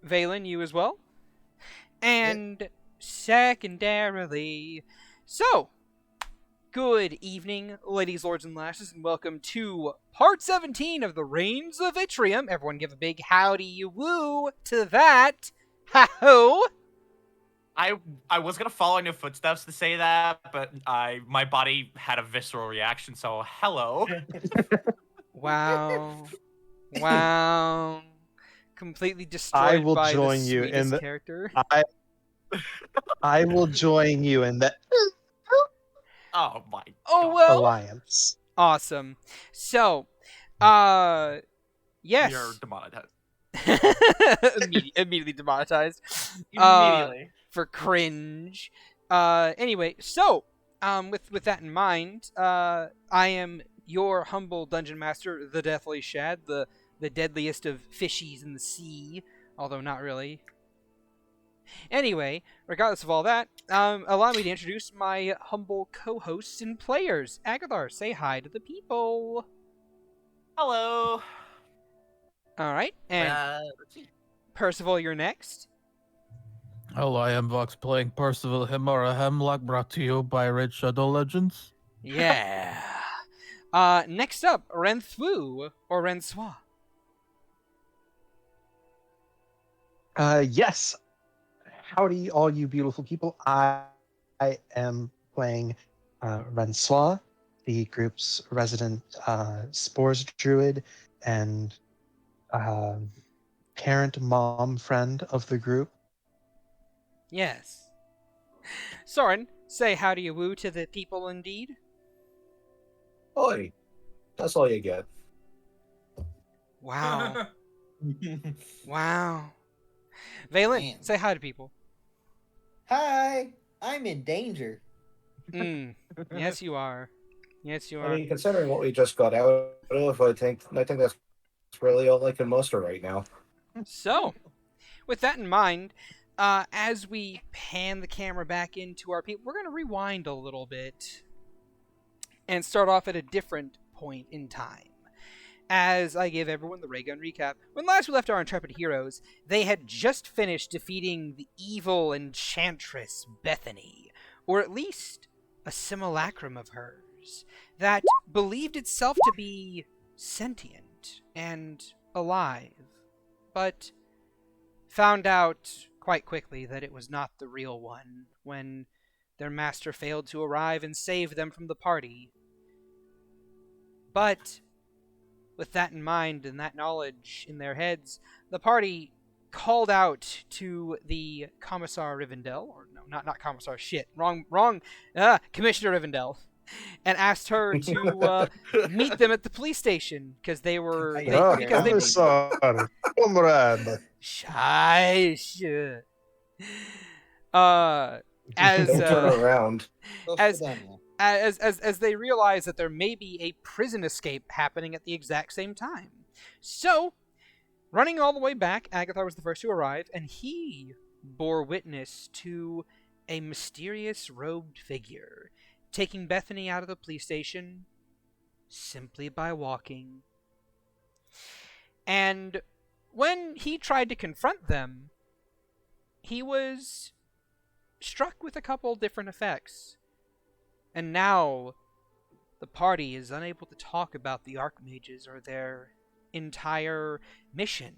Vaelyn, you as well. Yep. And secondarily, so, good evening, ladies, lords, and lasses, and welcome to part 17 of the Rains of Vitrium. Everyone give a big howdy you woo to that. Ha-ho! I was gonna follow in your footsteps to say that, but my body had a visceral reaction. So hello. Wow. Wow. Completely I destroyed will by the join you in sweetest the. character. I will join you in the Oh my Oh, god. well. alliance. Awesome. So, We yes. are demonetized. Immediately demonetized. Immediately. For cringe. Anyway, so, with that in mind, I am your humble dungeon master, the Deathly Shad, the deadliest of fishies in the sea, although not really. Anyway, regardless of all that, allow me to introduce my humble co-hosts and players. Agathar, say hi to the people. Hello. All right, and Let's see. Percival, you're next. Hello, I am Vox playing Percival Hemora Hemlock, brought to you by Red Shadow Legends. Yeah. Next up, Rencois or Rencois. Yes. Howdy, all you beautiful people. I am playing Rencois, the group's resident spores druid and parent mom friend of the group. Yes. Soren, say how do you woo to the people indeed. Oi. That's all you get. Wow. Wow. Vaelyn, Man. say hi to people. Hi, I'm in danger. Yes, you are. Yes, you I are. mean, considering what we just got out of, I think that's really all I can muster right now. So, with that in mind, as we pan the camera back into our people, we're going to rewind a little bit and start off at a different point in time. As I give everyone the ray gun recap, when last we left our intrepid heroes, they had just finished defeating the evil enchantress Bethany, or at least a simulacrum of hers, that believed itself to be sentient and alive, but found out quite quickly that it was not the real one when their master failed to arrive and save them from the party. But with that in mind and that knowledge in their heads, the party called out to the Commissar Rivendell, or no, not Commissar, wrong, Commissioner Rivendell, and asked her to meet them at the police station because they were Commissar, comrade. Shush. As Don't turn around. as they realize that there may be a prison escape happening at the exact same time. So, running all the way back, Agathar was the first to arrive, and he bore witness to a mysterious robed figure taking Bethany out of the police station simply by walking. And when he tried to confront them, he was struck with a couple different effects. And now, the party is unable to talk about the Archmages or their entire mission.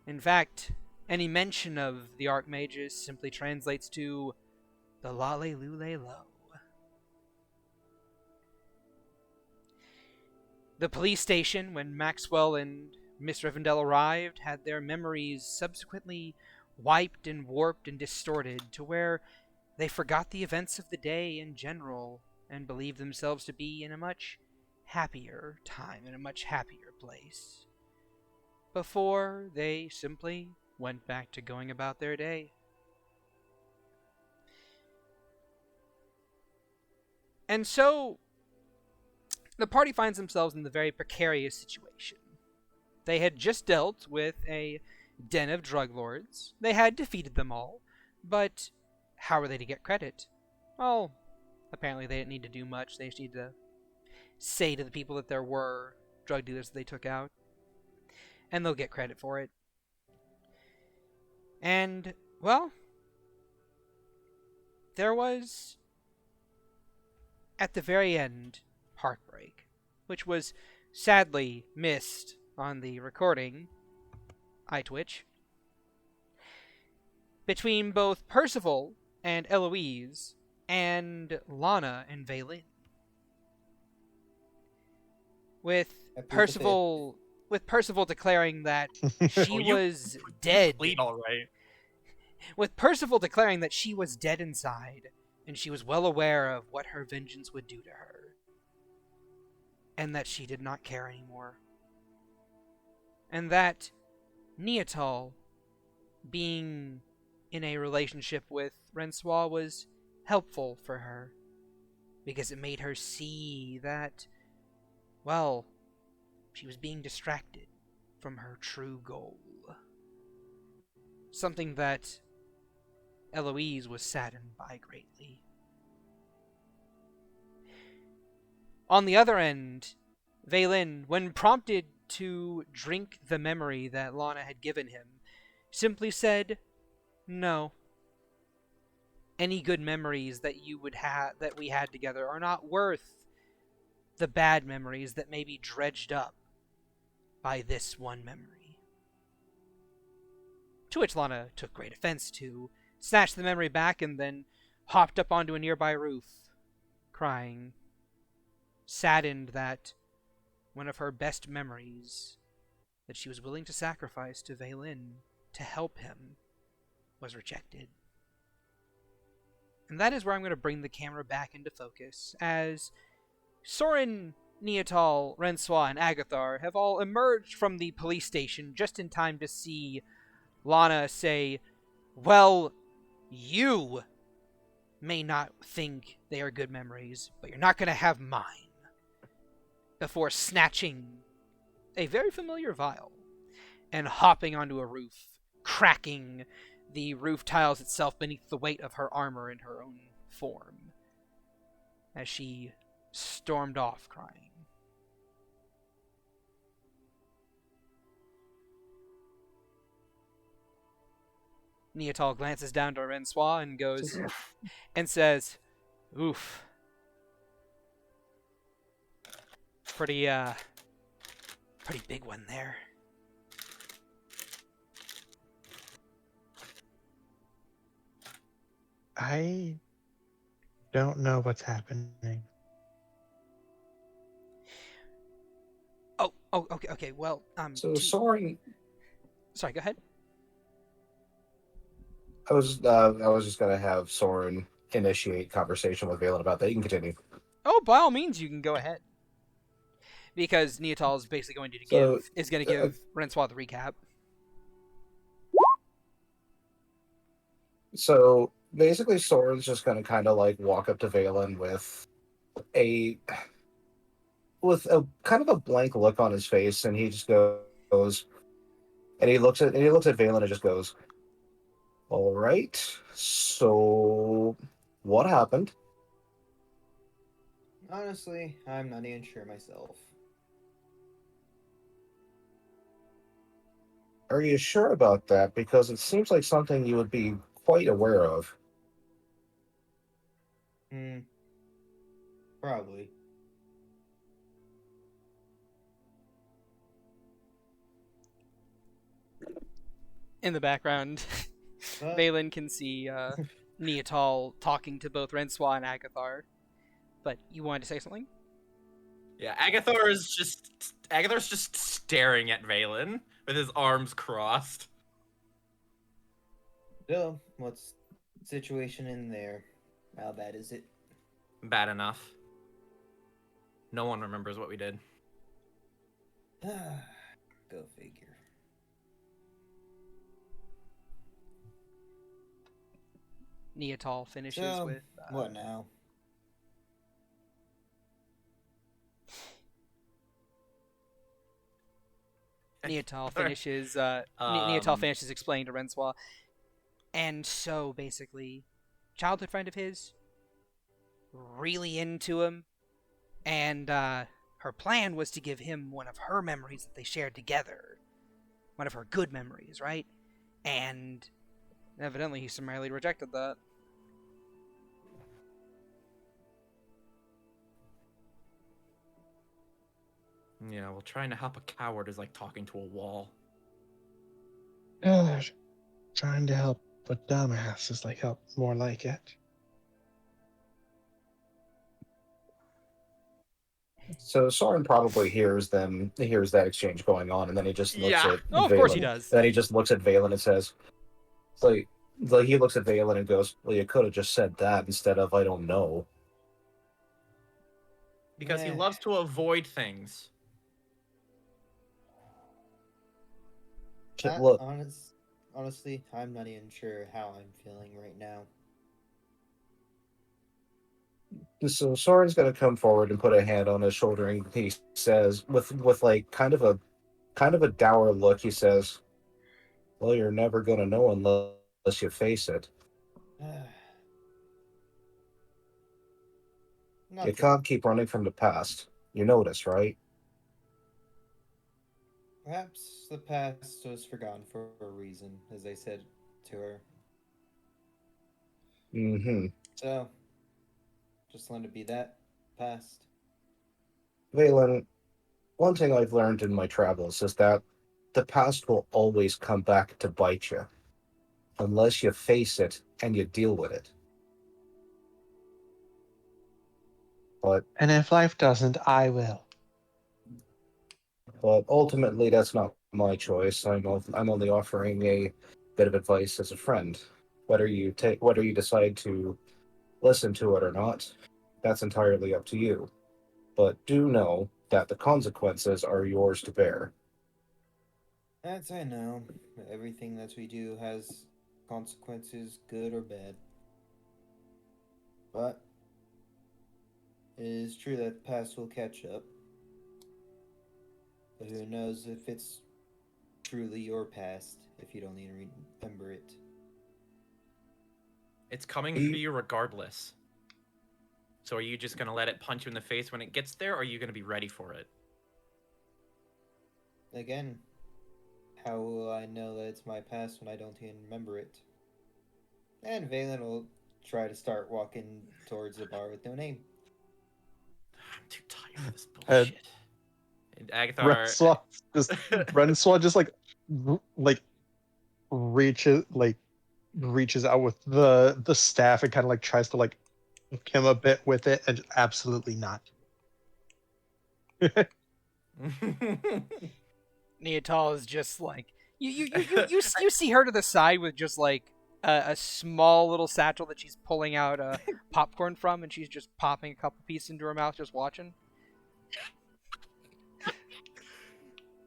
In fact, any mention of the Archmages simply translates to the Lale Lule Lo. The police station, when Maxwell and Miss Rivendell arrived, had their memories subsequently wiped and warped and distorted to where they forgot the events of the day in general and believed themselves to be in a much happier time, in a much happier place, before they simply went back to going about their day. And so, the party finds themselves in the very precarious situation. They had just dealt with a den of drug lords. They had defeated them all, but how were they to get credit? Well, apparently they didn't need to do much. They just needed to say to the people that there were drug dealers that they took out, and they'll get credit for it. And, well, there was, at the very end, heartbreak, which was sadly missed on the recording, iTwitch, between both Percival and Eloise and Lana and Vaelyn. With I plead the Percival declaring that she Oh, you was dead. Bleed all right. With Percival declaring that she was dead inside, and she was well aware of what her vengeance would do to her, and that she did not care anymore. And that Neatal, being in a relationship with Rencois, was helpful for her, because it made her see that, well, she was being distracted from her true goal. Something that Eloise was saddened by greatly. On the other end, Vaelyn, when prompted to drink the memory that Lana had given him, simply said, "No. Any good memories that we had together are not worth the bad memories that may be dredged up by this one memory." To which Lana took great offense to, snatched the memory back, and then hopped up onto a nearby roof, crying, saddened that one of her best memories that she was willing to sacrifice to Vaelyn to help him was rejected. And that is where I'm going to bring the camera back into focus, as Soren, Neatal, Rencois, and Agathar have all emerged from the police station just in time to see Lana say, "Well, you may not think they are good memories, but you're not going to have mine," before snatching a very familiar vial and hopping onto a roof, cracking the roof tiles itself beneath the weight of her armor in her own form, as she stormed off crying. Neatal glances down to Rencois and goes and says, "Oof. Pretty big one there." I don't know what's happening. Oh, okay. Well, So Soren, sorry, go ahead. I was just gonna have Soren initiate conversation with Vaelyn about that. You can continue. Oh, by all means, you can go ahead. Because Neatal is basically going to give Rencois the recap. So basically, Soren's just gonna kind of like walk up to Vaelyn with a kind of a blank look on his face, and he just goes, and he looks at Vaelyn and just goes, "All right, so what happened?" Honestly, I'm not even sure myself. Are you sure about that? Because it seems like something you would be quite aware of. Probably. In the background, Vaelyn can see Neatal talking to both Rencois and Agathar. But you wanted to say something? Yeah, Agathar's just staring at Vaelyn with his arms crossed. So, what's the situation in there? How bad is it? Bad enough. No one remembers what we did. Go figure. Neatal finishes So, with... what now? Neatal finishes Neatal finishes explaining to Rencois. And so basically, childhood friend of his, really into him, and her plan was to give him one of her memories that they shared together. One of her good memories, right? And Evidently, he summarily rejected that. Yeah, well, trying to help a coward is like talking to a wall. Trying to help a dumbass is like help more like it. So Soren probably hears that exchange going on, and then he just looks Yeah. at Oh, of course he Vaelyn. does. Then he just looks at Vaelyn and says, it's like he looks at Vaelyn and goes, "Well, you could have just said that instead of I don't know." Because he Eh. loves to avoid things. Look, Honestly, I'm not even sure how I'm feeling right now. so Soren's gonna come forward and put a hand on his shoulder, and he says, with like kind of a dour look, he says, "Well, you're never gonna know unless you face it. Not You to- can't keep running from the past. You notice, right?" Perhaps the past was forgotten for a reason, as I said to her. Mm-hmm. So, just let it be that past. Vaelyn, one thing I've learned in my travels is that the past will always come back to bite you, unless you face it and you deal with it. But And if life doesn't, I will. ultimately, that's not my choice. I'm only offering a bit of advice as a friend. Whether you decide to listen to it or not, that's entirely up to you. But do know that the consequences are yours to bear. As I know, everything that we do has consequences, good or bad. But it is true that the past will catch up. But who knows if it's truly your past if you don't even remember it. It's coming for you regardless. So are you just gonna let it punch you in the face when it gets there, or are you gonna be ready for it? Again, how will I know that it's my past when I don't even remember it? And Vaelyn will try to start walking towards the bar with no name. I'm too tired of this Head. bullshit. And Agathar, Rencois just like reaches out with the staff and kind of like tries to like hook him a bit with it, and just, absolutely not. Neatal is just like you see her to the side with just like a small little satchel that she's pulling out popcorn from, and she's just popping a couple pieces into her mouth, just watching.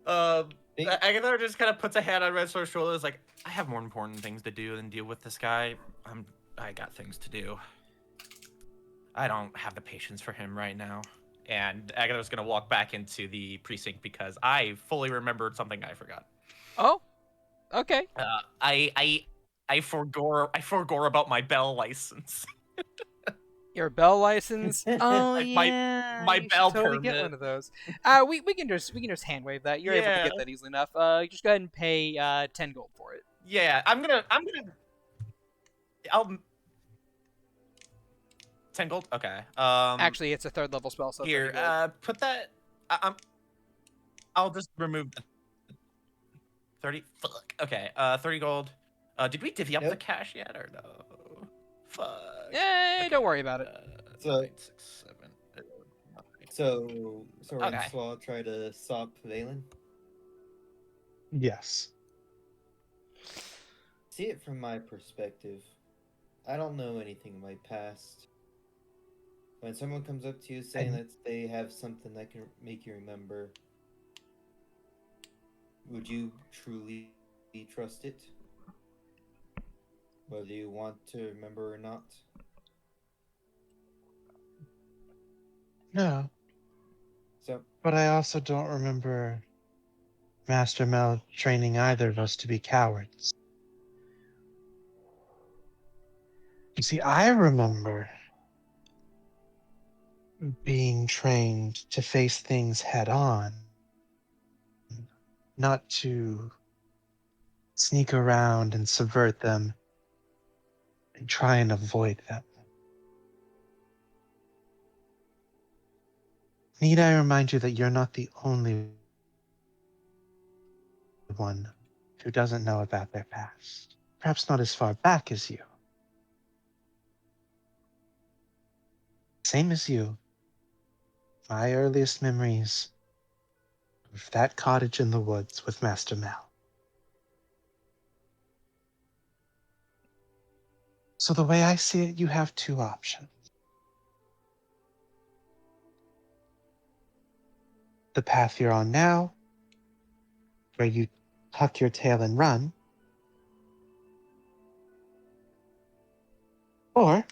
Agathar just kind of puts a hand on Rencois' shoulder. Is like, I have more important things to do than deal with this guy. I got things to do. I don't have the patience for him right now. And Agathar's gonna walk back into the precinct because I fully remembered something I forgot. Oh, okay. I forgore about my bell license. Your bell license? Oh Like you my should bell totally get permit. one of those. We can just hand wave that. You're able to Yeah. get that easily enough. Just go ahead and pay 10 gold for it. Yeah, I'll 10 gold. Okay. Actually, it's a third level spell, so 30 here, gold. put that. I'll just remove the 30. Fuck. Okay. 30 gold. Did we divvy up the Nope. cash yet or no? Fuck. Hey, don't worry about it. So- 9, 6, 7, 8, 9. So Okay. Rencois try to stop Vaelyn. Yes. See it from my perspective. I don't know anything in my past. When someone comes up to you saying that they have something that can make you remember, would you truly trust it? Whether you want to remember or not? No, So, but I also don't remember Master Mel training either of us to be cowards. You see, I remember being trained to face things head on, not to sneak around and subvert them and try and avoid them. Need I remind you that you're not the only one who doesn't know about their past? Perhaps not as far back as you. Same as you, my earliest memories of that cottage in the woods with Master Mal. So the way I see it, you have two options. The path you're on now, where you tuck your tail and run, or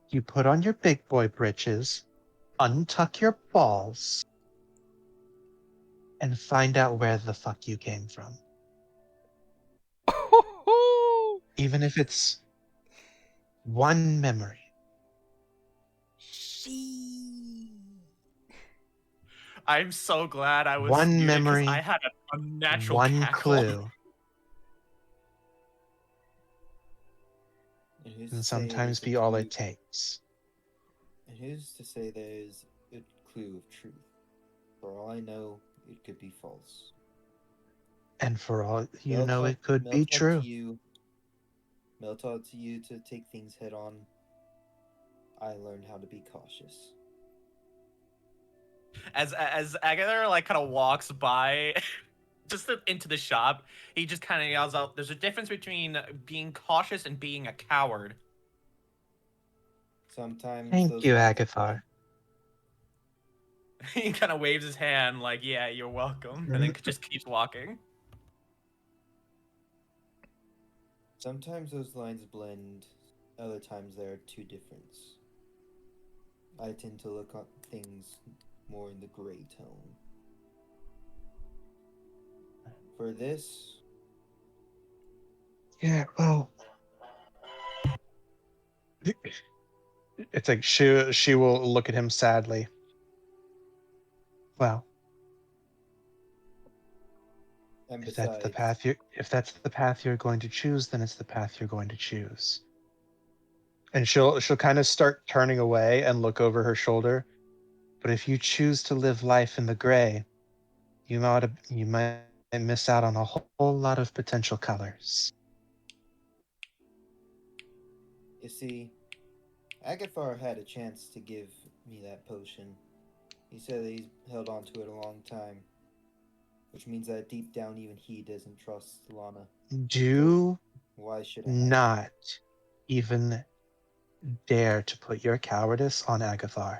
you put on your big boy britches, untuck your balls, and find out where the fuck you came from. Even if it's one memory. She. I'm so glad I was One muted because memory, I had an unnatural one cackle. clue. And who's And to say sometimes there's be a all clue- it takes. And who's to say there's a clue of truth? For all I know, it could be false. And for all you Mel know, taught- it could Mel be taught true. Mel taught to you to take things head on. I learned how to be cautious. As Agatha like kind of walks by just into the shop, he just kind of yells out, "There's a difference between being cautious and being a coward." Sometimes Thank those you, lines Agathar. He kind of waves his hand like, "Yeah, you're welcome," and then just keeps walking. Sometimes those lines blend. Other times there are two difference. I tend to look at things more in the gray tone. For this, Yeah, well, it's like she will look at him sadly. Well, and if that's the besides, path you're going to choose, then it's the path you're going to choose. And she'll kind of start turning away and look over her shoulder. But if you choose to live life in the gray, you might miss out on a whole lot of potential colors. you see, Agathar had a chance to give me that potion. He said that he's held on to it a long time, which means that deep down even he doesn't trust Lana. Do Why should I? not even dare to put your cowardice on Agathar.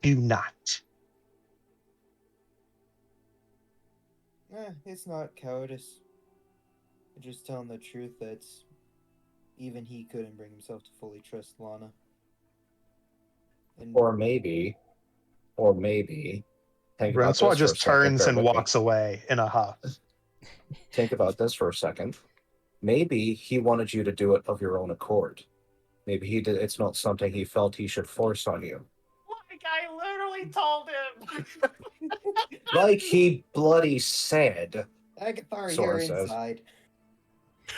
Do not. It's not cowardice. I'm just telling the truth that even he couldn't bring himself to fully trust Lana. And Or maybe, think about Rencois this for a just second. turns Bear and with me. walks away in a huff. Think about this for a second. Maybe he wanted you to do it of your own accord. Maybe he did. It's not something he felt he should force on you. Like I literally told him. Like he bloody said. Agathar, Sora you're says. inside.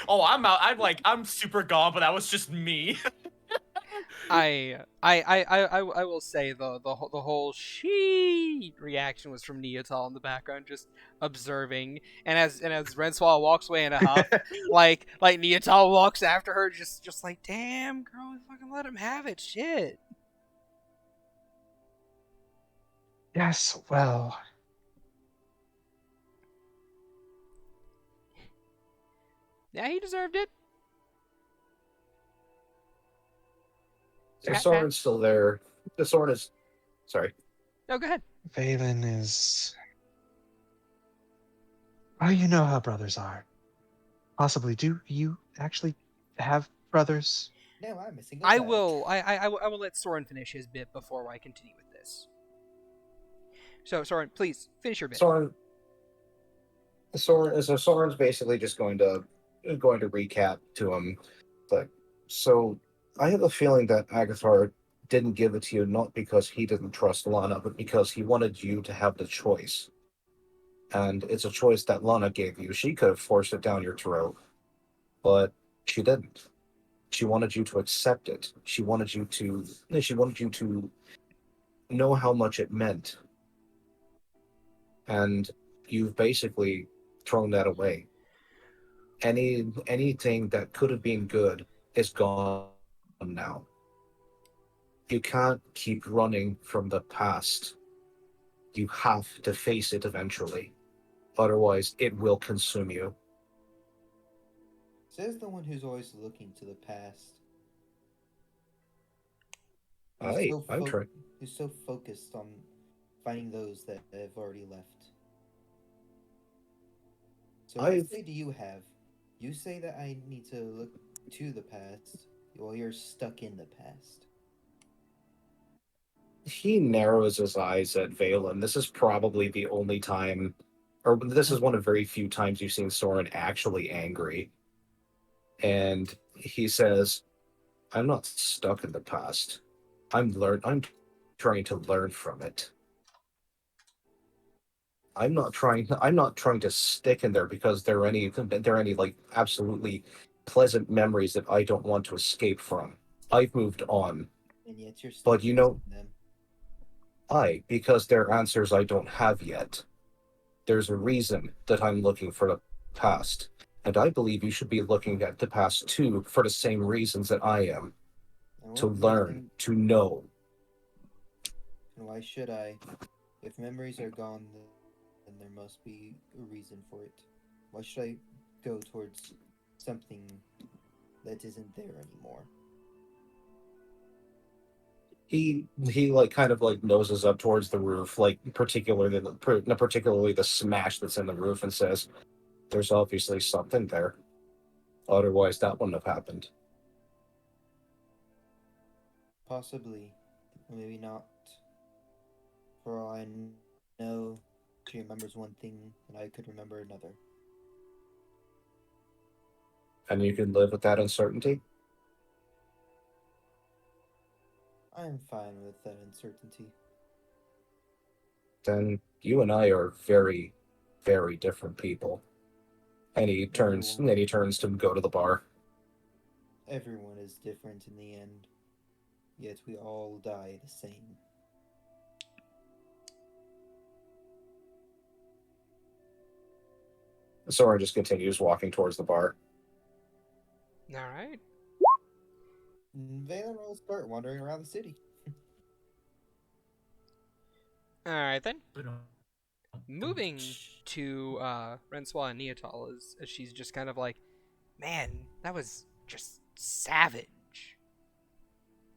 Oh, I'm out. I'm super gone, but that was just me. I will say the whole she reaction was from Neotal in the background, just observing, and as Rencois walks away in a huff, like Neotal walks after her, just like, damn girl, fucking let him have it, shit. Yes, well, Yeah, he deserved it. The Pat, sword's still there. The sword is. Sorry. No, go ahead. Vaelyn is. Well, you know how brothers are. Possibly, do you actually have brothers? No, I'm a single I child. will I will let Soren finish his bit before I continue with this. So Soren, please finish your bit. Soren's basically just going to recap to him. Like, so I have a feeling that Agathar didn't give it to you not because he didn't trust Lana, but because he wanted you to have the choice. And it's a choice that Lana gave you. She could have forced it down your throat. But She didn't. She wanted you to accept it. She wanted you to know how much it meant. And you've basically thrown that away. Anything that could have been good is gone now. You can't keep running from the past. You have to face it eventually. Otherwise, it will consume you. Says the one who's always looking to the past. I'm trying. Who's so focused on finding those that have already left. So what I've say do you have? You say that I need to look to the past, while you're stuck in the past. He narrows his eyes at Vaelyn. This is probably the only time, or this is one of very few times you've seen Soren actually angry. And he says, I'm not stuck in the past. I'm trying to learn from it. I'm not trying to stick in there because there are any like absolutely pleasant memories that I don't want to escape from. I've moved on. And yet you're still But you know, facing them. because there are answers I don't have yet. There's a reason that I'm looking for the past. And I believe you should be looking at the past too for the same reasons that I am. And To what learn, reason, to know. and why should I? If memories are gone, then there must be a reason for it. Why should I go towards something that isn't there anymore? He like kind of like noses up towards the roof, like particularly the smash that's in the roof, and says, "There's obviously something there. Otherwise, that wouldn't have happened." Possibly, or maybe not. For all I know, she remembers one thing, and I could remember another. And you can live with that uncertainty. I am fine with that uncertainty. Then you and I are very, very different people. Everyone, And he turns to go to the bar. everyone is different in the end, yet we all die the same. Soren just continues walking towards the bar. All right. Vaelyn will start wandering around the city. All right then. We don't- Moving to Rencois and Neotal as she's just kind of like, man, that was just savage.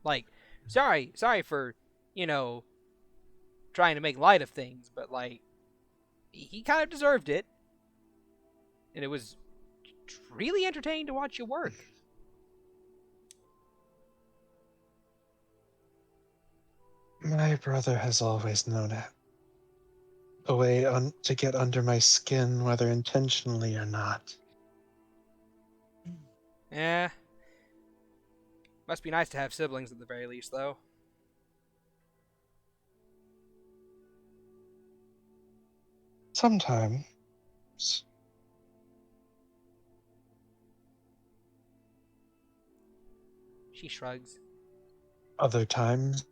Like, sorry for, you know, trying to make light of things, but like, he kind of deserved it. And it was really entertaining to watch you work. My brother has always known a way to get under my skin, whether intentionally or not. Yeah. Must be nice to have siblings at the very least, though. Sometimes. She shrugs. Other times,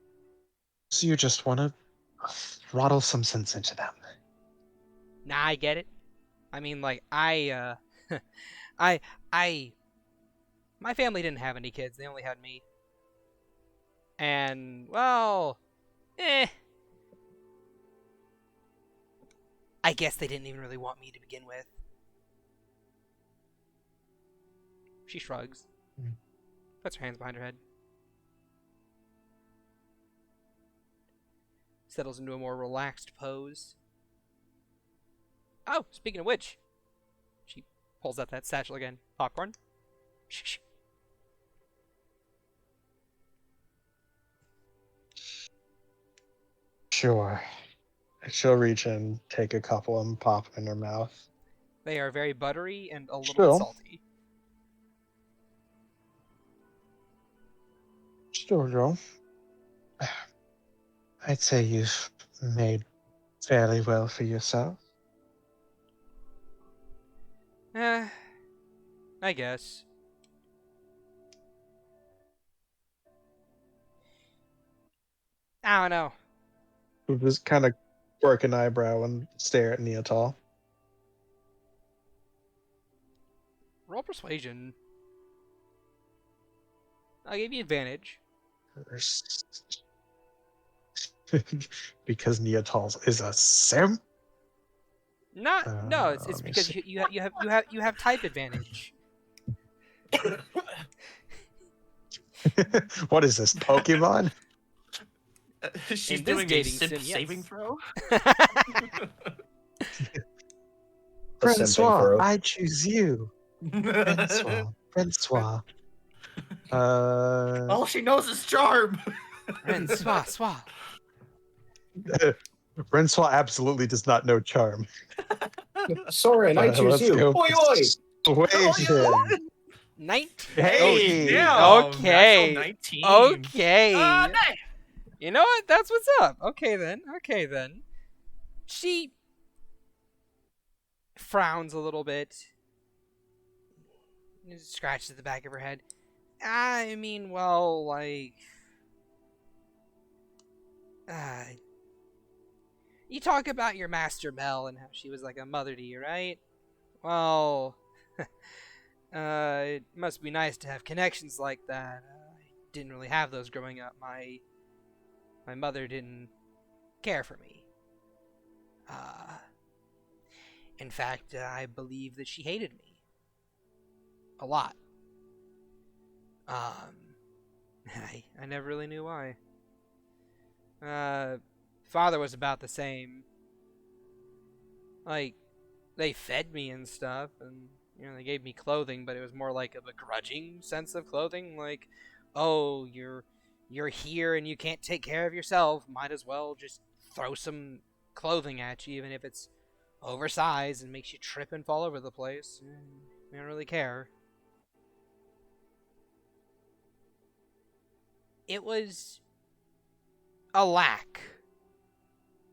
you just want to throttle some sense into them. Nah, I get it. I mean, like, I, my family didn't have any kids. They only had me. And, well, I guess they didn't even really want me to begin with. She shrugs. Puts her hands behind her head. Settles into a more relaxed pose. Oh, speaking of which, she pulls out that satchel again. Popcorn. Shh. Sure. She'll reach in, take a couple, and pop them in her mouth. They are very buttery and a little bit Sure. salty. Sure, girl. I'd say you've made fairly well for yourself. I guess. I don't know. Who just kind of quirk an eyebrow and stare at Neotal. Roll persuasion. I'll give you advantage. Because Neotal is a simp. No, it's Let me because see. you have type advantage. What is this, Pokemon? She's In this doing a dating simp sim, saving yes. throw. A simping Francois, throw. I choose you. Francois. All she knows is charm. Rencois. Francois absolutely does not know charm. Soren, I choose Let's you. go. Oi, oi! Persuasion. 19. Hey! Okay. Natural 19. Okay. Nice. You know what? That's what's up. Okay then. She frowns a little bit. Scratches the back of her head. I mean, well, like... you talk about your Master Mel and how she was like a mother to you, right? Well... it must be nice to have connections like that. I didn't really have those growing up. My mother didn't care for me. In fact, I believe that she hated me. A lot. I never really knew why. Father was about the same. Like, they fed me and stuff, and they gave me clothing, but it was more like a begrudging sense of clothing. Like, oh, you're here and you can't take care of yourself. Might as well just throw some clothing at you, even if it's oversized and makes you trip and fall over the place. I don't really care. It was a lack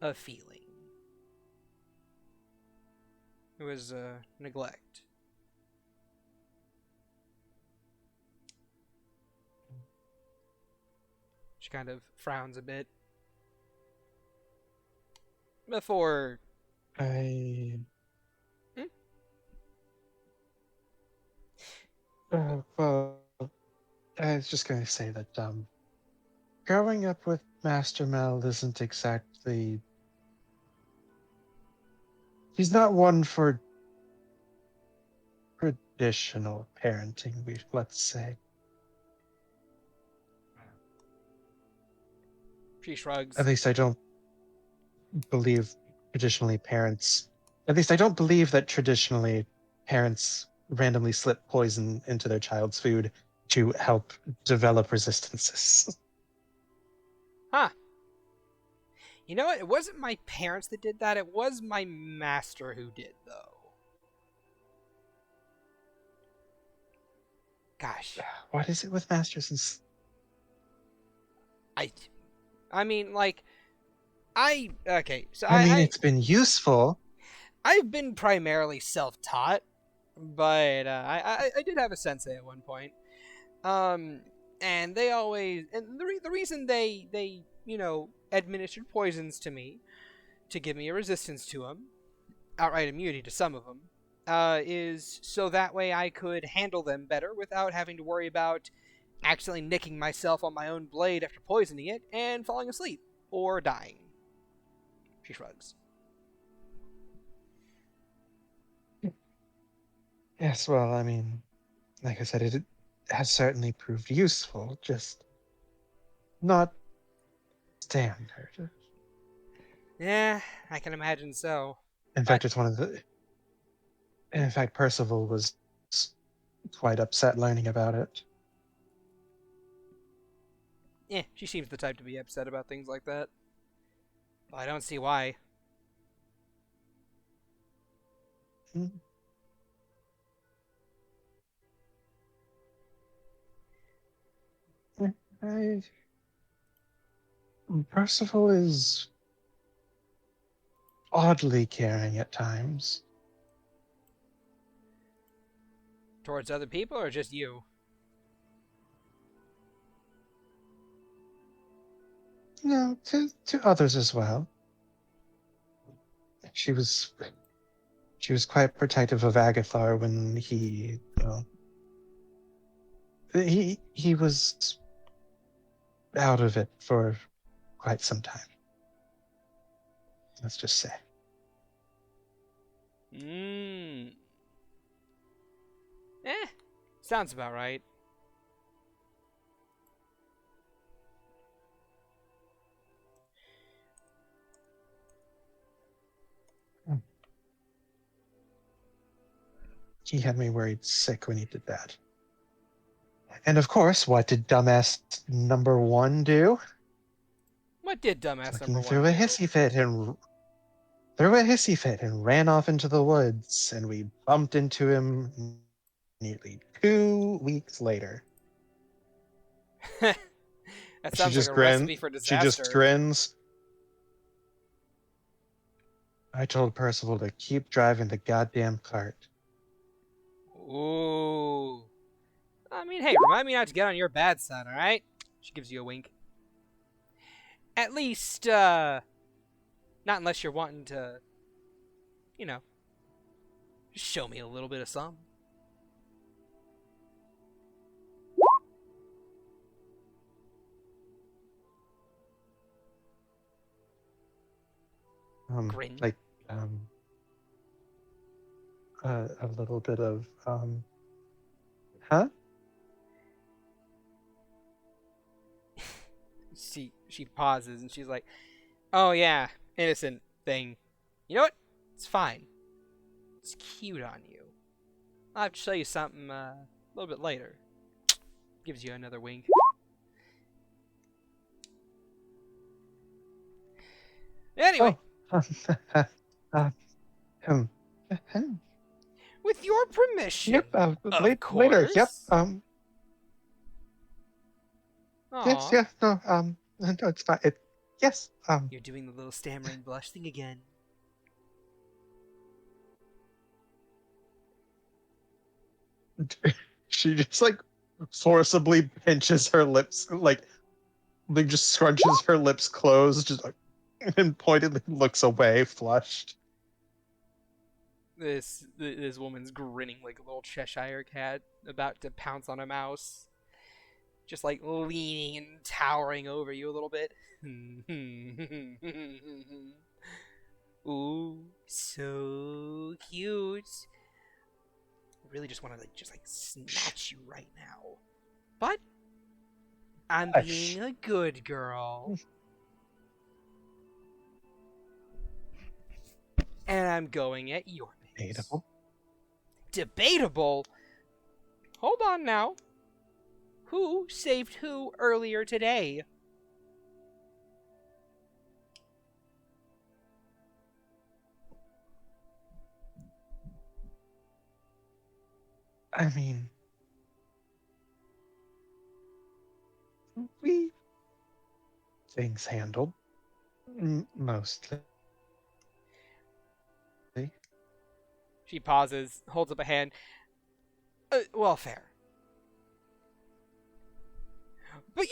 of feeling. It was neglect. She kind of frowns a bit before... Well, I was just going to say that growing up with Master Mel isn't exactly... He's not one for traditional parenting, let's say. She shrugs. At least I don't believe that traditionally parents randomly slip poison into their child's food to help develop resistances. Huh. You know what? It wasn't my parents that did that. It was my master who did, though. Gosh. What is it with masters and... I mean, like, okay, so it's been useful. I've been primarily self-taught, but I did have a sensei at one point. And they always... And the reason they administered poisons to me to give me a resistance to them, outright immunity to some of them, is so that way I could handle them better without having to worry about accidentally nicking myself on my own blade after poisoning it and falling asleep or dying. She shrugs. Yes, well, I mean, like I said, it has certainly proved useful, just not standard. Yeah, I can imagine so. In fact, it's one of the... In fact, Percival was quite upset learning about it. Yeah, she seems the type to be upset about things like that. I don't see why. Percival is oddly caring at times. Towards other people or just you? No, to others as well. She was quite protective of Agathar when he was out of it for quite some time. Let's just say. Sounds about right. He had me worried sick when he did that. And of course, what did dumbass number 1 do? What did dumbass Fucking number 1 threw a do? hissy fit and ran off into the woods, and we bumped into him nearly 2 weeks later. That She sounds like just a grins. recipe for She just disaster. grins. I told Percival to keep driving the goddamn cart. Ooh. I mean, hey, remind me not to get on your bad side, alright? She gives you a wink. At least, not unless you're wanting to, just show me a little bit of some. Grin. Like, a little bit of, huh? She pauses and she's like, "Oh yeah, innocent thing. You know what? It's fine. It's cute on you. I'll have to show you something a little bit later." Gives you another wink. Anyway, Oh, with your permission, yep. of Later. course. Yep. Aw, Yes. Yeah. No. No, it's fine. Yes. you're doing the little stammering blush thing again. She just like forcibly pinches her lips, like just scrunches her lips closed, just like, and pointedly looks away, flushed. This woman's grinning like a little Cheshire cat about to pounce on a mouse. Just like leaning and towering over you a little bit. Ooh, so cute. I really just want to just snatch you right now. But I'm being a good girl. And I'm going at your pace. Debatable. Debatable? Hold on now. Who saved who earlier today? I mean, we things handled mostly. She pauses, holds up a hand. Well, fair. But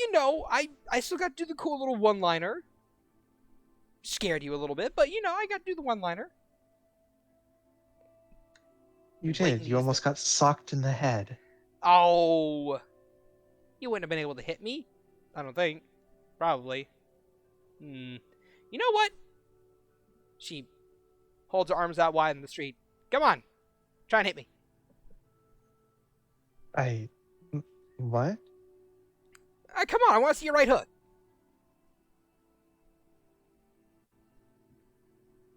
I still got to do the cool little one-liner. Scared you a little bit, but I got to do the one-liner. You did. You almost got socked in the head. Oh. You wouldn't have been able to hit me. I don't think. Probably. You know what? She holds her arms out wide in the street. Come on. Try and hit me. What? Come on. I want to see your right hook.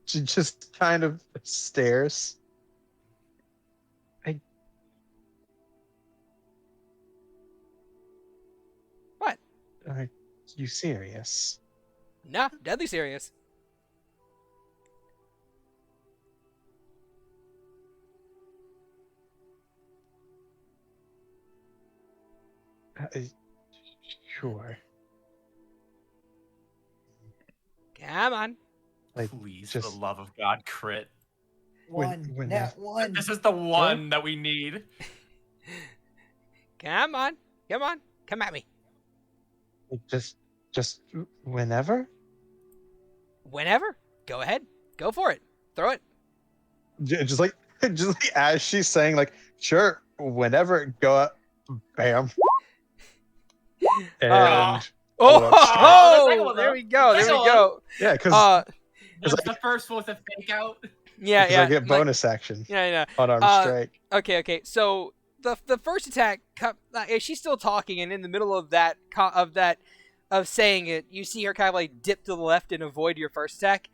She just kind of stares. What? Are you serious? Nah, deadly serious. Sure. Come on. Please, for the love of God, crit. When One. This is the one that we need. Come on. Come on. Come at me. just Just whenever? Whenever. Go ahead. Go for it. Throw it. Just like as she's saying, like, sure, whenever, go up, bam. And Oh, Oh, the second one, there though. we go. There we Second go. yeah, because Just the first one with a fake out. Yeah, I yeah. get bonus action. Yeah. Unarmed strike. Okay. So the first attack, she's still talking, and in the middle of of saying it, you see her kind of like dip to the left and avoid your first attack.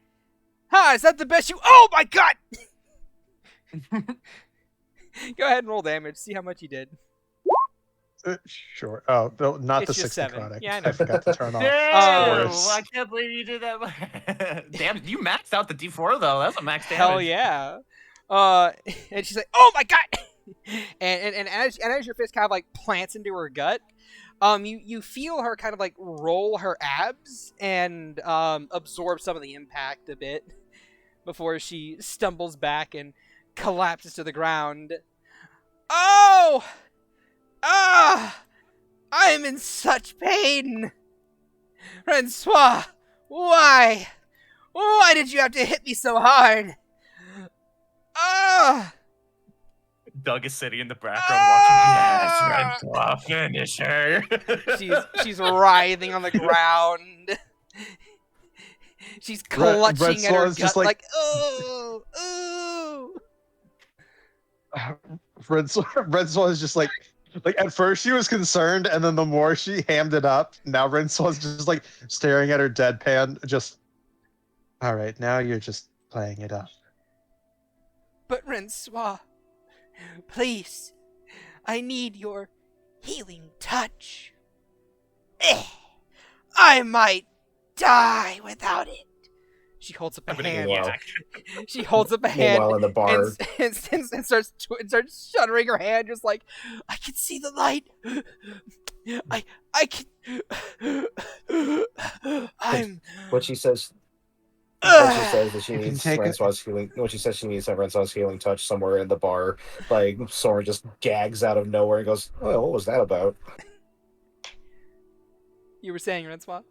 Ha! Is that the best you? Oh my god! Go ahead and roll damage. See how much you did. Sure. Oh, no, not It's the just 6 7. necrotic. Yeah, I know. I forgot to turn off. Damn! Force. I can't believe you did that. Damn, you maxed out the D4 though. That's a max damage. Hell yeah. And she's like, "Oh my god!" and as your fist kind of like plants into her gut, you feel her kind of like roll her abs and absorb some of the impact a bit before she stumbles back and collapses to the ground. Oh! Ah! I am in such pain! Rencois! Why? Why did you have to hit me so hard? Ah! Doug is sitting in the background watching. Yes, Rencois, finish her. She's writhing on the ground. She's clutching at her Rencois is gut just like, like- ooh, ooh. Rencois is just like at first she was concerned, and then the more she hammed it up, now Rencois is just like staring at her deadpan, just, all right, now you're just playing it up. But Rencois, please, I need your healing touch. I might die without it. She holds up a hand. Meanwhile, She holds up a hand meanwhile in the bar, and starts shuddering her hand, just like, I can see the light. I can. I'm. what she says that she You can needs take it. Rencois' healing. What she says she needs Rencois' healing touch somewhere in the bar. Like Soren just gags out of nowhere and goes, "Oh, what was that about?" You were saying, Rencois?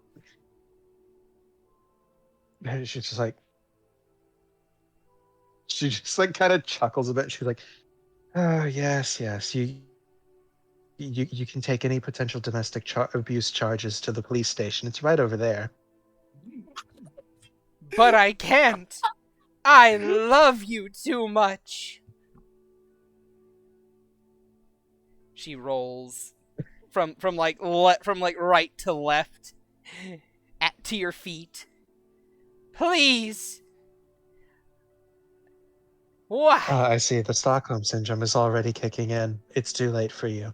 And she's just like, she just like kind of chuckles a bit. She's like, oh yes, you can take any potential domestic abuse charges to the police station. It's right over there. But I can't. I love you too much. She rolls from right to left to your feet. Please. What? I see. The Stockholm syndrome is already kicking in. It's too late for you.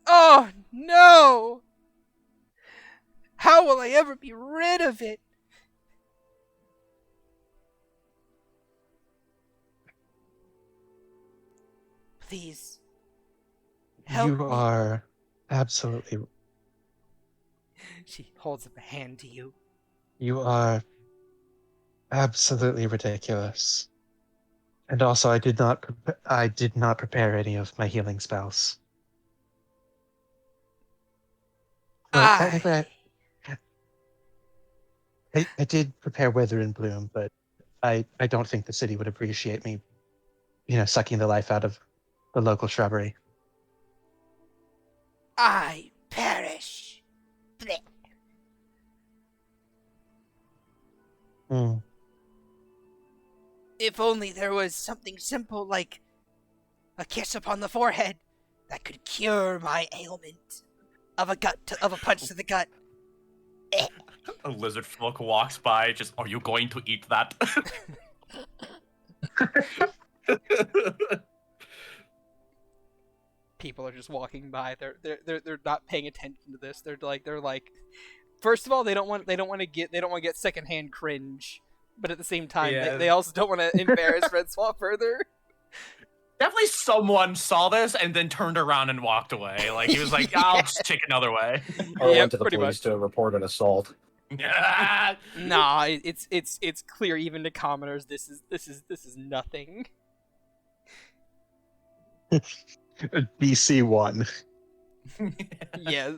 Oh no! How will I ever be rid of it? Please. Help You me. are absolutely. She holds up a hand to you. You are absolutely ridiculous. And also, I did not prepare any of my healing spells. Well, technically, I did prepare Wither and Bloom, but I don't think the city would appreciate me, sucking the life out of the local shrubbery. I perish. Blech. Hmm. If only there was something simple like a kiss upon the forehead that could cure my ailment of a punch to the gut. A lizard folk walks by. Just, are you going to eat that? People are just walking by. They're not paying attention to this. They're like, first of all, they don't want to get secondhand cringe, but at the same time, Yeah. they also don't want to embarrass Rencois further. Definitely someone saw this and then turned around and walked away. Like he was like, I'll just take another way. Or Yep, went to the pretty police to report an assault. Nah, it's clear even to commoners. This is nothing. DC 1. Yes.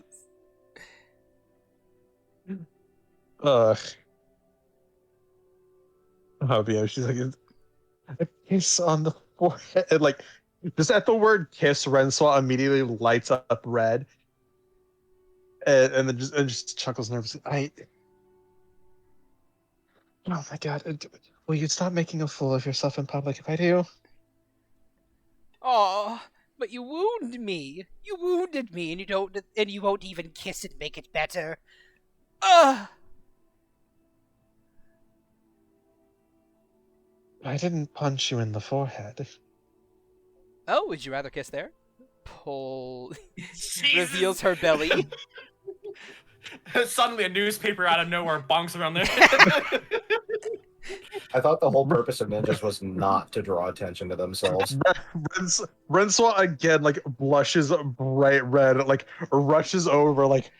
Ugh. Oh, yeah. She's like, a kiss on the forehead. And, like, just at the word kiss, Rensois immediately lights up red. And then just chuckles nervously. Oh my god. Will you stop making a fool of yourself in public if I do? Oh, but you wounded me. You wounded me, and you won't even kiss it, make it better. Ugh. I didn't punch you in the forehead. Oh, would you rather kiss there? Pull. Jesus. Reveals her belly. Suddenly, a newspaper out of nowhere bonks around there. I thought the whole purpose of ninjas was not to draw attention to themselves. Rensois again, like, blushes bright red, like, rushes over, like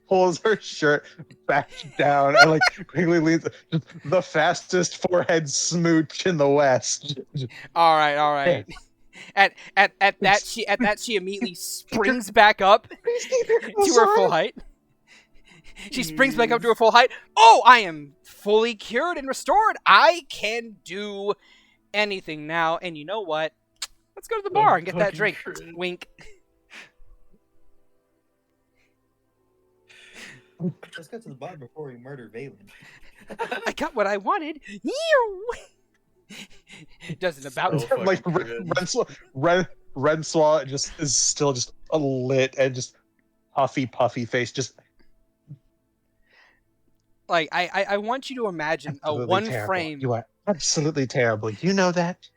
pulls her shirt back down and, like, quickly leans. Just the fastest forehead smooch in the West. All right. At that she immediately springs back up to her full height. She springs back up to her full height. Oh, I am fully cured and restored. I can do anything now. And you know what? Let's go to the bar and get that drink. Wink. Let's go to the bar before we murder Vaelyn. I got what I wanted. Doesn't about So Like, fucking good. Rensois just is still just a lit and just puffy face. Just like I want you to imagine a absolutely one terrible. frame. You are absolutely terrible. You know that?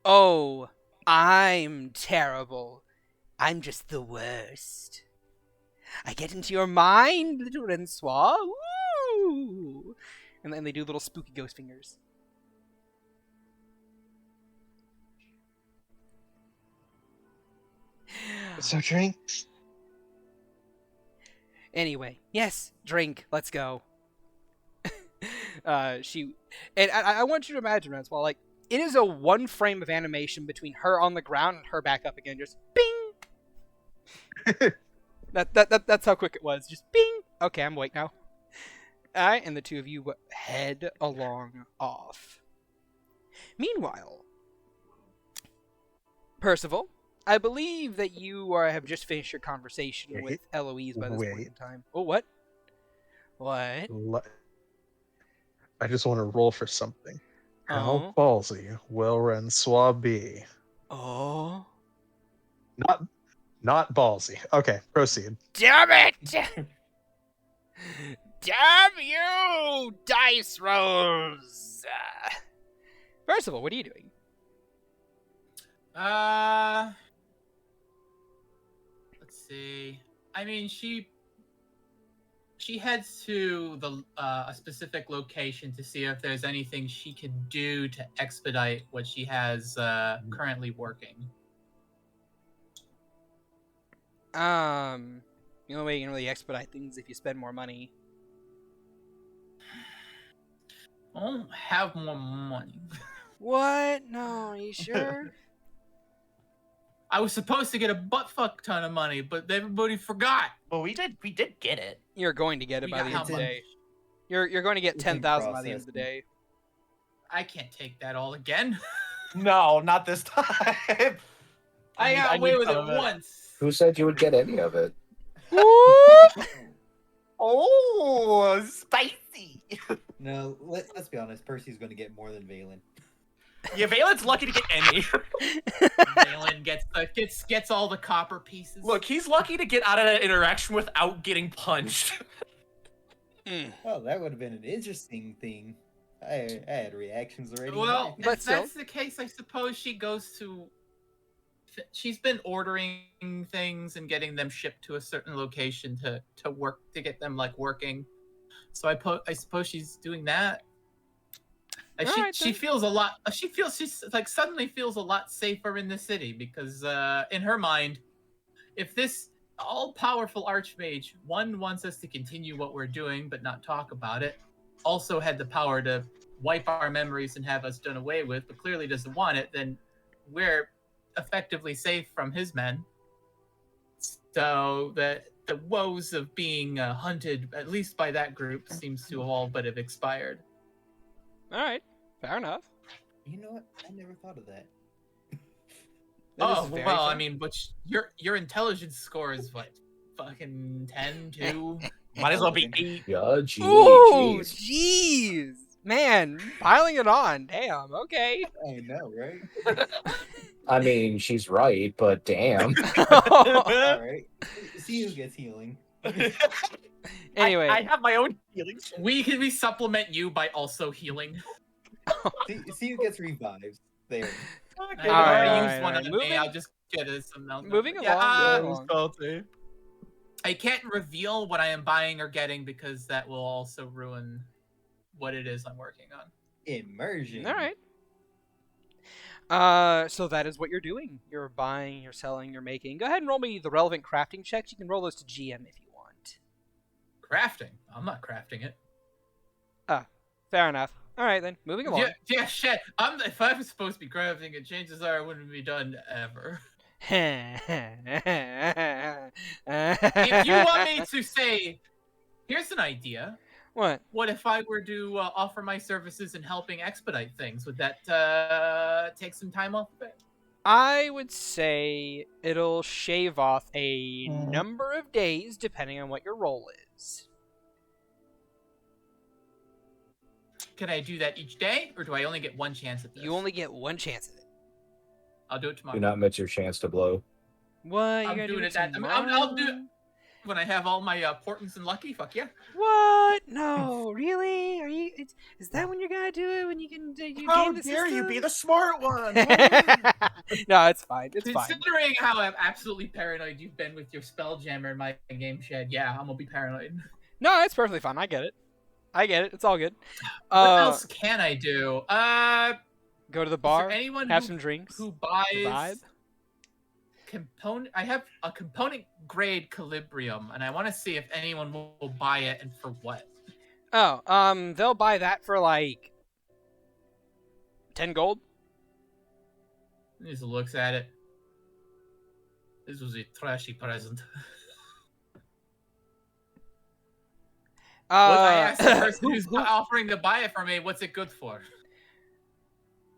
Oh, I'm terrible. I'm just the worst. I get into your mind, little Rencois. Woo! And then they do little spooky ghost fingers. So drink. Anyway, yes, drink. Let's go. I want you to imagine, Rencois, like, it is a one frame of animation between her on the ground and her back up again, just bing. That's how quick it was. Just bing. Okay, I'm awake now. Alright, and the two of you head along off. Meanwhile, Percival, I believe that you have just finished your conversation with Eloise by this point in time. Oh, what? What? I just want to roll for something. How ballsy will Rensois be? Oh. Not ballsy. Okay, proceed. Damn it! Damn you, dice rolls! First of all, what are you doing? Let's see. I mean, she heads to the a specific location to see if there's anything she can do to expedite what she has currently working. The only way you can really expedite things is if you spend more money. I don't have more money. What? No, are you sure? I was supposed to get a buttfuck ton of money, but everybody forgot. Well, we did get it. You're going to get it We by got the how end of the much? day. You're going to get It's in 10,000 by the end of the processing. day. I can't take that all again. No, not this time. I got away need with it some of once. Who said you would get any of it? Oh, spicy. No, let's be honest. Percy's going to get more than Vaelyn. Yeah, Valen's lucky to get any. Vaelyn gets all the copper pieces. Look, he's lucky to get out of that interaction without getting punched. Oh, that would have been an interesting thing. I had reactions already. Well, But if that's the case, I suppose she goes to. She's been ordering things and getting them shipped to a certain location to work to get them like working. So I suppose she's doing that. And she feels a lot. She's like suddenly feels a lot safer in the city because in her mind, if this all-powerful Archmage wants us to continue what we're doing but not talk about it, also had the power to wipe our memories and have us done away with, but clearly doesn't want it, then we're effectively safe from his men. So that the woes of being hunted, at least by that group, seems to have all but have expired. All right, fair enough. You know what? I never thought of that. That is Oh very well, I fair. mean, which your intelligence score is what, fucking 10, 2? Might as well be 8. Yeah, gee, Ooh, jeez. jeez, man, piling it on. Damn. Okay. I know, right? I mean, she's right, but damn. All right. See who gets healing. Anyway, I have my own feelings. We supplement you by also healing. See who gets revived. There. I All right, already all used right, one all right. on Moving- me. I'll just get it some else. moving Yeah, along. Moving along. salty. I can't reveal what I am buying or getting because that will also ruin what it is I'm working on. Immersion. All right. So that is what you're doing. You're buying, you're selling, you're making. Go ahead and roll me the relevant crafting checks. You can roll those to GM if you want. Crafting? I'm not crafting it. Fair enough. All right then. Moving along. Yeah, shit. If I was supposed to be crafting it, chances are it wouldn't be done ever. If you want me to say, here's an idea. What? What if I were to offer my services in helping expedite things? Would that take some time off of it? I would say it'll shave off a number of days depending on what your role is. Can I do that each day, or do I only get one chance at this? You only get one chance at it. I'll do it tomorrow. Do not miss your chance to blow. What? I'm You gotta do doing it it that. I mean, tomorrow? I'll do it when I have all my portents and lucky. Fuck yeah. What? No, really? Are you? Is that when you're gonna do it? When you can? You How game the dare you system? be the smart one? No, it's fine. It's fine. Considering how absolutely paranoid you've been with your Spelljammer in my game, Shad, yeah, I'm gonna be paranoid. No, it's perfectly fine. I get it. It's all good. What else can I do? Go to the Is bar. there anyone Have who, some drinks. who Vibe. buys component? I have a component grade Calibrium, and I want to see if anyone will buy it and for what. Oh, they'll buy that for like 10 gold. He just looks at it. This was a trashy present. I asked the person who's offering to buy it for me, what's it good for?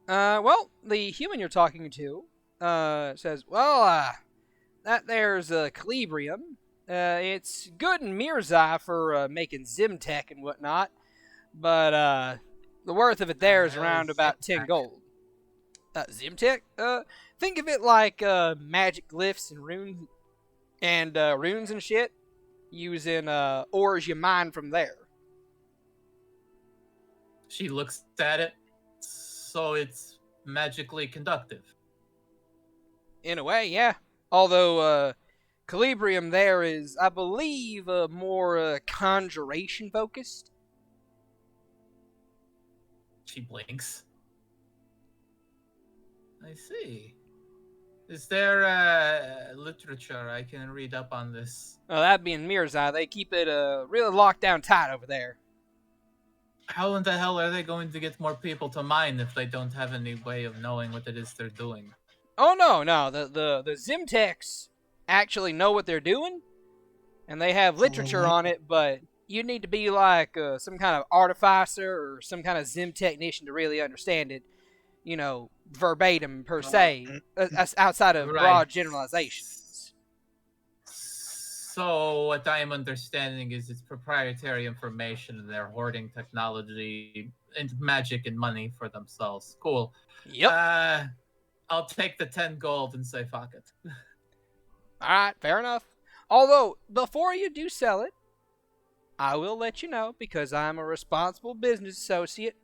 Well, the human you're talking to says, well, that there's Calibrium. It's good in Mirzai for making Zimtech and whatnot, but the worth of it there is around about 10 gold. Zimtech? Think of it like magic glyphs and runes and shit, using ores you mine from there. She looks at it, so it's magically conductive. In a way, yeah. Although Calibrium there is, I believe, more conjuration focused. She blinks. I see. Is there literature I can read up on this? Oh, that being Mirzai, they keep it really locked down tight over there. How in the hell are they going to get more people to mine if they don't have any way of knowing what it is they're doing? Oh no, the Zimtechs actually know what they're doing, and they have literature on it, but you need to be like some kind of artificer or some kind of Zim technician to really understand it, you know, verbatim per se, outside of broad generalizations. So what I'm understanding is it's proprietary information and they're hoarding technology and magic and money for themselves. Cool. Yep. I'll take the 10 gold and say fuck it. Alright, fair enough. Although, before you do sell it, I will let you know, because I'm a responsible business associate,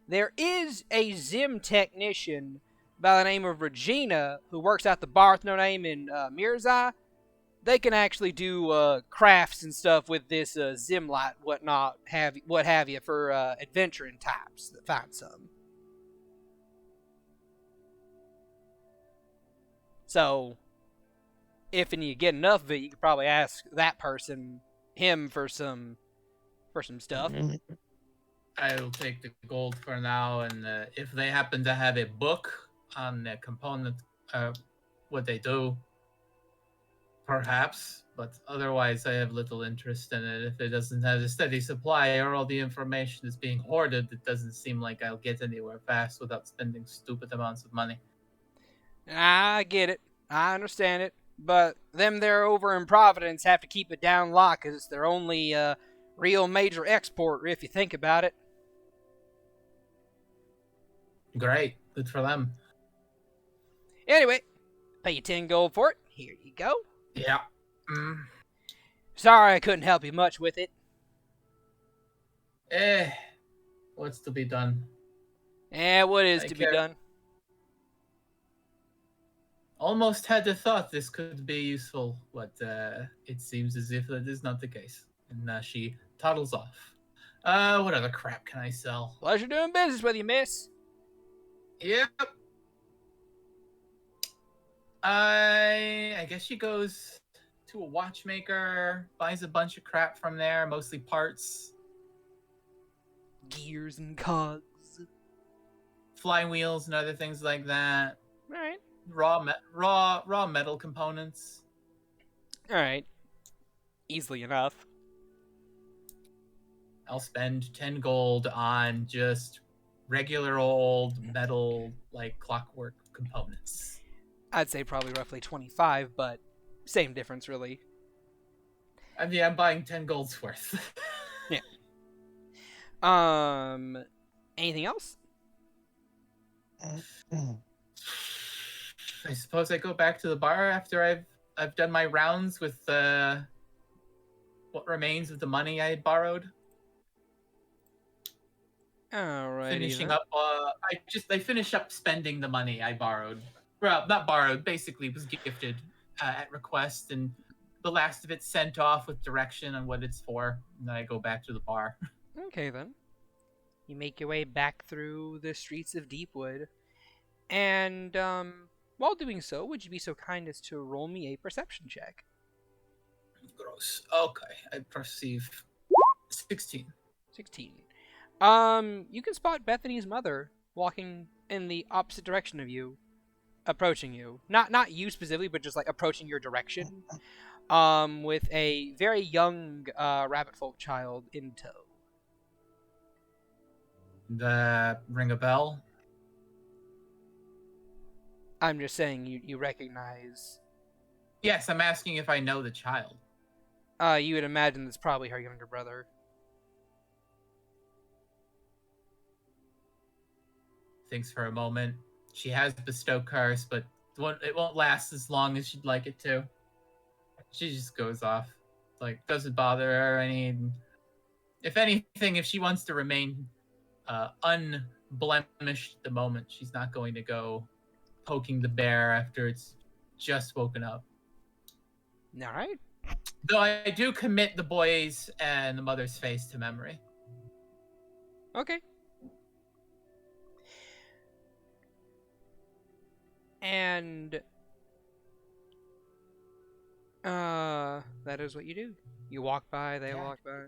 there is a Zim technician by the name of Regina who works at the bar with no name in Mirzai. They can actually do crafts and stuff with this Zim light, what have you, for adventuring types that find some. So, if and you get enough of it, you could probably ask that person, him, for some stuff. I'll take the gold for now, and if they happen to have a book on the component, what they do, perhaps but otherwise I have little interest in it. If it doesn't have a steady supply or all the information is being hoarded, it doesn't seem like I'll get anywhere fast without spending stupid amounts of money. I get it. I understand it. But them there over in Providence have to keep it down locked because it's their only real major export, if you think about it. Great. Good for them. Anyway, pay you 10 gold for it. Here you go. Yeah. Mm. Sorry I couldn't help you much with it. What's to be done? What is I to be care. done? Almost had the thought this could be useful, but it seems as if that is not the case. And she toddles off. What other crap can I sell? Pleasure doing business with you, miss. Yep. I guess she goes to a watchmaker, buys a bunch of crap from there, mostly parts, Gears and cogs. flywheels, and other things like that. Alright. Raw metal components. Alright. Easily enough. I'll spend 10 gold on just regular old metal, like clockwork components. I'd say probably roughly 25, but same difference, really. I mean, I'm buying 10 gold's worth. Yeah. Anything else? I suppose I go back to the bar after I've done my rounds with what remains of the money I had borrowed. Alrighty. Finishing then. up, I finish up spending the money I borrowed. Well, not borrowed, basically was gifted at request, and the last of it sent off with direction on what it's for. And then I go back to the bar. Okay, then. You make your way back through the streets of Deepwood. And, while doing so, would you be so kind as to roll me a perception check? Gross. Okay, I perceive 16. 16. You can spot Bethany's mother walking in the opposite direction of you, approaching you. Not you specifically, but just like approaching your direction. With a very young rabbit folk child in tow. The ring a bell? I'm just saying you recognize. Yes, I'm asking if I know the child. You would imagine that's probably her younger brother. Thinks for a moment. She has bestow curse, but it won't last as long as she'd like it to. She just goes off. Like, doesn't bother her any. If anything, if she wants to remain unblemished at the moment, she's not going to go poking the bear after it's just woken up. All right. Though I do commit the boys and the mother's face to memory. Okay. And that is what you do. You walk by, they walk by.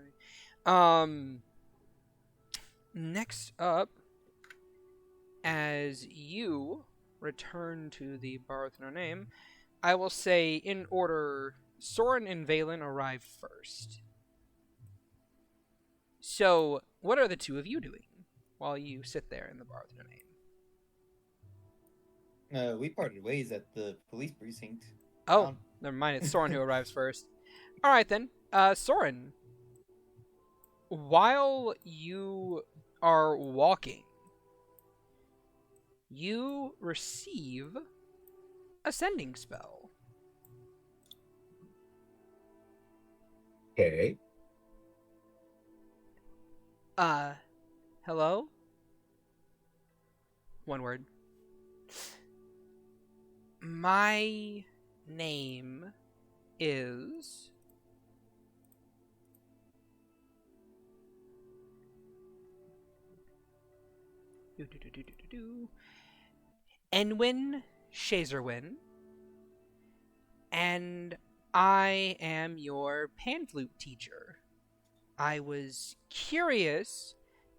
Next up, as you return to the bar with no name, I will say in order, Soren and Vaelyn arrive first. So, what are the two of you doing while you sit there in the bar with no name? We parted ways at the police precinct. Oh, never mind. It's Soren who arrives first. All right, then. Soren, while you are walking, you receive a sending spell. Okay. Hello? One word. My name is... Enwyn Shazerwin, and I am your pan flute teacher. I was curious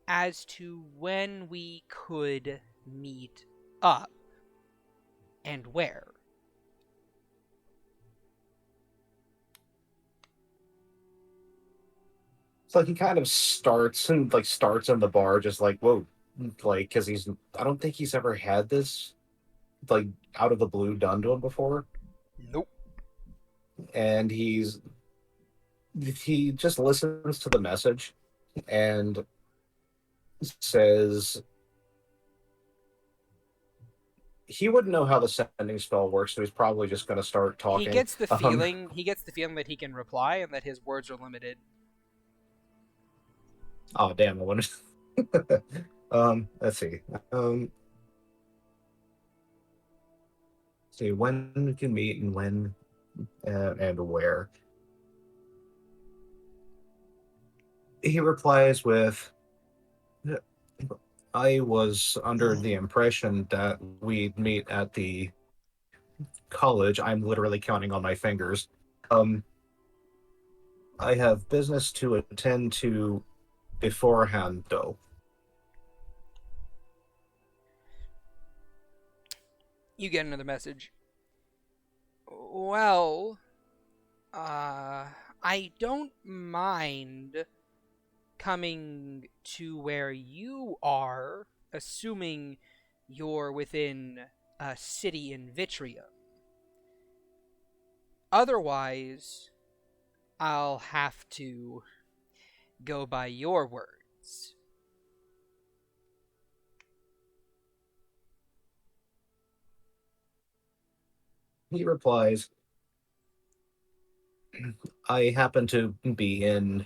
as to when we could meet up and where. It's like he kind of starts in the bar, just like, whoa, like, because I don't think he's ever had this, like, out of the blue done to him before. Nope. And he just listens to the message and says he wouldn't know how the sending spell works, so he's probably just going to start talking. He gets the feeling that he can reply and that his words are limited. Oh damn! I wonder. Let's see. See when we can meet and when and where. He replies with, "I was under the impression that we'd meet at the college. I'm literally counting on my fingers. I have business to attend to beforehand, though." You get another message. Well, I don't mind coming to where you are, assuming you're within a city in Vitrium. Otherwise, I'll have to go by your words. He replies, I happen to be in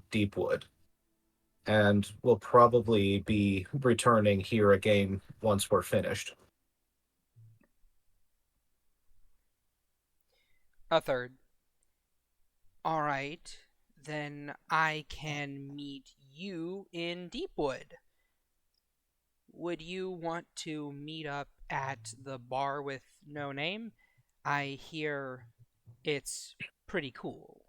Deepwood, and will probably be returning here again once we're finished. A third. All right, then I can meet you in Deepwood. Would you want to meet up at the bar with no name? I hear it's pretty cool.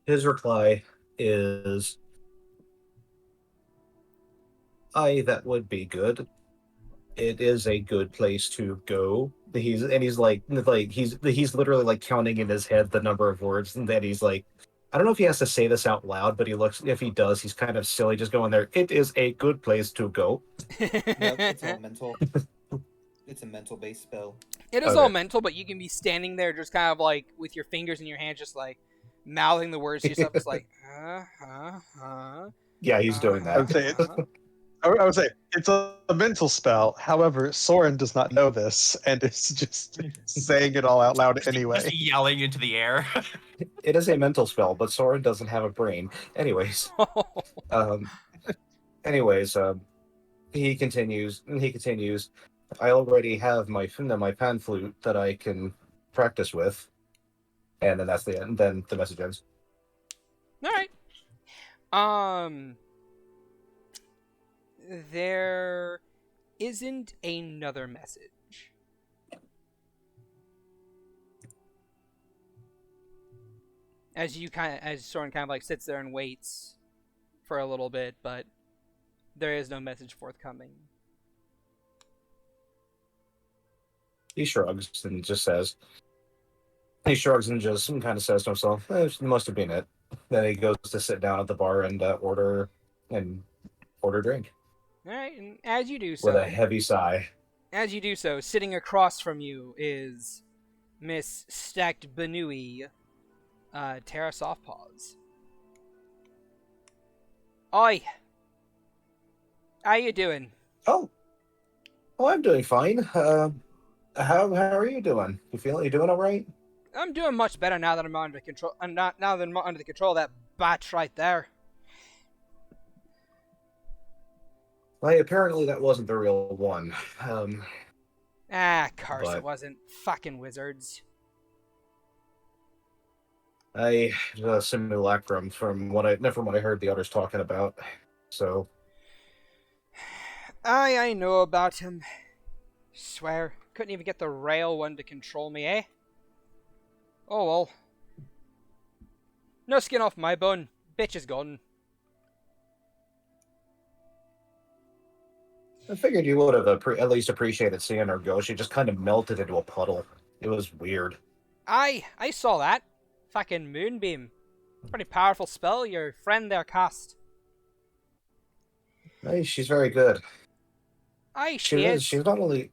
His reply is, "Aye, that would be good. It is a good place to go." He's he's literally like counting in his head the number of words, and then he's like, I don't know if he has to say this out loud, but if he does, he's kind of silly just going there. It is a good place to go. No, it's all mental. It's a mental-based spell. It is Okay. all mental, but you can be standing there just kind of like with your fingers in your hands, just like mouthing the words to yourself, just like, Yeah, he's doing I would that. say I would say it's a mental spell. However, Soren does not know this and is just saying it all out loud anyway. Just yelling into the air. It is a mental spell, but Soren doesn't have a brain. Anyways, anyways, he continues. I already have my pan flute that I can practice with, and then that's the end. Then the message ends. All right. There isn't another message. As Soren kind of like sits there and waits for a little bit, but there is no message forthcoming. He shrugs and just says, he shrugs and just kind of says to himself, "It must have been it." Then he goes to sit down at the bar and order drink All right, and as you do with so, a heavy sigh. sitting across from you is Miss Stacked Benui, Terra Softpaws. Oi! How you doing? Oh, I'm doing fine. How are you doing? You doing all right? I'm doing much better now that I'm under control. Now that I'm under the control of that batch right there. Well, apparently that wasn't the real one. Curse, But- it wasn't. Fucking wizards. I simulacrum from what I heard the others talking about. So I know about him. Swear, couldn't even get the rail one to control me, eh? Oh well. No skin off my bone. Bitch is gone. I figured you would have at least appreciated seeing her go. She just kind of melted into a puddle. It was weird. I saw that. Fucking moonbeam. Pretty powerful spell your friend there cast. Hey, she's very good. Aye, she is. She's not only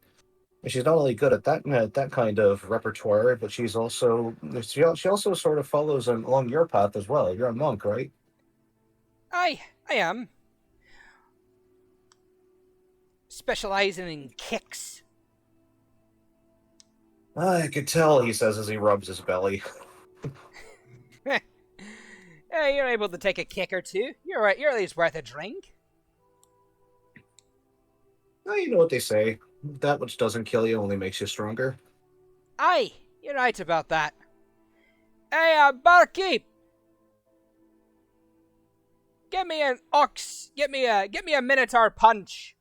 good at that kind of repertoire, but she also sort of follows along your path as well. You're a monk, right? Aye, I am. Specializing in kicks. I could tell, he says as he rubs his belly. Hey, you're able to take a kick or two. You're right. You're at least worth a drink. Well, you know what they say. That which doesn't kill you only makes you stronger. Aye, you're right about that. Hey, barkeep! Get me an ox. Get me a minotaur punch,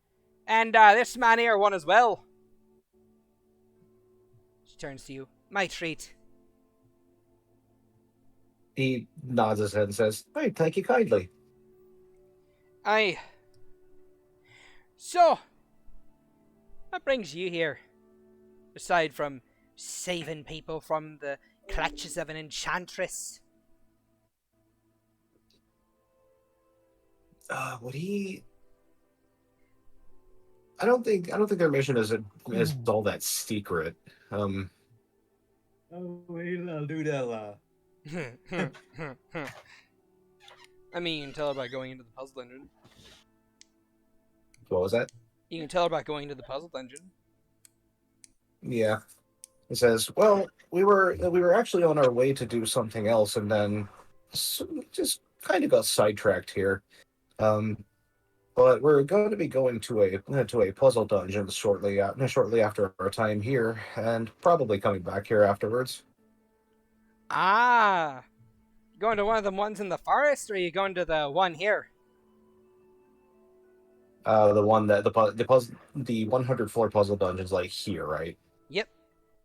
and this man here one as well. She turns to you. My treat. He nods his head and says, "Hey, thank you kindly." Aye. So, what brings you here? Aside from saving people from the clutches of an enchantress. Would he? I don't think their mission is all that secret. Oh wait, I'll do that. I mean, you can tell her by going into the puzzle dungeon. What was that? You can tell her by going into the puzzle dungeon. Yeah. He says, "Well, we were actually on our way to do something else, and then just kind of got sidetracked here. But we're going to be going to a puzzle dungeon shortly after our time here, and probably coming back here afterwards." Ah! You going to one of the ones in the forest, or are you going to the one here? The one that the 100 floor puzzle dungeon's like here, right? Yep.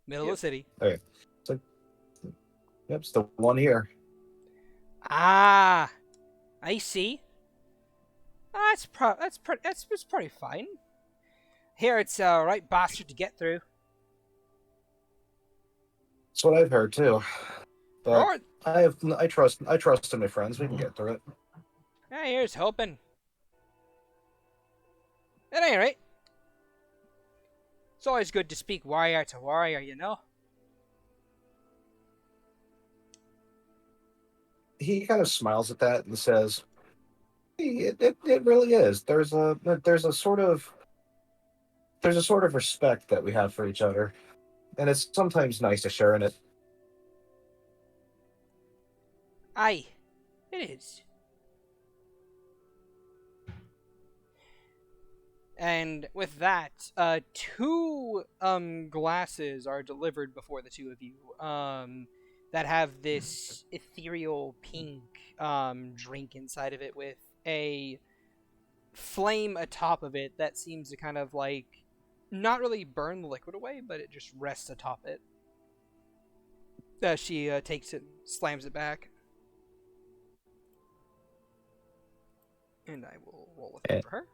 Middle of the city. Okay. So, yep, it's the one here. Ah! I see. That's pretty fine. Here, it's a right bastard to get through. That's what I've heard too. But Alright. I trust in my friends. We can get through it. Yeah, here's hoping. At any rate, it's always good to speak warrior to warrior, you know? He kind of smiles at that and says, "It really is. There's a sort of respect that we have for each other, and it's sometimes nice to share in it." Aye, it is. And with that, two glasses are delivered before the two of you that have this ethereal pink drink inside of it with a flame atop of it that seems to kind of like not really burn the liquid away, but it just rests atop it. She takes it, slams it back. And I will roll a thing for her.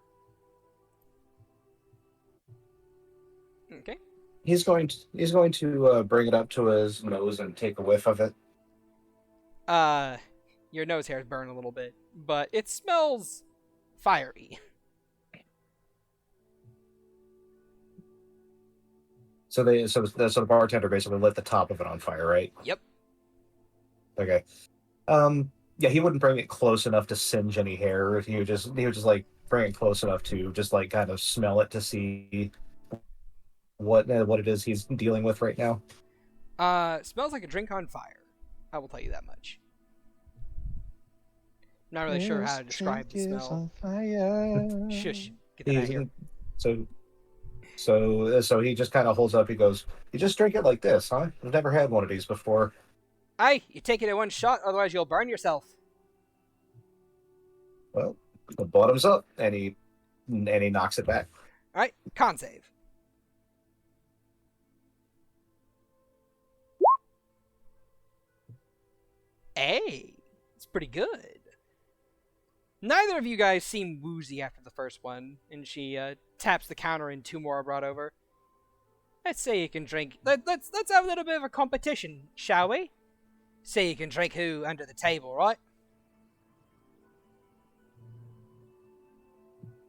Okay. He's going to bring it up to his nose and take a whiff of it. Your nose hairs burn a little bit, but it smells fiery. So the bartender basically lit the top of it on fire, right? Yep. Okay. Yeah, he wouldn't bring it close enough to singe any hair. He would just like bring it close enough to just like kind of smell it to see what it is he's dealing with right now. Smells like a drink on fire. I will tell you that much. Not really sure how to describe the smell. Shush. Get that out of here. So he just kind of holds up. He goes, "You just drink it like this, huh? I've never had one of these before." Aye, you take it in one shot, otherwise you'll burn yourself. Well, the bottom's up, and he knocks it back. All right, con save. Hey, it's pretty good. Neither of you guys seem woozy after the first one, and she taps the counter and 2 more are brought over. Let's say you can drink. Let's have a little bit of a competition, shall we? Say you can drink who under the table, right?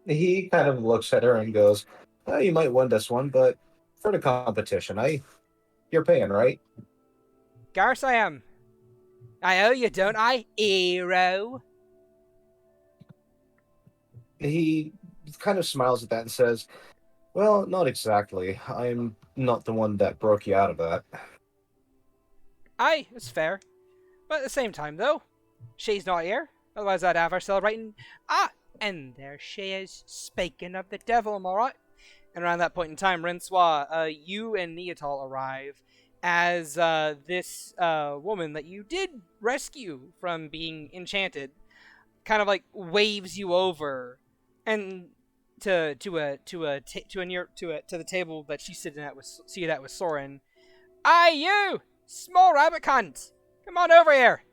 He kind of looks at her and goes, well, you might win this one, but for the competition, you're paying, right? Garce, I am. I owe you, don't I, hero? He kind of smiles at that and says, well, not exactly. I'm not the one that broke you out of that. Aye, it's fair. But at the same time, though, she's not here. Otherwise, I'd have her celebrating. Ah, and there she is, speaking of the devil, am I right? And around that point in time, Rencois, you and Neatal arrive as this woman that you did rescue from being enchanted kind of like waves you over and to the table that she's sitting at with Soren. Aye, you small rabbit cunt, come on over here.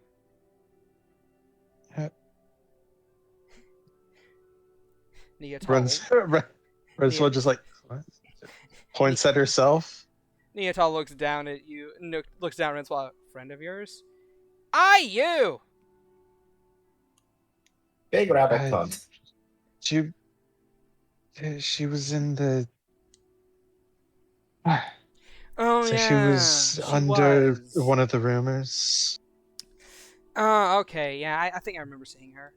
Rencois just like what? Points at herself. Neatal looks down at you. Looks down at Rencois. Friend of yours? Aye, you. Big rabbit cunt. She was in the. Oh So yeah, she was under one of the rumors. Oh, okay, yeah, I think I remember seeing her.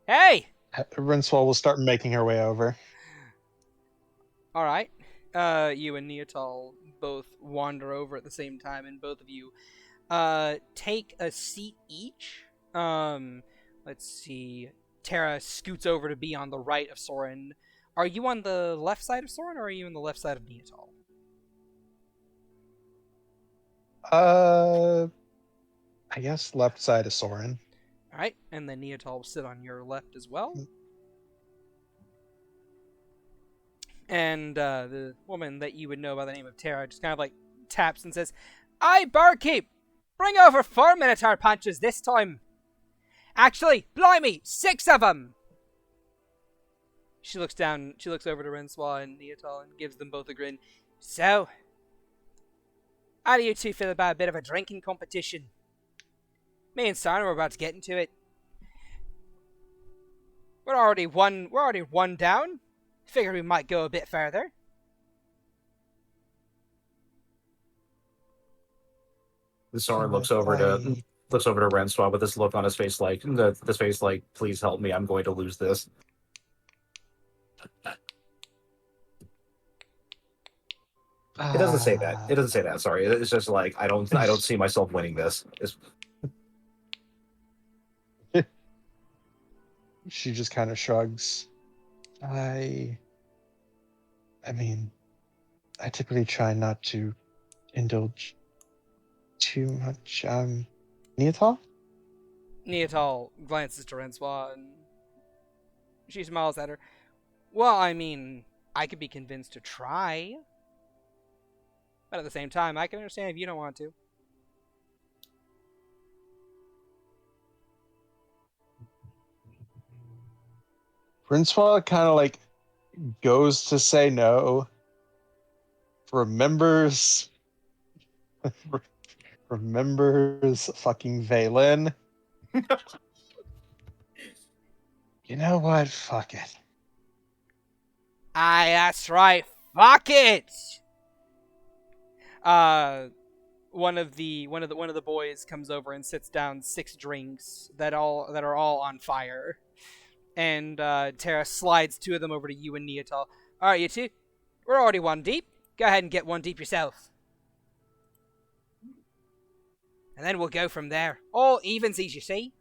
Hey! Rencois will start making her way over. Alright. You and Neatal both wander over at the same time, and both of you take a seat each. Let's see. Tara scoots over to be on the right of Soren. Are you on the left side of Soren, or are you on the left side of Neatal? I guess left side of Soren. Alright, and then Neatal will sit on your left as well. And the woman that you would know by the name of Tara just kind of like taps and says, "Aye, barkeep! Bring over 4 Minotaur punches this time! Actually, blimey, 6 of them!" She looks over to Rencois and Neatal and gives them both a grin. "So, how do you two feel about a bit of a drinking competition? Me and Sana are about to get into it. We're already one down. Figured we might go a bit further." Soren looks over to Rencois with this look on his face like this face like, please help me, I'm going to lose this. It doesn't say that. It doesn't say that, sorry. It's just like I don't see myself winning this. She just kind of shrugs. I mean, I typically try not to indulge too much. Neatal? Neatal glances to Rencois and she smiles at her. "Well, I mean, I could be convinced to try. But at the same time, I can understand if you don't want to." Rencois kind of like goes to say no, remembers fucking Vaelyn. You know what? Fuck it. Aye, that's right. Fuck it. One of the boys comes over and sits down 6 drinks that are all on fire. And Tara slides 2 of them over to you and Neatal. "Alright, you two. We're already 1 deep. Go ahead and get 1 deep yourself. And then we'll go from there. All evensies, you see.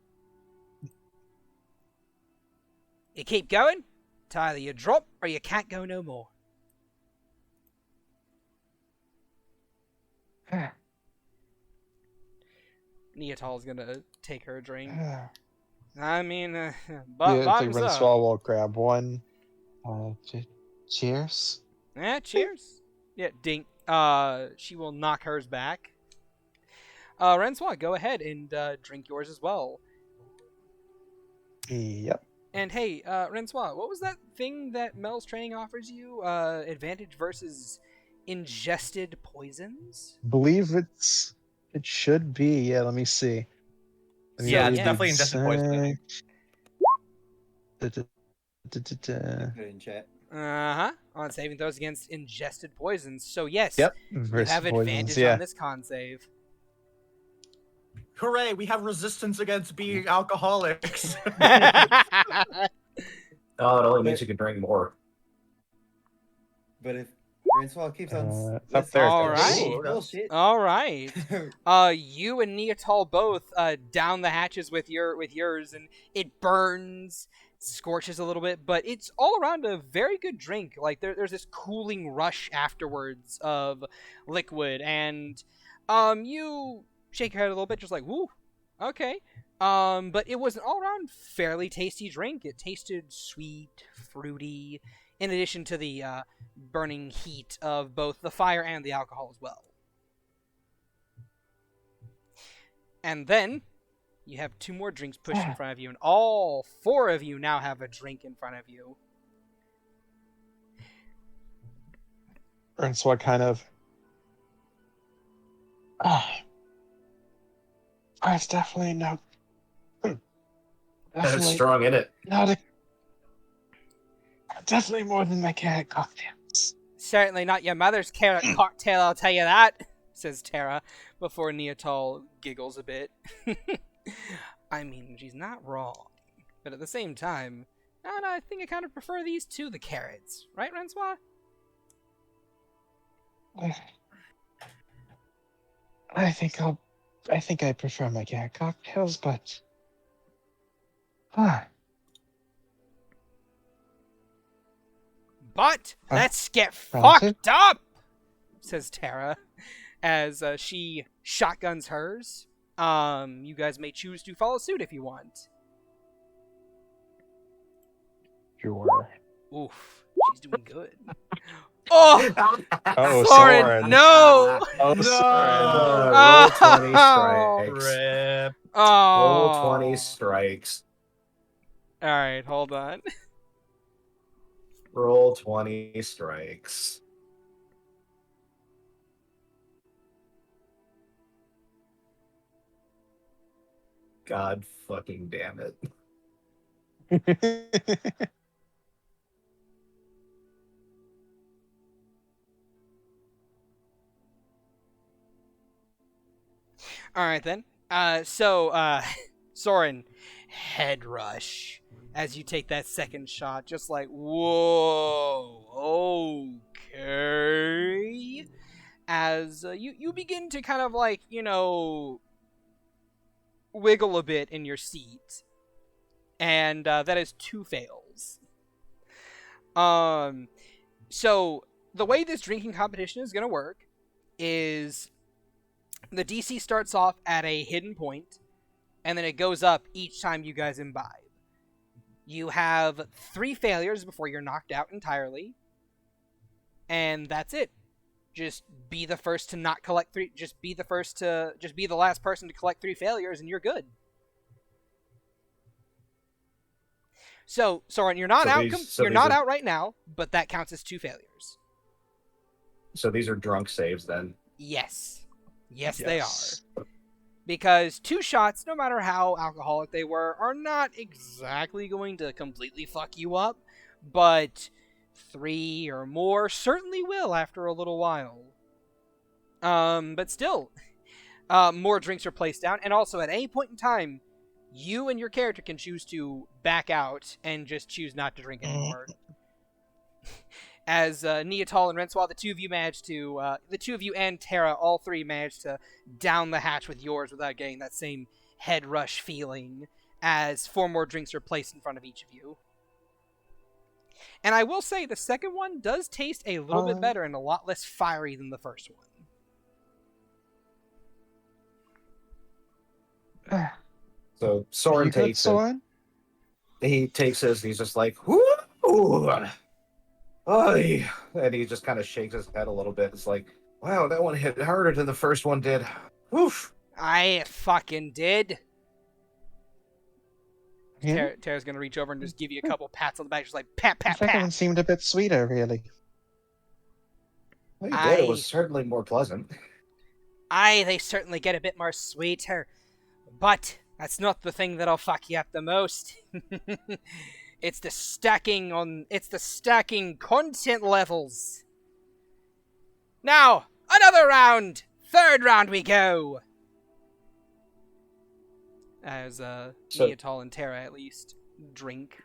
You keep going. Till either you drop or you can't go no more." Neatal's gonna take her drink. I mean, Yeah, I think Rencois will grab one. Cheers. Yeah, cheers. Yeah, dink. She will knock hers back. Rencois, go ahead and drink yours as well. Yep. And hey, Rencois, what was that thing that Mel's training offers you? Advantage versus ingested poisons? Believe it should be. Yeah, let me see. Let me Yeah, So, it's read definitely the ingested poison. exact- Da-da-da-da-da. Put it in chat. Uh-huh. On saving throws against ingested poisons. So yes, Yep. you Versus have poisons, advantage yeah. on this con save. Hooray! We have resistance against being alcoholics. Oh, it only means you can drink more. But if Francois keeps on Up there. All listening to right. this bullshit, All right. You and Neotol both down the hatches with yours, and it burns, scorches a little bit, but it's all around a very good drink. Like there's this cooling rush afterwards of liquid, and you shake your head a little bit, just like woo, okay. But it was an all around fairly tasty drink. It tasted sweet, fruity, in addition to the burning heat of both the fire and the alcohol as well. And then you have 2 more drinks pushed in front of you, and all 4 of you now have a drink in front of you. And so I kind of. It's definitely no. It's Definitely strong in it. not a. Definitely more than my carrot cocktails. Certainly not your mother's carrot cocktail, I'll tell you that, says Tara, before Neotol giggles a bit. I mean, she's not wrong. But at the same time, I think I kind of prefer these to the carrots. Right, Rencois? I think I prefer my carrot cocktails, but. But let's get Granted. fucked up, says Tara, as she shotguns hers. You guys may choose to follow suit if you want. Sure. Oof, she's doing good. Oh, Oh, Soren, Soren. no! Oh, No! Soren. Roll 20 strikes. Rip. Oh. Roll 20 strikes. All right, hold on. Roll 20 strikes. God fucking damn it. All right then. Soren, head rush as you take that second shot, just like whoa, okay. As you begin to kind of like wiggle a bit in your seat, and that is 2 fails. So the way this drinking competition is gonna work is the DC starts off at a hidden point, and then it goes up each time you guys imbibe. You have 3 failures before you're knocked out entirely, and that's it. Just be the first to not collect 3. Just be the last person to collect 3 failures, and you're good. So, Soren, you're not out right now, but that counts as 2 failures. So these are drunk saves then. Yes, they are. Because 2 shots, no matter how alcoholic they were, are not exactly going to completely fuck you up, but 3 or more certainly will after a little while. But still, more drinks are placed down, and also at any point in time, you and your character can choose to back out and just choose not to drink anymore. As Neotol and Rencois, the 2 of you and Tara, all 3 managed to down the hatch with yours without getting that same head rush feeling, as 4 more drinks are placed in front of each of you. And I will say, the second one does taste a little bit better and a lot less fiery than the first one. So Soren takes it. He takes his and he's just like, whoo! Oy. And he just kind of shakes his head a little bit. It's like, wow, that one hit harder than the first one did. Woof. I fucking did. Yeah. Tara's gonna reach over and just give you a couple pats on the back, just like pat, The pat, second one pat. seemed a bit sweeter, really. Well, you did. It was certainly more pleasant. Aye, they certainly get a bit more sweeter, but that's not the thing that'll fuck you up the most. It's the stacking content levels. Now, another round. Third round we go. As Neatal and Tara at least drink.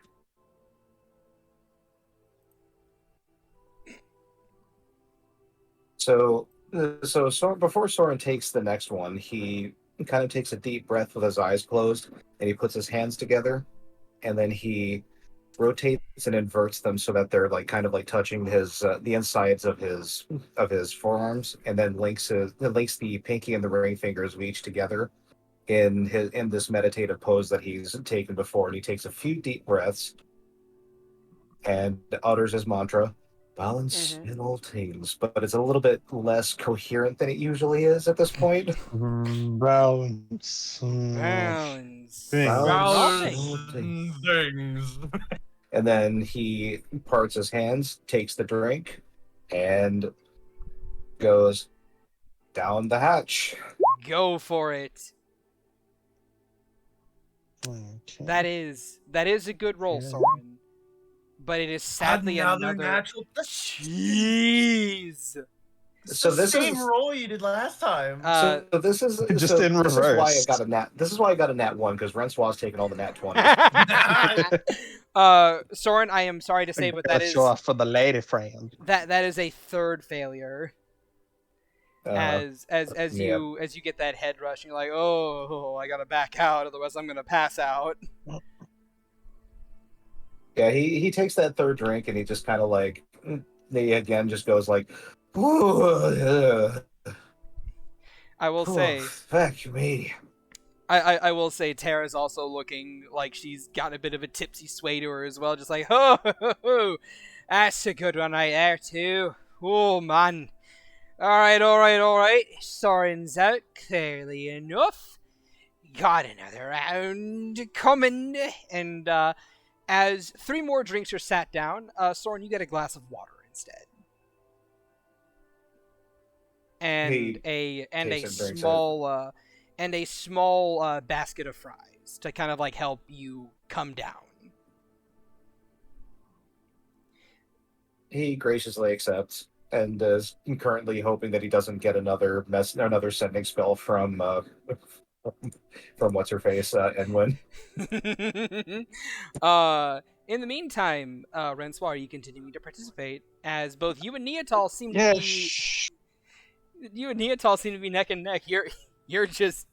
So before Soren takes the next one, he kind of takes a deep breath with his eyes closed, and he puts his hands together, and then he rotates and inverts them so that they're like kind of like touching his the insides of his forearms, and then links the pinky and the ring fingers of each together in this meditative pose that he's taken before. And he takes a few deep breaths and utters his mantra, balance in all things, but it's a little bit less coherent than it usually is at this point. Balance. Balance. Balance. Things. And then he parts his hands, takes the drink, and goes down the hatch. Go for it. Okay. That is a good roll, Yeah. Soren. But it is sadly another natural. Jeez. So this same is roll you did last time. so this is Just in This is why I reverse. got a nat. This is why I got a nat 1, because Rencois taking all the nat 20. Soren, I am sorry to say, but that is Show off for the lady friend. that is a third failure. As yeah. you get that head rush, you're like, oh, I gotta back out, otherwise I'm gonna pass out. Yeah, he takes that third drink and he just kind of like, he again just goes like, ooh, I will say, fuck me. I will say, Tara's also looking like she's got a bit of a tipsy sway to her as well, just like, oh, that's a good one right there too. Oh man. All right. Soren's out, clearly enough. Got another round coming, and as 3 more drinks are sat down, Soren, you get a glass of water instead, and a small basket of fries to kind of like help you come down. He graciously accepts and is currently hoping that he doesn't get another sending spell from what's her face, Enwin. In the meantime, Rencois, are you continuing to participate as both you and Neatal seem to be neck and neck. You're just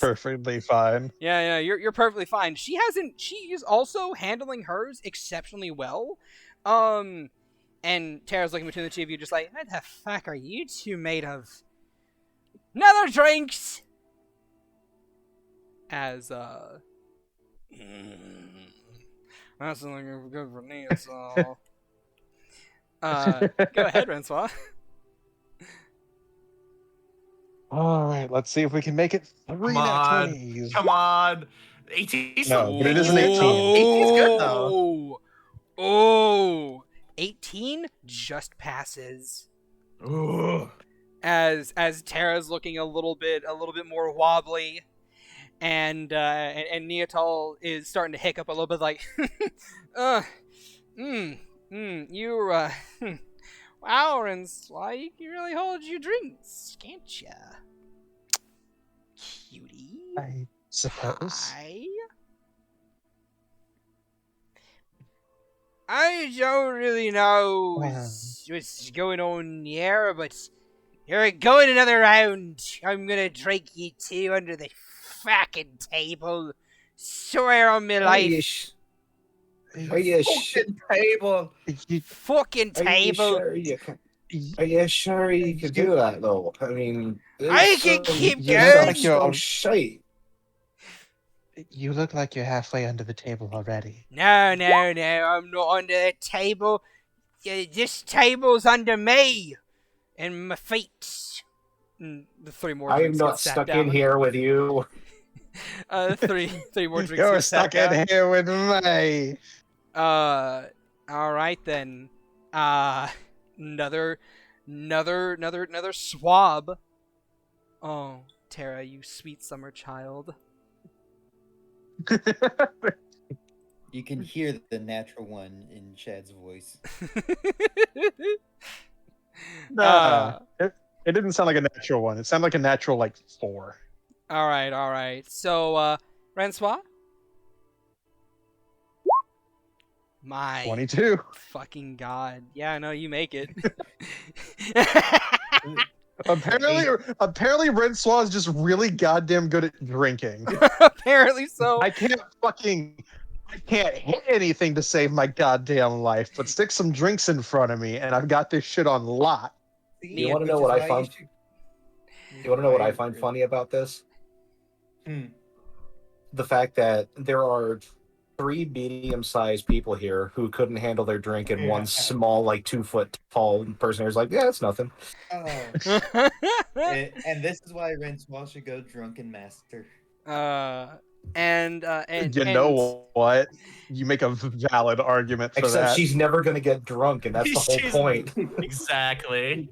Perfectly fine. Yeah, you're perfectly fine. She is also handling hers exceptionally well. And Tara's looking between the two of you just like, what the fuck are you two made of? Another drinks! As, that's looking good for me, so... go ahead, Rencois. Alright, let's see if we can make it 3 Come nat on. 20s. Come on. 18. No, but it is an 18. 18's good though. Oh, 18 just passes. Ooh. As Tara's looking a little bit more wobbly, and Neatal is starting to hiccup a little bit, like, you're wow, Rencois, you really hold your drinks, can't ya, cutie? I suppose. Hi. I don't really know what's going on here, but you're going another round. I'm gonna drink you two under the fucking table. Swear on my life. Are you fucking table? Fucking table. Are you sure you can do that though? I mean, I can keep going. Shite. You look like you're halfway under the table already. No, I'm not under the table. This table's under me and my feet. And the 3 more. I am not stuck in here with you. Three more drinks. You're with stuck that guy. in here with me. All right then. Another swab. Oh, Tara, you sweet summer child. You can hear the natural one in Shad's voice. Nah, it didn't sound like a natural one. It sounded like a natural, like, 4. All right. So, Rencois? My 22. fucking god. Yeah, no, you make it. Apparently, Rencois is just really goddamn good at drinking. Apparently so. I can't hit anything to save my goddamn life, but stick some drinks in front of me, and I've got this shit on lock. You want to know what I found? You want to know what I find funny about this? The fact that there are 3 medium-sized people here who couldn't handle their drink, and one small, like 2-foot tall person who's like, "Yeah, it's nothing." And this is why Rencois should go drunken master. And you know what? You make a valid argument for Except that. she's never gonna get drunk, and that's the whole point. Exactly.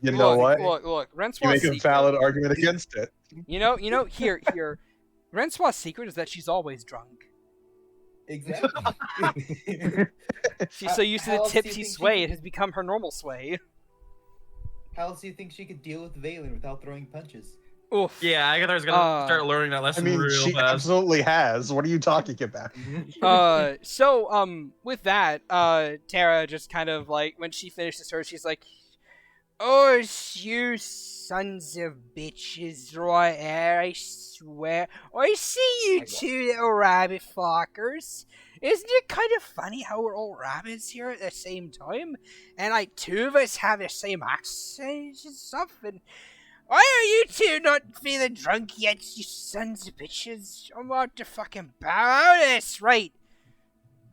You know what? Look, You Rencois' make a secret. valid argument against it. You know, here. Rencois' secret is that she's always drunk. Exactly. She's so used to the How else do you tipsy think she sway, could- it has become her normal sway. How else do you think she could deal with Vaelyn without throwing punches? Oof. Yeah, I was gonna start learning that I lesson mean, real she fast. absolutely has. What are you talking about? So, with that, Tara just kind of like, when she finishes hers, she's like, "Oh, you sons of bitches right here, I swear. I see you two little rabbit fuckers. Isn't it kind of funny how we're all rabbits here at the same time? And like 2 of us have the same accents and stuff, and why are you two not feeling drunk yet, you sons of bitches? I'm about to fucking bow out of this, right?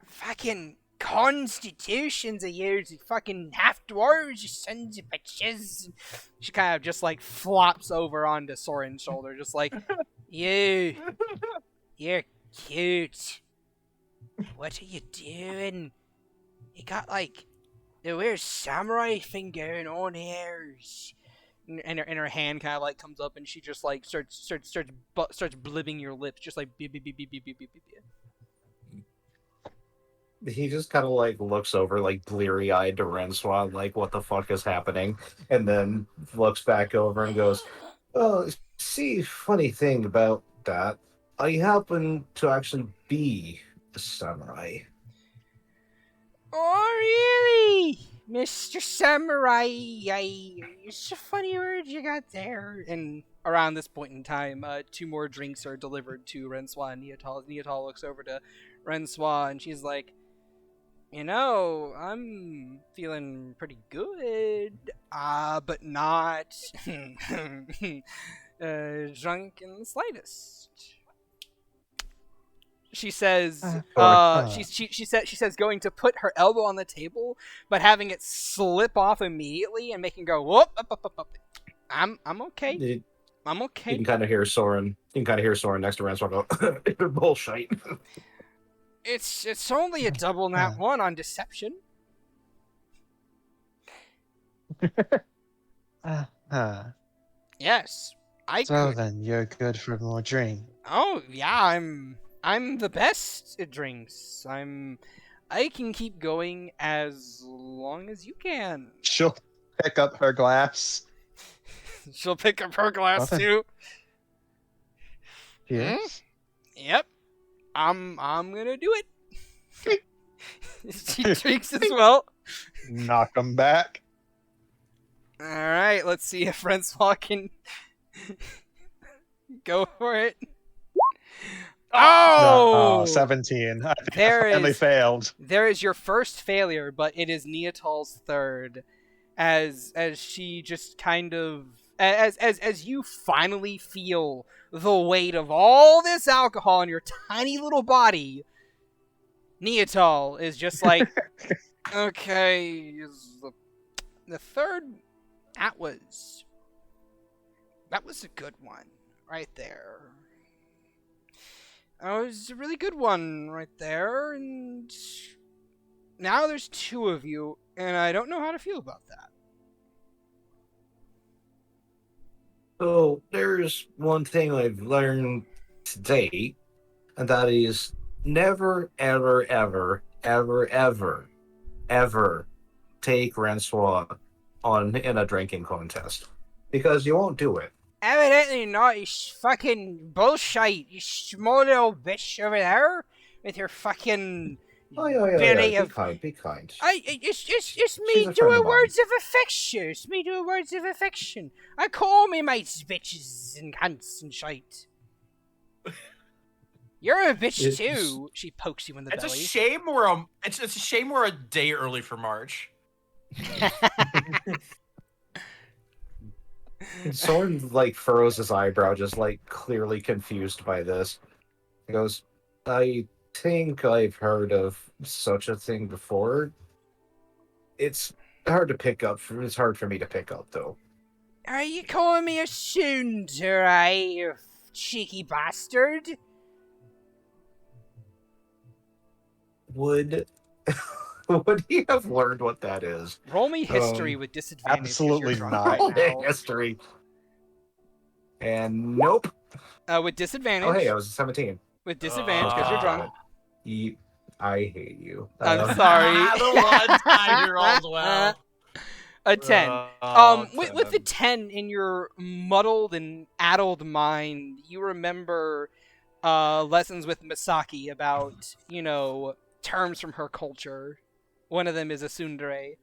Fucking constitutions of yours, you fucking half-dwarves, you sons of bitches." She kind of just like flops over onto Soren's shoulder, just like, you're cute. What are you doing? You got like the weird samurai thing going on here. And her hand kind of like comes up, and she just like starts blibbing your lips, just like beep beep beep beep beep beep beep beep. He just kind of like looks over, like bleary-eyed to Rencois, like, "What the fuck is happening?" And then looks back over and goes, "Oh, see, funny thing about that, I happen to actually be a samurai." Oh, really? Mr. Samurai, it's a funny word you got there. And around this point in time, 2 more drinks are delivered to Rencois and Neatal. Neatal looks over to Rencois, and she's like, "You know, I'm feeling pretty good, but not drunk in the slightest." She says, she says, going to put her elbow on the table, but having it slip off immediately and making go whoop up. I'm okay. I'm okay. You can kind of hear Soren. You can kind of hear Soren next to Rencois go, "Bullshit." It's only a double nat 1 on deception. Yes, I So could. then, you're good for more drink. Oh yeah, I'm the best at drinks. I can keep going as long as you can. She'll pick up her glass. She'll pick up her glass Nothing. too. Yes. Yep. I'm gonna do it. She drinks as well. Knock them back. All right, let's see if Rencois can go for it. Oh, 17. I think There I finally is- failed. There is your first failure, but it is Neatal's third, as she just kind of as you finally feel the weight of all this alcohol in your tiny little body. Neatal is just like, okay, is the third. That was a good one right there. That was a really good one right there, and now there's two of you, and I don't know how to feel about that. So there's one thing I've learned today, and that is never, ever, ever, ever, ever, ever take Rencois on in a drinking contest. Because you won't do it. Evidently not, you fucking bullshit, you small little bitch over there, with your fucking Oh, belly Be of... kind, be kind. It's She's me a friend doing of mine. words of affection. It's me doing words of affection. I call me mates bitches and cunts and shite. You're a bitch It's- too. She pokes you in the It's a belly. shame it's a shame we're a day early for March. Soren like furrows his eyebrow, just like clearly confused by this. He goes, I think I've heard of such a thing before. It's hard to pick up. It's hard for me to pick up, though. Are you calling me a sunder, you cheeky bastard? Would would he have learned what that is? Roll me history with disadvantage. 'cause absolutely you're drunk not. right now. History. And nope. With disadvantage. Oh, hey, I was 17. With disadvantage because you're drunk. I hate you. I'm sorry. The one time you rolled well. A 10. With the 10 in your muddled and addled mind, you remember lessons with Misaki about, terms from her culture. One of them is a tsundere,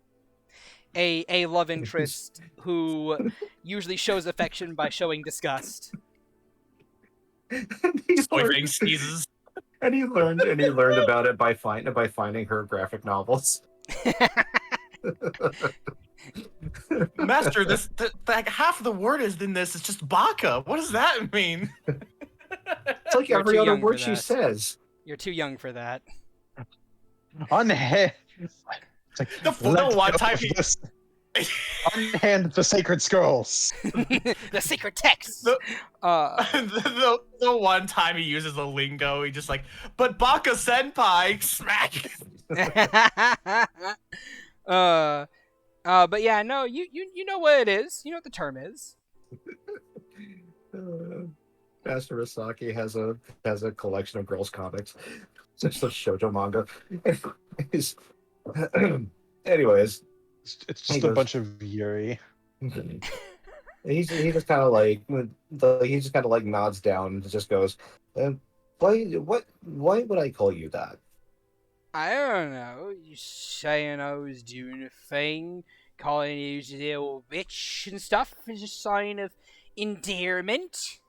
a love interest who usually shows affection by showing disgust. Boyfriend sneezes. And he learned about it by finding her graphic novels. Master, like half of the word is in this is just baka. What does that mean? It's like You're every too other young for word she that. says. You're too young for that. Unhand. It's like, The one time he... unhand the sacred scrolls. The secret text. The- Uh, one time he uses the lingo, he just like, but baka senpai, smack. but yeah, no, you know what it is. You know what the term is. Master Misaki has a collection of girls' comics. It's a shoujo manga. Anyways, It's just a bunch of Yuri. he just kind of like nods down and just goes, why would I call you that? I don't know. You saying I was doing a thing, calling you a little bitch and stuff is a sign of endearment.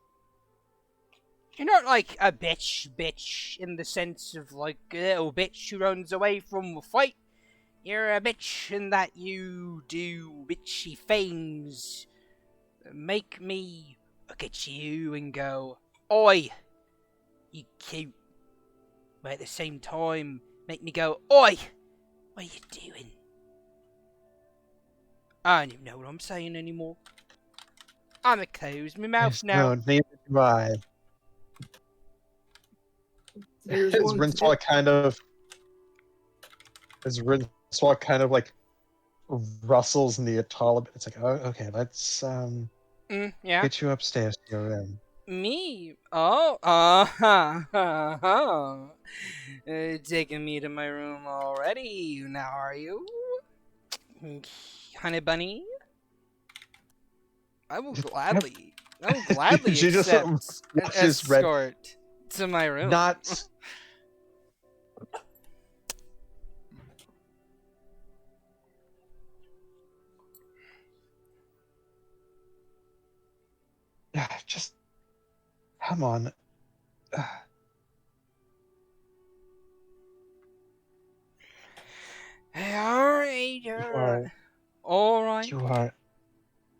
You're not like a bitch in the sense of like a little bitch who runs away from a fight. You're a bitch in that you do bitchy things. Make me look at you and go, oi, you cute. But at the same time, make me go, oi, what are you doing? I don't even know what I'm saying anymore. I'm gonna close my mouth now. No, neither do I. There's As one Rencois kind of like rustles in the atoll a bit. It's like, oh, okay, let's Yeah. get you upstairs to your room. Me? Oh, taking me to my room already now, are you? Honey bunny? I will gladly She just accept an rushes red- escort to my room. Not. Just come on. Alright, alright. You are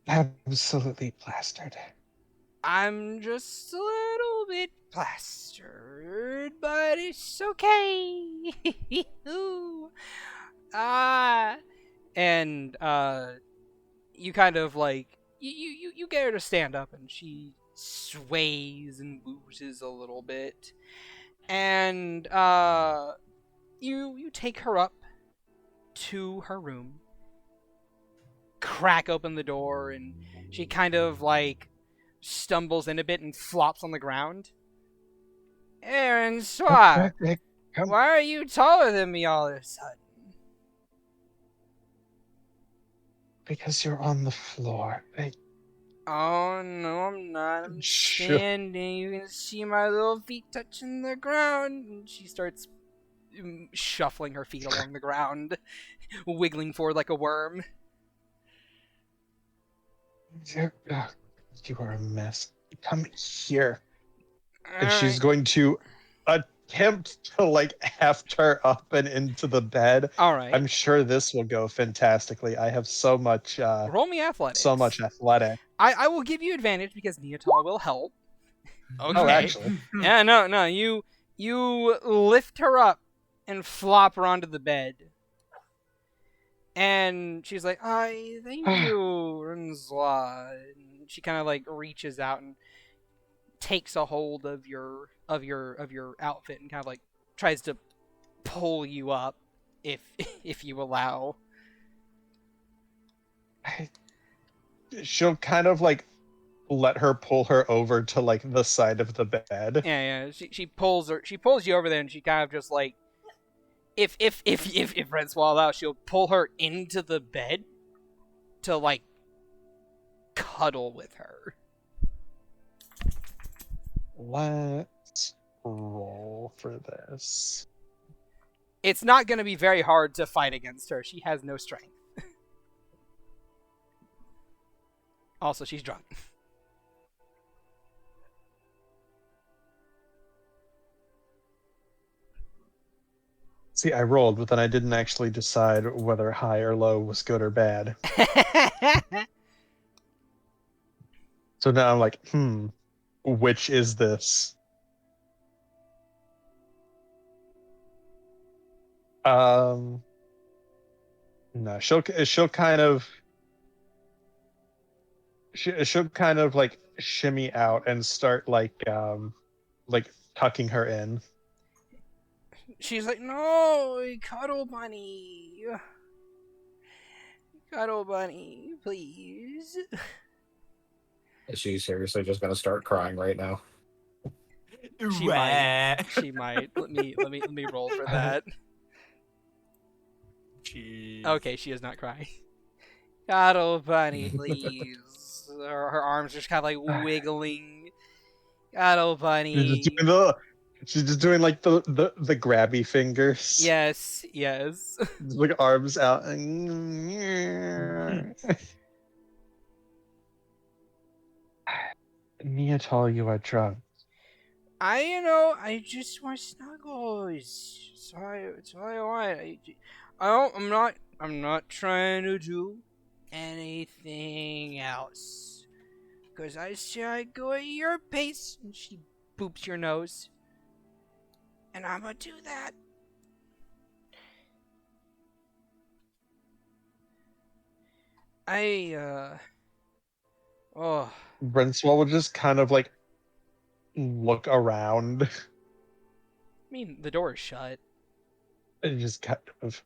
absolutely plastered. I'm just a little bit plastered, but it's okay. And you kind of like you get her to stand up, and she sways and woos a little bit, And you take her up to her room, crack open the door, and she kind of like stumbles in a bit and flops on the ground. Aaron Swat, Come. why are you taller than me all of a sudden? Because you're on the floor. Oh no, I'm not. I'm Sure. standing. You can see my little feet touching the ground. And she starts shuffling her feet along the ground, wiggling forward like a worm. You are a mess. Come here. And she's Alright. going to attempt to like heft her up and into the bed. Alright. I'm sure this will go fantastically. I have so much Roll me athletics. athletic. I will give you advantage because Neotal will help. Okay. Oh, actually. Yeah, no. You lift her up and flop her onto the bed. And she's like, "Hi, thank you, Rencois." And she kind of like reaches out and takes a hold of your outfit and kind of like tries to pull you up if you allow. She'll kind of like let her pull her over to like the side of the bed. Yeah. She pulls you over there, and she kind of just like, if Rencois allows, she'll pull her into the bed to like cuddle with her. Let's roll for this. It's not going to be very hard to fight against her. She has no strength. Also, she's drunk. See, I rolled, but then I didn't actually decide whether high or low was good or bad. So now I'm like, which is this? No, she'll kind of she'll kind of like shimmy out and start like tucking her in. She's like, "No, cuddle bunny. Cuddle bunny, please." Is she seriously just gonna start crying right now? She might. She might. Let me roll for that. Jeez. Okay, she is not crying. Cuddle bunny, please. Her arms are just kind of like wiggling. Cuddle bunny. She's just doing like the grabby fingers. Yes. Just, like arms out. Neotal, you are drunk. I just want snuggles. That's all I want. I'm not trying to do anything else. Because I say I go at your pace, and she boops your nose. And I'm gonna do that. Oh. Rencois will just kind of like look around. I mean, the door is shut. And just kind of.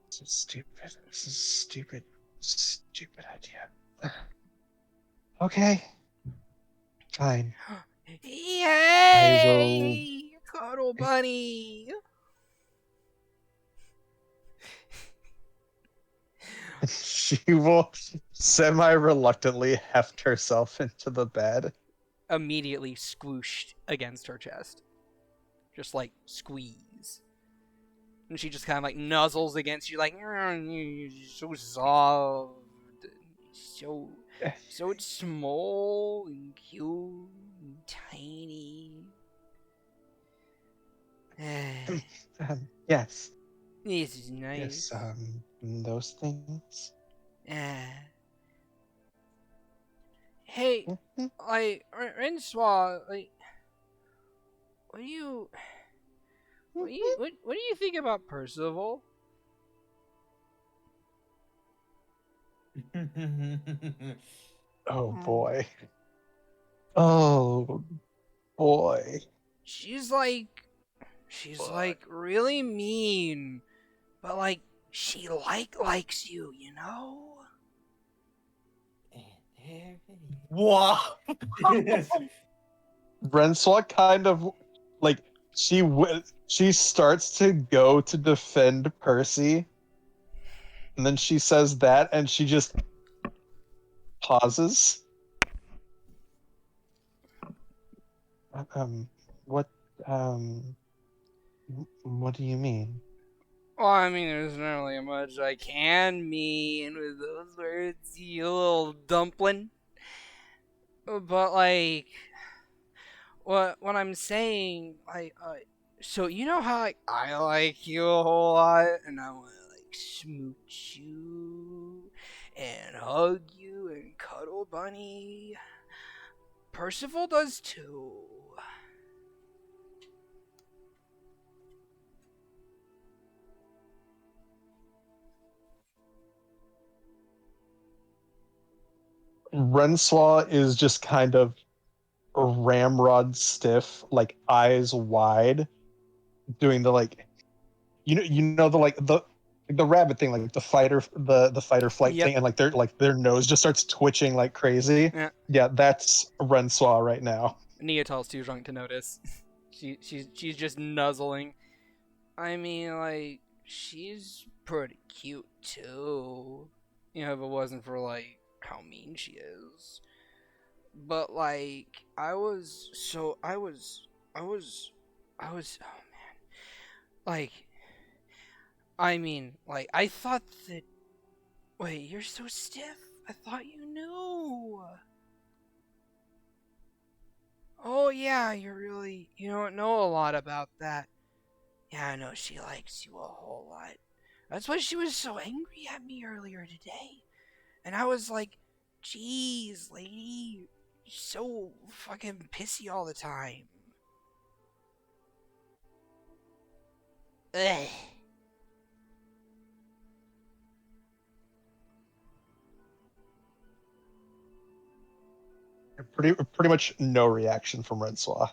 This is stupid. This is stupid. Stupid idea. Okay. Fine. Yay! Cuddle bunny! She will semi-reluctantly heft herself into the bed. Immediately squooshed against her chest. Just like squeeze. And she just kind of like nuzzles against you, like, you're so soft. So small and cute and tiny. Yes. This is nice. Yes, those things. Hey, like, Rencois, like, what do you think about Percival? Oh boy. Oh boy. She's like really mean, but like she likes you, you know? And there Whoa. it is. Rencois kind of like she starts to go to defend Percy, and then she says that, and she just pauses. Um, what um, what do you mean? Well, I mean, there's not really much I can mean with those words, you little dumpling. But like, what I'm saying, so you know how like, I like you a whole lot, and I want to like smooch you and hug you and cuddle bunny. Percival does too. Rencois is just kind of ramrod stiff, like eyes wide, doing the like you know the rabbit thing, like the fight or flight Yep. thing, and their nose just starts twitching like crazy. Yeah. Yeah, that's Rencois right now. Neotal's too drunk to notice. She's just nuzzling. I mean, like, she's pretty cute too. You know, if it wasn't for like how mean she is. But like, I was. Oh man. Like, I mean, like, I thought that. Wait, you're so stiff. I thought you knew. Oh yeah, you don't know a lot about that. Yeah, I know she likes you a whole lot. That's why she was so angry at me earlier today. And I was like, "Jeez, lady, you're so fucking pissy all the time." Ugh. Pretty much no reaction from Rencois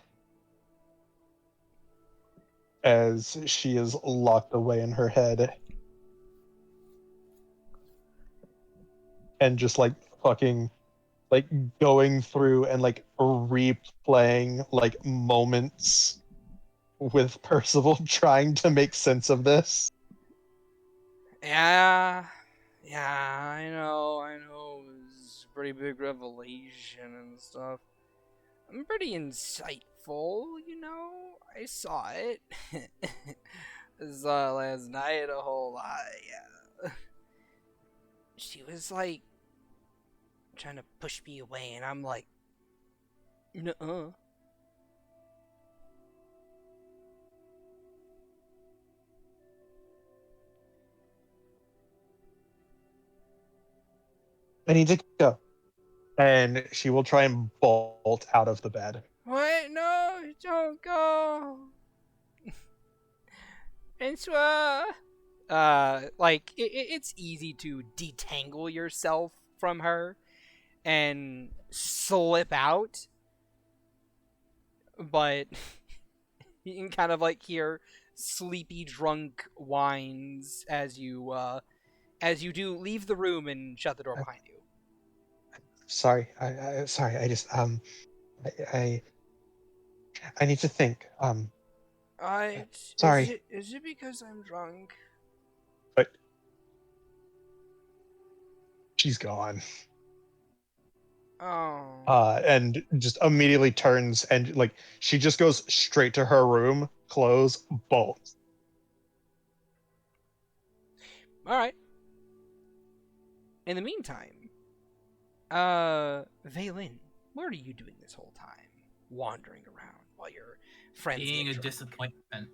as she is locked away in her head and just like fucking like going through and like replaying like moments with Percival trying to make sense of this. Yeah, I know. It was a pretty big revelation and stuff. I'm pretty insightful, you know. I saw it. I saw it last night a whole lot. Yeah. She was like trying to push me away, and I'm like, nuh-uh. I need to go. And she will try and bolt out of the bed. What? No, don't go. Rencois. Like it's easy to detangle yourself from her and slip out, but you can kind of like hear sleepy drunk whines as you do leave the room and shut the door behind you. Sorry, sorry. I just I I need to think. Sorry, Is it because I'm drunk? but she's gone. Oh. And just immediately turns and like she just goes straight to her room, close, bolt. All right. In the meantime, Vaelyn, what are you doing this whole time? Wandering around while your friends Being get a drunk. disappointment.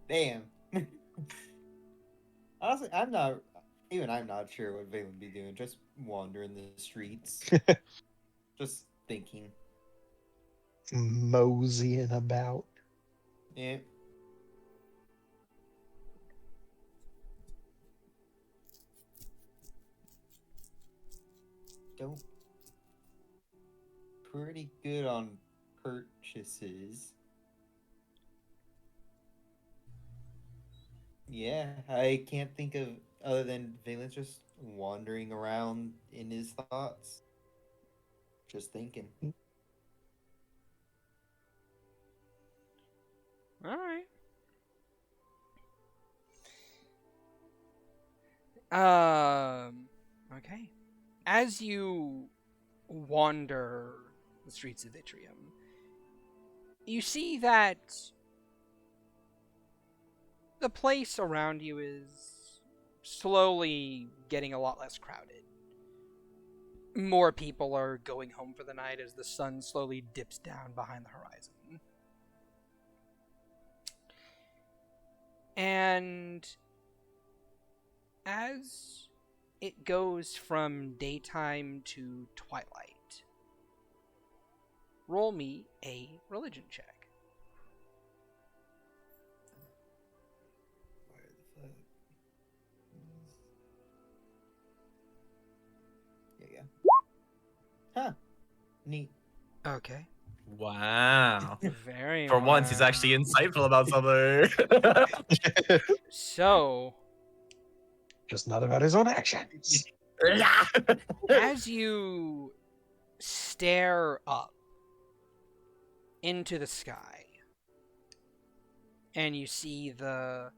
Damn. Honestly, I'm not sure what Vaelyn would be doing. Just wandering the streets. Just thinking. Moseying about. Yeah. still pretty good on purchases. Yeah, I can't think of other than Vaelyn just wandering around in his thoughts. Just thinking. All right. Okay. As you wander the streets of Vitrium, you see that the place around you is slowly getting a lot less crowded. More people are going home for the night as the sun slowly dips down behind the horizon. And as it goes from daytime to twilight, roll me a religion check. Where the fuck? There you go. Huh. Neat. Okay. Wow. Very For once, he's actually insightful about something. So, Just not about his own actions. as you stare up into the sky and you see the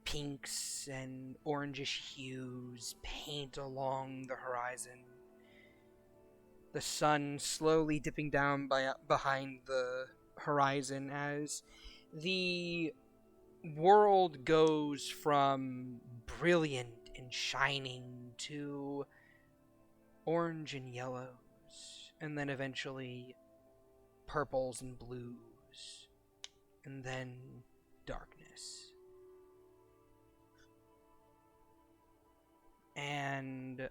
pinks and orangish hues paint along the horizon, the sun slowly dipping down behind the horizon as the world goes from brilliant and shining to orange and yellows, and then eventually purples and blues, and then darkness. And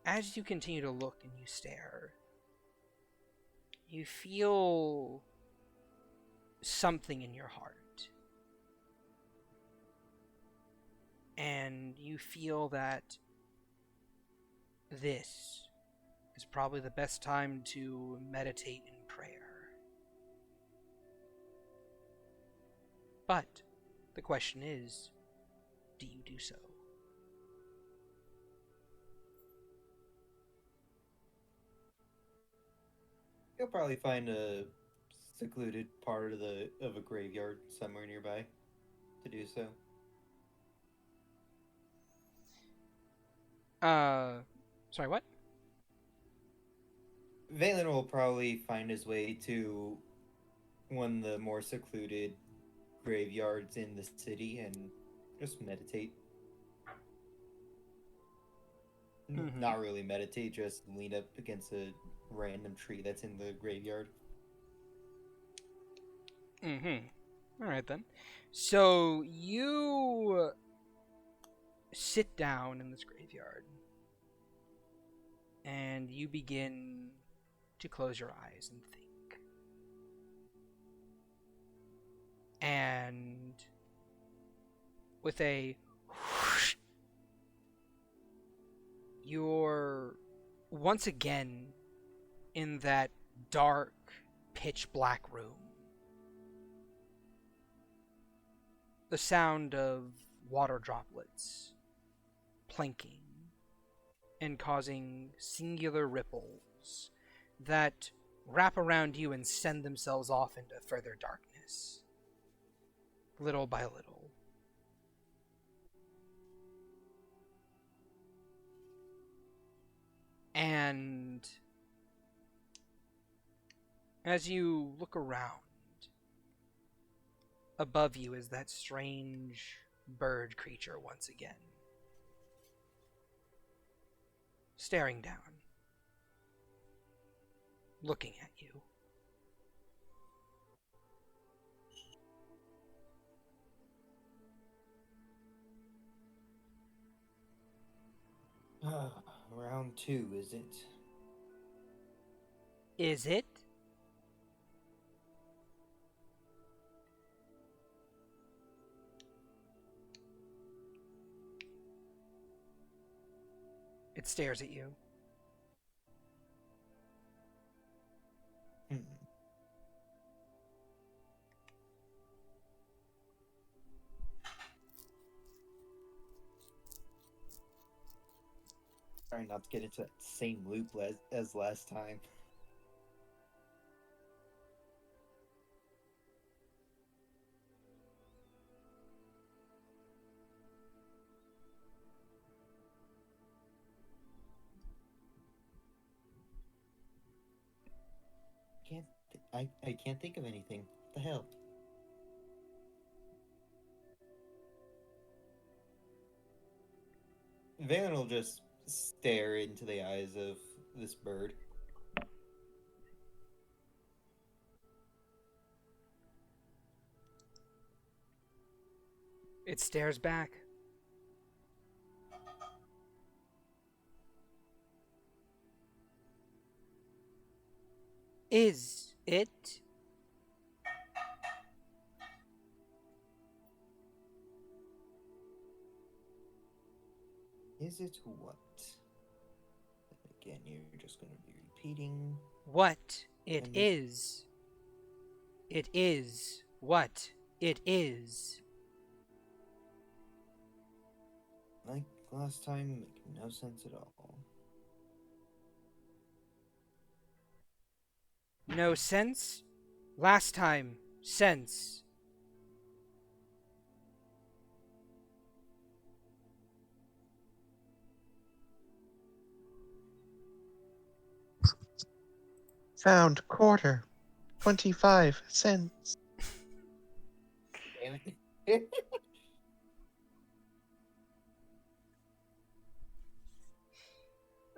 as you continue to look and you stare, you feel something in your heart. And you feel that this is probably the best time to meditate in prayer. But the question is, do you do so? You'll probably find a secluded part of a graveyard somewhere nearby to do so. Sorry, what? Vaelyn will probably find his way to one of the more secluded graveyards in the city and just meditate. Mhm. Not really meditate, just lean up against a random tree that's in the graveyard. Alright then. So you sit down in this graveyard and you begin to close your eyes and think. And with a whoosh, you're once again in that dark, pitch black room. The sound of water droplets plinking and causing singular ripples that wrap around you and send themselves off into further darkness, little by little. And as you look around, above you is that strange bird creature once again, staring down, looking at you. Round 2, is it? Is it? It stares at you. Hmm. Trying not to get into that same loop as last time. I can't think of anything. What the hell? Vaelyn will just stare into the eyes of this bird. It stares back. Is it? Is it what? Again, you're just going to be repeating. What it And is. It is what it is. like last time, make no sense at all. No sense? Last time, sense. Found quarter. 25 cents. Damn it.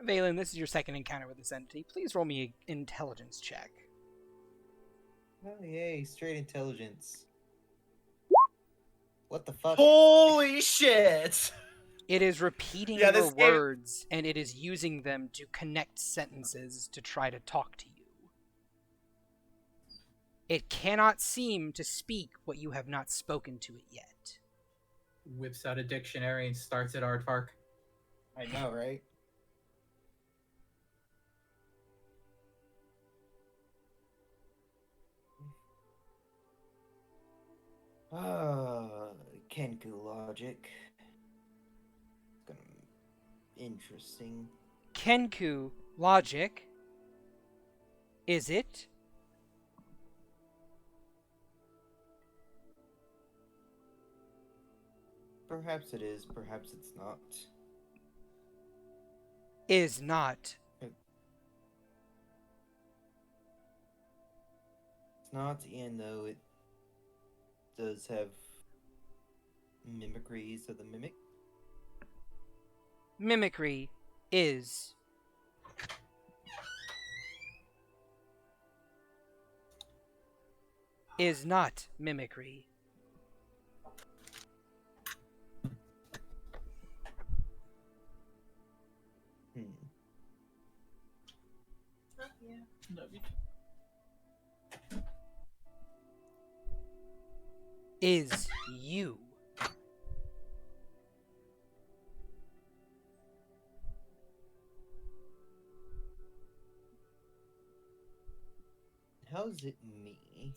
Vaelyn, this is your second encounter with this entity. Please roll me an intelligence check. Oh, yay, straight intelligence. What the fuck? Holy shit! It is repeating Yeah, your this game- words, and it is using them to connect sentences to try to talk to you. It cannot seem to speak what you have not spoken to it yet. Whips out a dictionary and starts at Aardvark. I know, right? Kenku logic. Gonna interesting. Kenku logic. Is it? Perhaps it is, perhaps it's not. Is not. It's not, and though it does have mimicries of the mimic. Mimicry is. Is not mimicry. Is you. How's it me?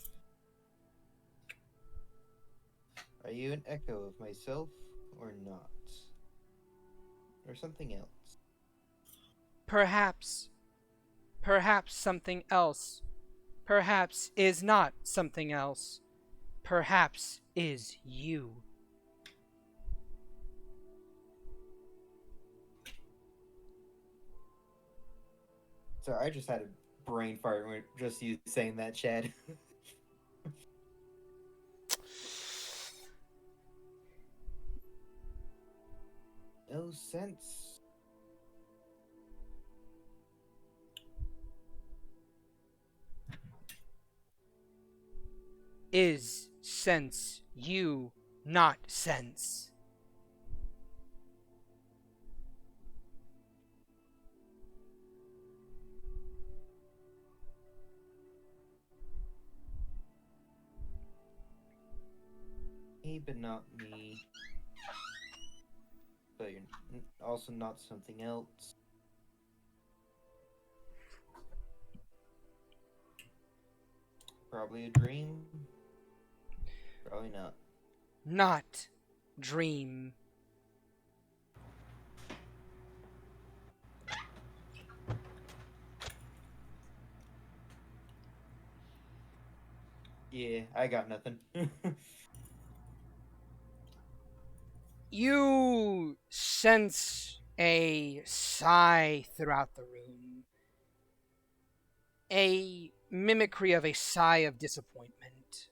Are you an echo of myself or not? Or something else? Perhaps. Perhaps something else. Perhaps is not something else. Perhaps is you. Sorry, I just had a brain fart when just you saying that, Shad. No sense. Is sense you not sense? Me, but not me. But you're also not something else. Probably a dream. Probably not. Not dream. Yeah, I got nothing. You sense a sigh throughout the room. A mimicry of a sigh of disappointment.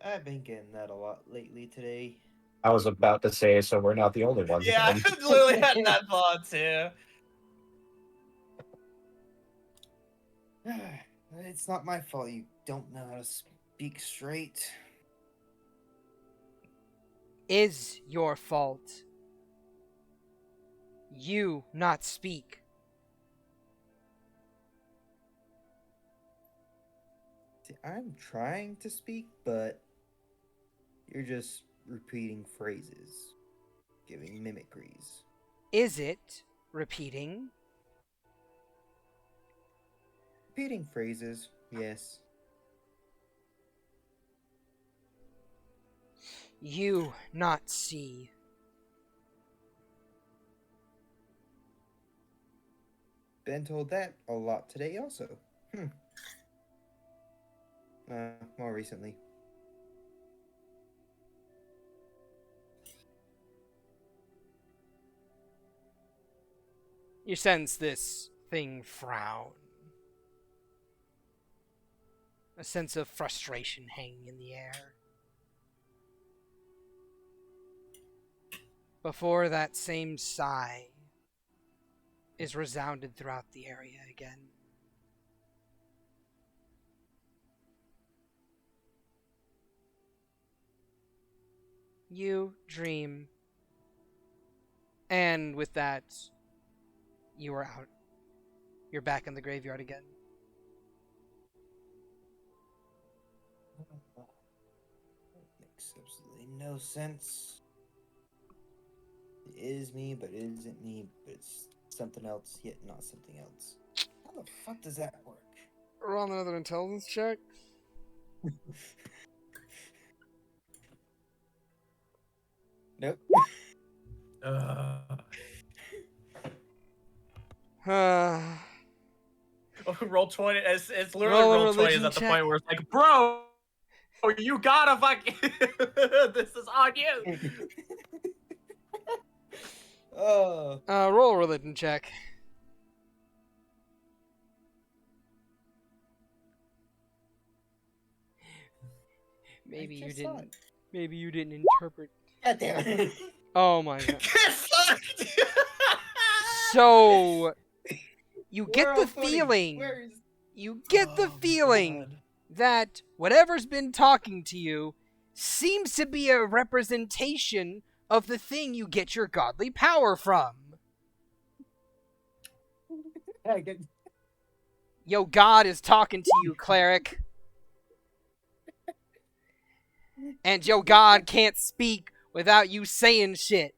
I've been getting that a lot lately today. I was about to say, so we're not the only ones. Yeah, I literally had that thought too. It's not my fault you don't know how to speak straight. Is your fault. You not speak. See, I'm trying to speak, but you're just repeating phrases, giving mimicries. Is it repeating? Repeating phrases, yes. You not see. Been told that a lot today also. More recently. You sense this thing frown. A sense of frustration hanging in the air. Before that same sigh is resounded throughout the area again. You dream. And with that, you are out. You're back in the graveyard again. Makes absolutely no sense. It is me, but it isn't me, but it's something else, yet not something else. How the fuck does that work? Roll another intelligence check. Nope. Roll 20. It's literally Roll a roll 20 is religion at the check. point where it's like, bro, you gotta fucking. This is on you. Oh. Roll a religion check. Maybe you just saw didn't. it. Maybe you didn't interpret. God damn it. Oh my god. Get fucked. So you We're get all the funny. feeling. Where is... You get the Oh, feeling God. that whatever's been talking to you seems to be a representation of the thing you get your godly power from. I get... Yo, God is talking to you, cleric. And yo, God can't speak without you saying shit.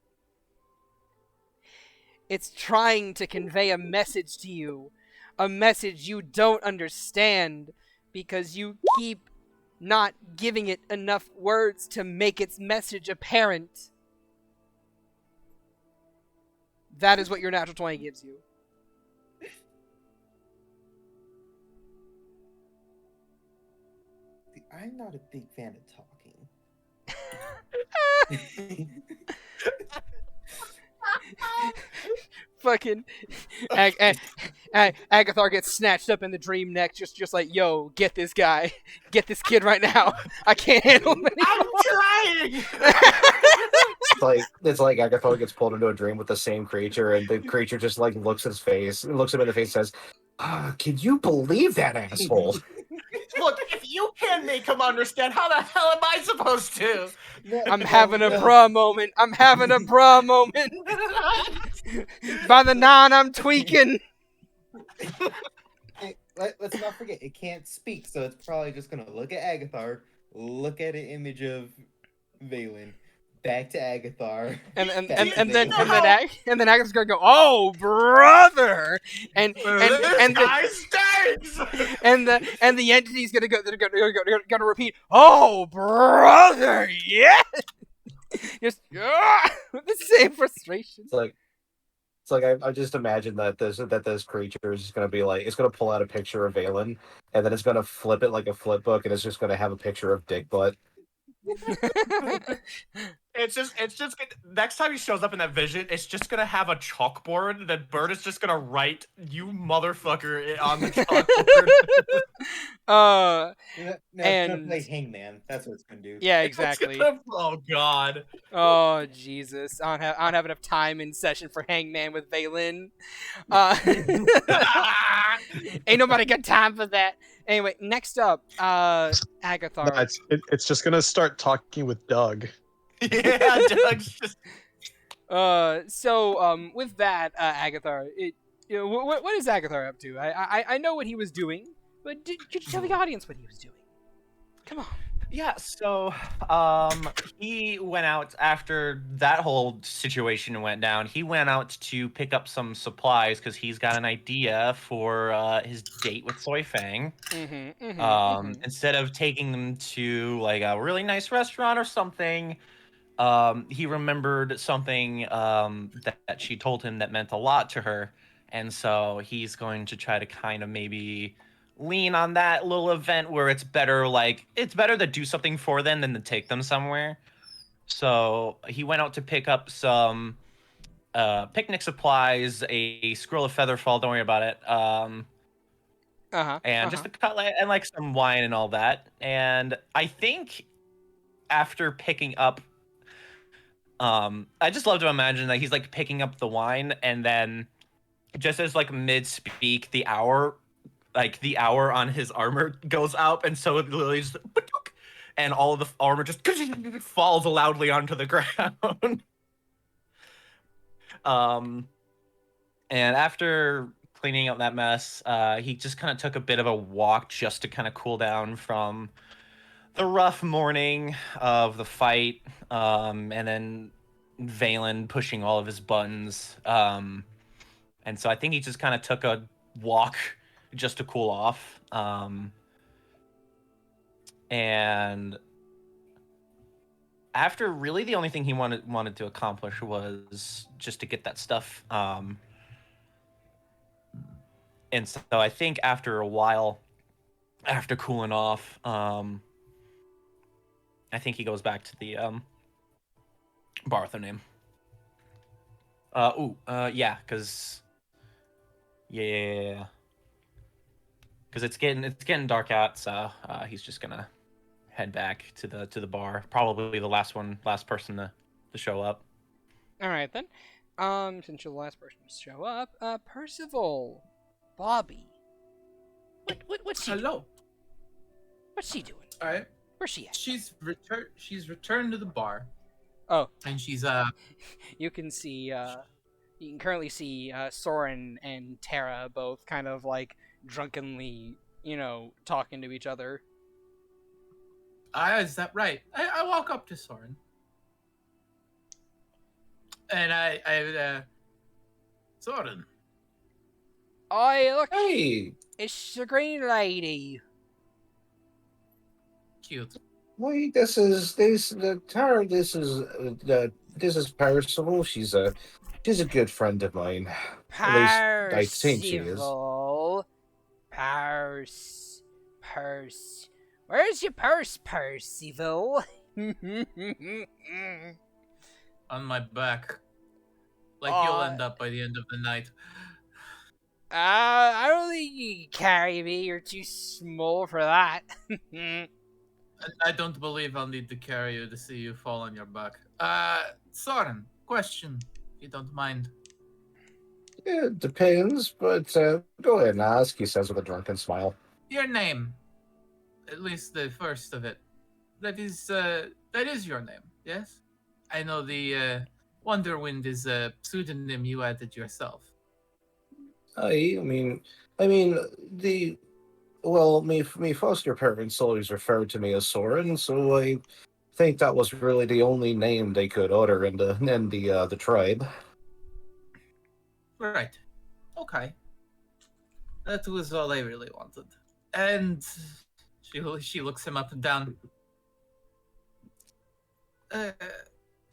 It's trying to convey a message to you. A message you don't understand because you keep not giving it enough words to make its message apparent. That is what your natural 20 gives you. See, I'm not a big fan of talking. Fucking Agathar gets snatched up in the dream next, just like, yo, get this guy, get this kid right now. I can't handle him anymore. I'm trying. It's like Agatha gets pulled into a dream with the same creature, and the creature just like looks him in the face, and says, "Can you believe that asshole?" Look, if you can make him understand, how the hell am I supposed to? I'm having a bruh moment. I'm having a bruh moment. By the 9, I'm tweaking. Hey, let's not forget, it can't speak, so it's probably just gonna look at Agathar, look at an image of Vaelyn, Back to Agathar. And Back to then Vaelyn. and then Agatha's gonna go, "Oh, brother!" and This the guy stinks. and the entity's gonna repeat, "Oh, brother, yeah!" Just with the same frustration. It's like I just imagine that this creature is just gonna be like, it's gonna pull out a picture of Vaelyn, and then it's gonna flip it like a flip book, and it's just gonna have a picture of Dick Butt. It's just next time he shows up in that vision, it's just gonna have a chalkboard that Bird is just gonna write "you motherfucker" on the chalkboard. uh, No, it's And- gonna play Hangman. That's what it's gonna do. yeah, It's exactly. oh god. Oh Jesus! I don't have enough time in session for Hangman with Vaelyn. Ain't nobody got time for that. Anyway, next up, Agathar. It's just gonna start talking with Doug. Yeah, Doug's just So with that, Agathar, what is Agathar up to? I know what he was doing, but could you tell the audience what he was doing? Come on. yeah. So he went out after that whole situation went down. He went out to pick up some supplies because he's got an idea for his date with Soy Fang. Instead of taking them to like a really nice restaurant or something, he remembered something that she told him that meant a lot to her, and so he's going to try to kind of maybe lean on that little event where it's better to do something for them than to take them somewhere. So he went out to pick up some picnic supplies, a scroll of featherfall, don't worry about it, and just a cutlet and like some wine and all that. And I think after picking up I just love to imagine that he's like picking up the wine, and then just as like mid-speak, the hour on his armor goes up, and so it literally just and all of the armor just falls loudly onto the ground. And after cleaning up that mess, he just kind of took a bit of a walk just to kind of cool down from the rough morning of the fight, and then Vaelyn pushing all of his buttons. And so I think he just kind of took a walk just to cool off. And after really the only thing he wanted to accomplish was just to get that stuff. And so I think after a while, after cooling off, I think he goes back to the bar with their name. Yeah, because because it's getting dark out, so he's just gonna head back to the bar. Probably the last person to show up. All right then. Since you're the last person to show up, Percival, Bobby. What's she? Hello. What's she doing? All right. Where's she at? She's returned to the bar. Oh, And she's you can see. You can currently see Soren and Tara both kind of like drunkenly, talking to each other. is that right? I walk up to Soren. And I Soren. Oh, look, Hey, it's the green lady. Cute. wait, this is Percival. She's a good friend of mine. At least I think she is. Percival. Where's your purse, Percival? On my back. Like you'll end up by the end of the night. I don't think you can carry me. You're too small for that. I don't believe I'll need to carry you to see you fall on your back. Soren, question, if you don't mind. Yeah, it depends, but go ahead and ask, he says with a drunken smile. Your name, at least the first of it, that is your name, yes? I know the Wonderwind is a pseudonym you added yourself. My foster parents always referred to me as Soren, so I think that was really the only name they could utter in the tribe. Right. Okay. That was all I really wanted. And she looks him up and down.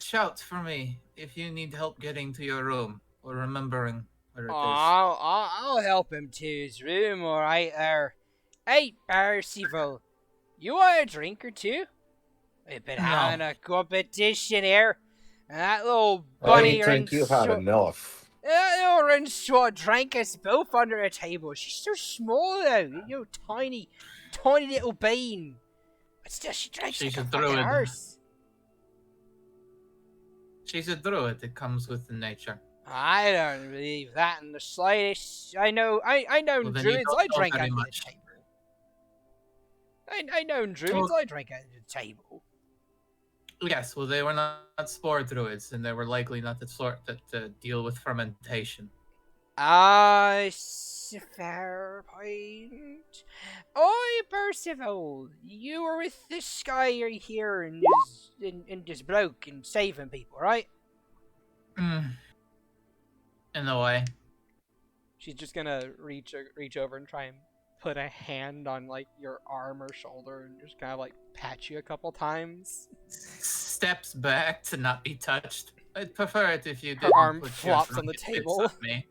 Shout for me if you need help getting to your room or remembering where it is. I'll help him to his room, alright there. Hey, Percival, you want a drink or two? We've been having a competition here, and that little bunny I think you've had enough. That little Rencois drank us both under the table. She's so small though, tiny little bean. But still, she drinks like a fucking horse. She's a druid. It comes with the nature. I don't believe that in the slightest. I know druids. I drank under the table. I know druids. I drank under the table. Yes, well, they were not spore druids, and they were likely not the sort that deal with fermentation. Fair point. Oi, Percival, you were with this guy here and this bloke and saving people, right? In a way. She's just gonna reach over and try and put a hand on like your arm or shoulder and just kind of like pat you a couple times. Steps back to not be touched. I'd prefer it if you didn't. Her arm put flops your on the table. on me.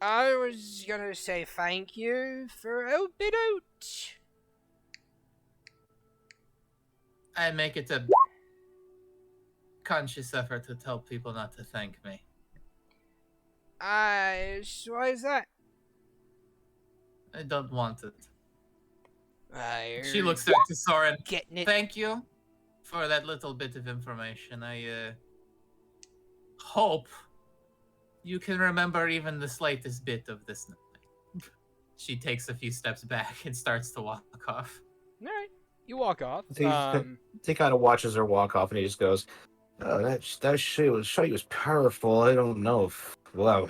I was gonna say thank you for helping out. I make it a conscious effort to tell people not to thank me. Why is that? I don't want it. She You're looks up to Soren. getting it. Thank you for that little bit of information. I hope you can remember even the slightest bit of this. She takes a few steps back and starts to walk off. All right, you walk off. He kind of watches her walk off, and he just goes, "Oh, that shit was powerful. I don't know if wow,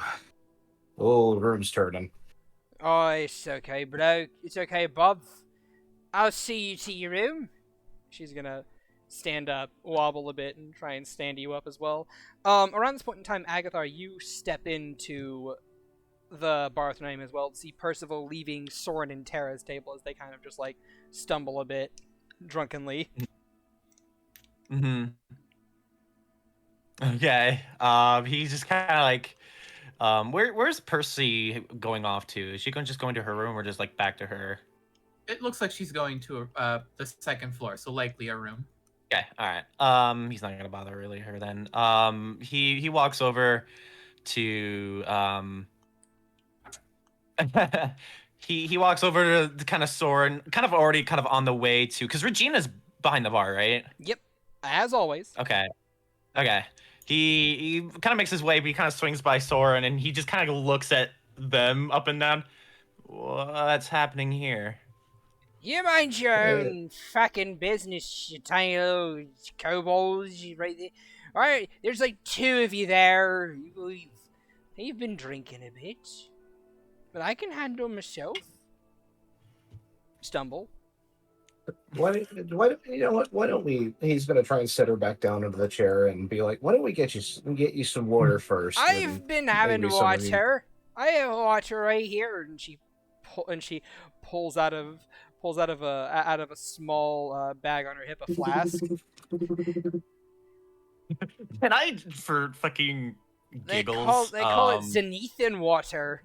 oh, room's turning." Oh, it's okay, bro. It's okay, Bob. I'll see you to your room. She's gonna stand up, wobble a bit, and try and stand you up as well. Around this point in time, Agathar, you step into the bar with name as well to see Percival leaving Soren and Tara's table as they kind of just like stumble a bit drunkenly. Mm-hmm. Okay. He's just kind of like, where's Percy going off to? Is she just going to her room or just like back to her? It looks like she's going to the second floor, so likely a room. Okay, all right. He's not gonna bother really her then. He walks over to he walks over to kind of Soren, kind of already kind of on the way to, because Regina's behind the bar, right? Yep, as always. Okay. He kind of makes his way, but he kind of swings by Soren, and he just kind of looks at them up and down. What's happening here? You mind your own fucking business, you tiny little kobolds, right there. Alright, there's like two of you there. You've been drinking a bit. But I can handle myself. Stumble. Why you know what? Why don't we? He's gonna try and sit her back down into the chair and be like, "Why don't we get you some water first?" I've been having water. I have water right here, and she pulls out of a small bag on her hip a flask. Can I, for fucking giggles, they call it Zenithan water.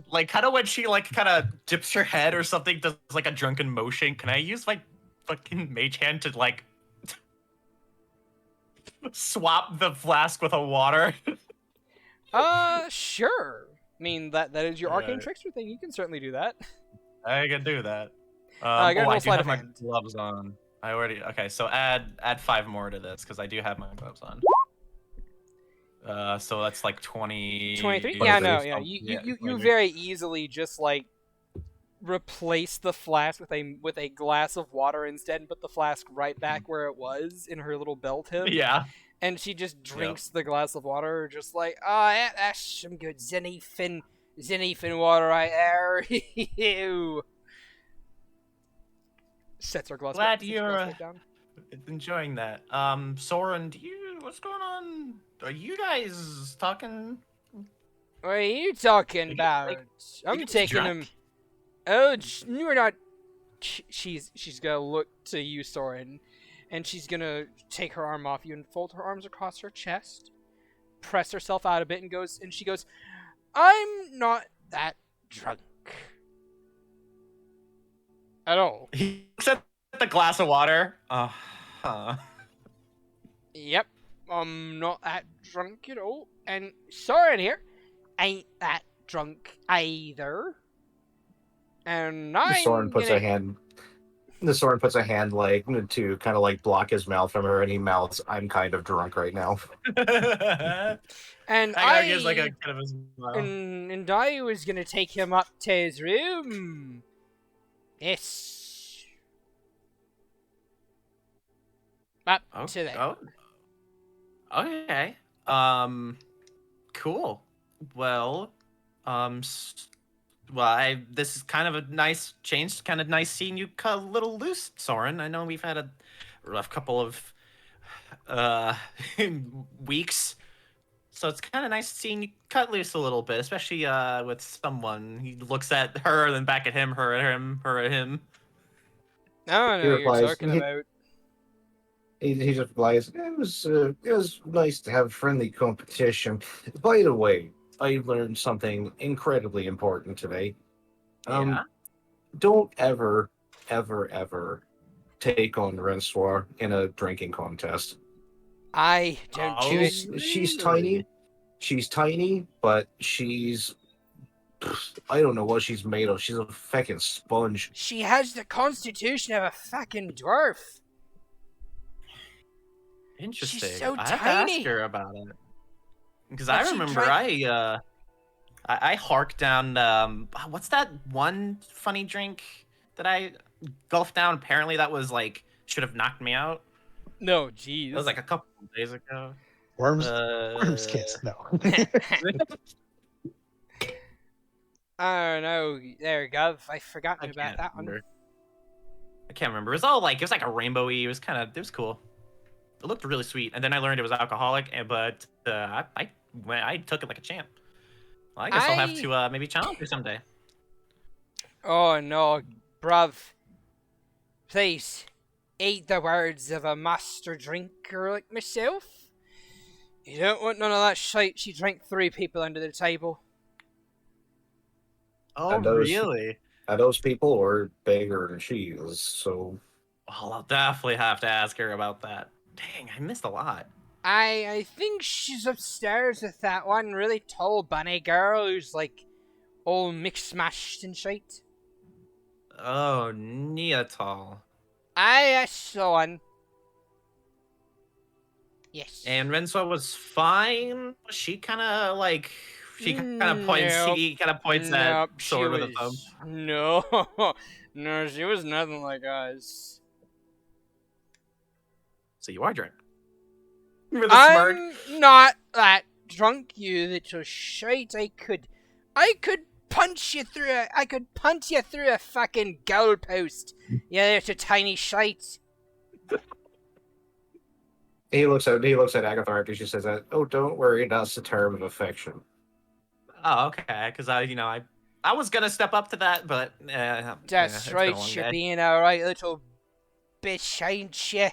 Like, kind of when she, like, kind of dips her head or something, does, like, a drunken motion, can I use my fucking mage hand to, like, swap the flask with a water? Sure. I mean, that is your arcane trickster thing. You can certainly do that. I can do that. I do have my gloves on. Okay, so add 5 more to this, because I do have my gloves on. So that's like 20... 23? Yeah, no, yeah. You very easily just, like, replace the flask with a glass of water instead and put the flask right back where it was in her little belt hip. Yeah. And she just drinks the glass of water, just like, yeah, that's some good Zenithan water right there. Sets her glass Glad sets her you're glass back down. enjoying that. Soren, what's going on? Are you guys talking? What are you talking You about? like- I'm you guys taking drunk? him. Oh, you're not. She's gonna look to you, Soren, and she's gonna take her arm off you and fold her arms across her chest, press herself out a bit, and she goes, "I'm not that drunk at all." He looks at the glass of water. Huh. Yep, I'm not that drunk at all, and Soren here ain't that drunk either. And The Soren I'm puts gonna. a hand. The Soren puts a hand like to kind of like block his mouth from her, and he mouths, "I'm kind of drunk right now." And I gives like a kind of a smile. and I was gonna take him up to his room. Yes. Up to there. Oh. Okay. Cool. Well, this is kind of a nice change. Kind of nice seeing you cut a little loose, Soren. I know we've had a rough couple of weeks, so it's kind of nice seeing you cut loose a little bit, especially with someone. He looks at her, then back at him, her at him, her at him. I don't know He what you're replies, talking about. He just replies, "It was nice to have friendly competition. By the way, I learned something incredibly important today. Yeah. Don't ever take on Rencois in a drinking contest. I don't Oh, do it. She's really? tiny. She's tiny, but she's I don't know what she's made of. She's a fucking sponge. She has the constitution of a fucking dwarf. Interesting. so I have to tiny. ask her about it because But I she remember I harked down what's that one funny drink that I gulped down? Apparently that was like should have knocked me out. No, That jeez. was like a couple of days ago. Worms kiss. No. I don't know. There, Gov. I I forgot about can't that one. remember. I can't remember. It was like a rainbowy. It was cool. It looked really sweet, and then I learned it was alcoholic. But I took it like a champ. Well, I guess I'll have to maybe challenge her someday. Oh no, bruv. Please, eat the words of a master drinker like myself. You don't want none of that shite. She drank 3 people under the table. Oh, And those- really? And those people are bigger than she is, so Well, I'll definitely have to ask her about that. Dang, I missed a lot. I think she's upstairs with that one really tall bunny girl who's like all mixed smashed and shite. Oh, Neatal. I saw one. Yes. And Rencois was fine. She kind of like she kind of points. Nope. He kind of points at Nope, sword with a thumb. No, no, she was nothing like us. So you are drunk. With a smirk. I'm not that drunk, you little shite. I could punch you through a fucking goalpost. You little tiny shite. he looks at Agatha after she says that. "Oh, don't worry, that's a term of affection." Oh, okay. Because I was gonna step up to that, but That's it's been a right, long you're day. being alright little bitch, ain't you?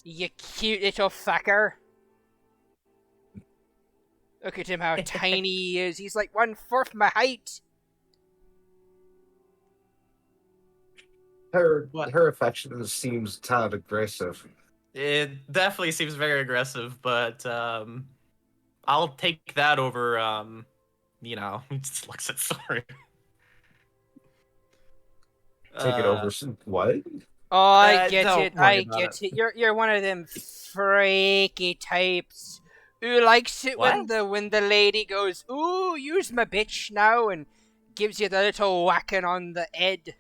You cute little fucker. Look at him, how tiny he is. He's like 1/4 my height. What? Her affection seems kind of aggressive. It definitely seems very aggressive, but I'll take that over. He just looks at Sorry. Take it over. What? Oh, I get don't it. worry I about get it. You're one of them freaky types who likes it when the lady goes, "Ooh, use my bitch now," and gives you the little whacking on the head.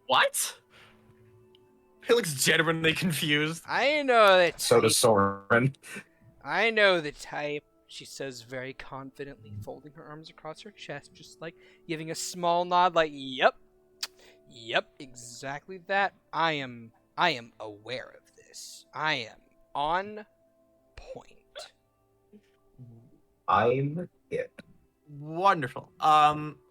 What? He looks genuinely confused. I know the type. So does Soren. I know the type. She says very confidently, folding her arms across her chest, just like giving a small nod, like, "Yep, Yep, exactly that. I am aware of this. I am on point. I'm it. Wonderful.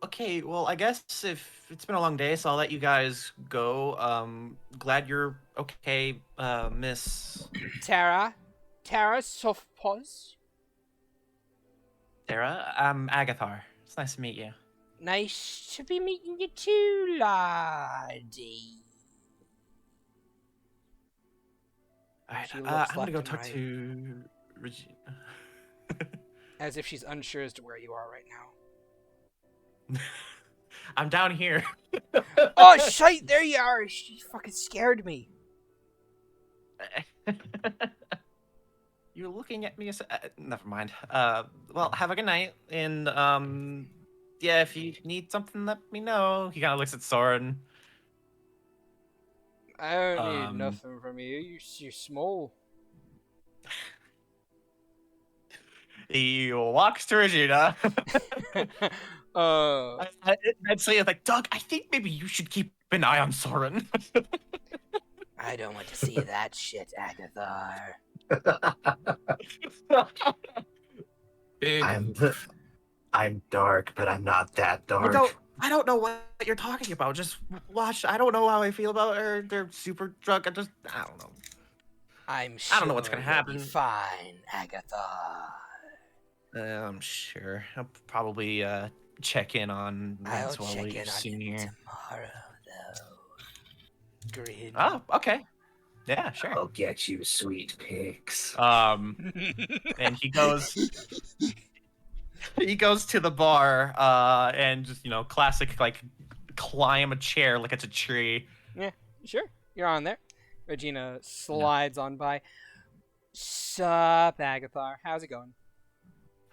Okay, well, I guess if it's been a long day, so I'll let you guys go. Glad you're okay, Miss Tara, soft pause. Sarah. I'm Agathar. It's nice to meet you. Nice to be meeting you too, laddie. All right, She looks I'm gonna left go and talk right. to Regina. As if she's unsure as to where you are right now. I'm down here. Oh, shite! There you are! She fucking scared me. You're looking at me as never mind. Well, have a good night, and yeah, if you need something, let me know. He kind of looks at Soren. I don't need nothing from you. You're small. He walks to Regina. I'd say, like, Doug, I think maybe you should keep an eye on Soren. I don't want to see that shit, Agathar. Big. I'm dark, but I'm not that dark. Well, I don't know what you're talking about. Just watch. I don't know how I feel about her. They're super drunk. I don't know. I'm sure I don't know what's gonna happen. You'll be fine, Agathar. I'm sure. I'll probably check in on I'll Rencois check later in on soon you here. tomorrow, though. Grin. Oh, okay. Yeah, sure. I'll get you, sweet pigs. And he goes to the bar and just, classic, like, climb a chair like it's a tree. Yeah, sure. You're on there. Regina slides on by. Sup, Agathar? How's it going?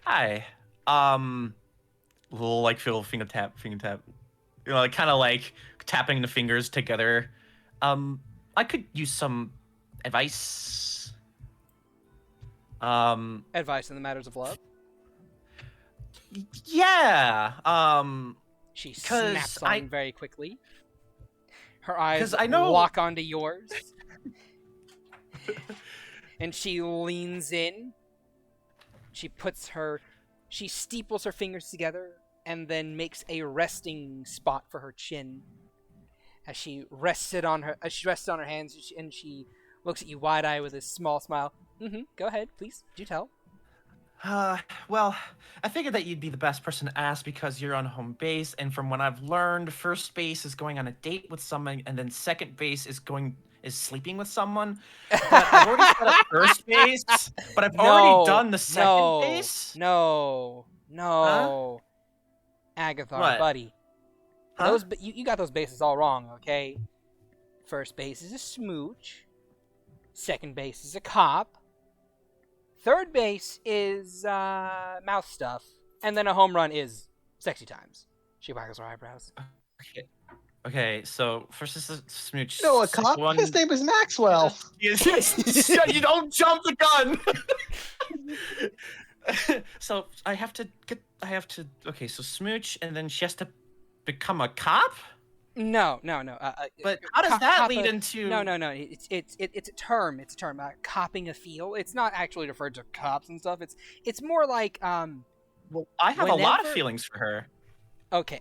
Hi. Little, like, feel finger tap. Like, kind of like tapping the fingers together. I could use some advice. Advice in the matters of love? Yeah. She 'cause snaps on very quickly. Her eyes 'cause I know- lock onto yours. And she leans in. She steeples her fingers together and then makes a resting spot for her chin. As she rests on her hands, and she looks at you wide-eyed with a small smile. Go ahead, please. Do tell. Well, I figured that you'd be the best person to ask because you're on home base, and from what I've learned, first base is going on a date with someone, and then second base is sleeping with someone. But I've already set up first base, but I've already done the second base. No. Agathar, What? buddy. Huh? You got those bases all wrong, okay? First base is a smooch. Second base is a cop. Third base is mouth stuff. And then a home run is sexy times. She waggles her eyebrows. Okay, so first is a smooch. No, a cop? His name is Maxwell. Yes, you don't jump the gun. So okay, so smooch, and then she has to become a cop? No. But how does that cop lead a- into... No. It's a term. It's a term. Copping a feel. It's not actually referred to cops and stuff. It's more like Well, I have a lot of whenever- feelings for her. Okay.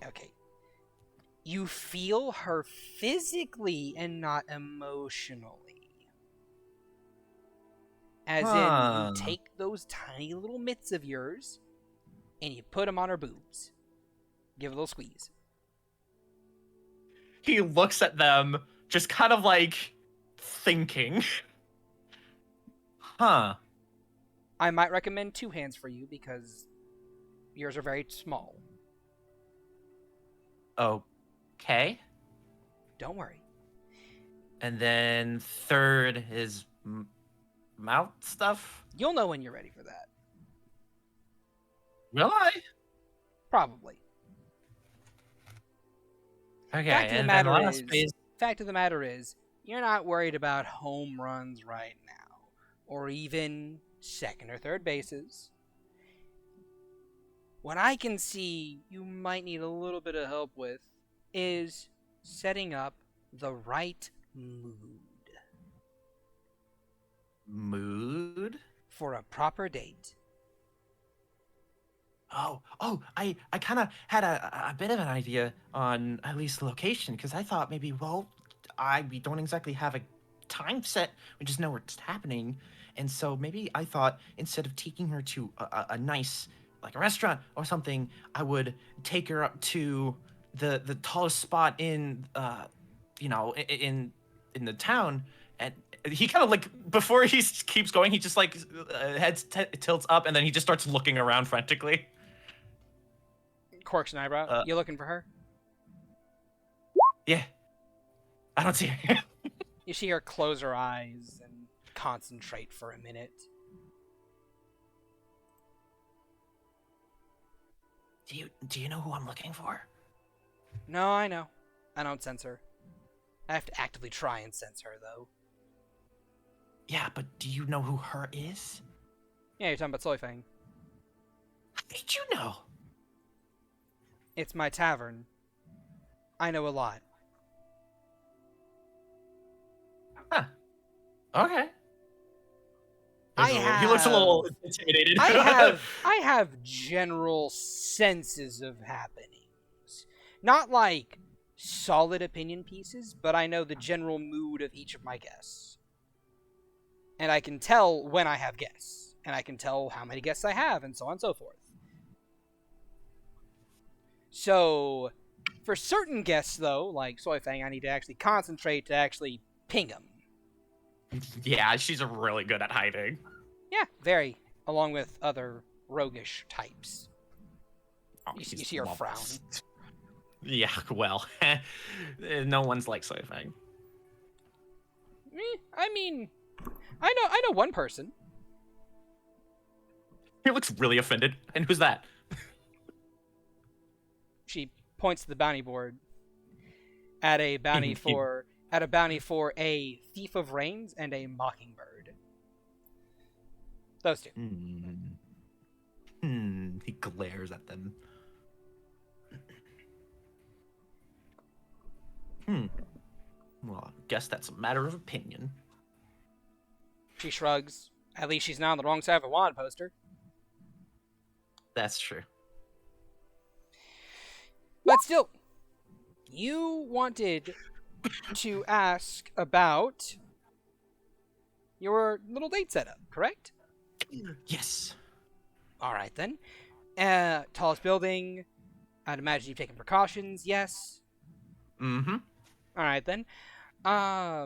You feel her physically and not emotionally. As in, you take those tiny little mitts of yours and you put them on her boobs. Give a little squeeze. He looks at them, just kind of like thinking. Huh. I might recommend 2 hands for you because yours are very small. Okay. Don't worry. And then third is mouth stuff. You'll know when you're ready for that. Will I? Probably. Okay. Fact of the and matter then last is, phase- fact of the matter is, you're not worried about home runs right now, or even second or third bases. What I can see you might need a little bit of help with is setting up the right mood Mood? for a proper date. Oh, I kind of had a bit of an idea on at least the location, because I thought maybe, well, we don't exactly have a time set, we just know where it's happening. And so maybe I thought instead of taking her to a nice, like a restaurant or something, I would take her up to the tallest spot in, in the town. And he kind of like, before he keeps going, he just like tilts up, and then he just starts looking around frantically. Corks an eyebrow. You looking for her? Yeah. I don't see her. You see her close her eyes and concentrate for a minute. Do you know who I'm looking for? No, I know. I don't sense her. I have to actively try and sense her, though. Yeah, but do you know who her is? Yeah, you're talking about Soyfang. How did you know? It's my tavern. I know a lot. Huh. Okay. He looks a little intimidated. I have general senses of happenings. Not like solid opinion pieces, but I know the general mood of each of my guests. And I can tell when I have guests. And I can tell how many guests I have, and so on and so forth. So, for certain guests, though, like Soyfang, I need to actually concentrate to actually ping them. Yeah, she's really good at hiding. Yeah, very. Along with other roguish types. Oh, You see her frown. Yeah, well, no one's like Soyfang. I mean, I know one person. He looks really offended. And who's that? She points to the bounty board at a bounty for a thief of rains and a mockingbird. Those two. He glares at them. Well, I guess that's a matter of opinion. She shrugs. At least she's not on the wrong side of a wand poster. That's true. But still, you wanted to ask about your little date setup, correct? Yes. All right, then. Tallest building. I'd imagine you've taken precautions, yes? Mm-hmm. All right, then. I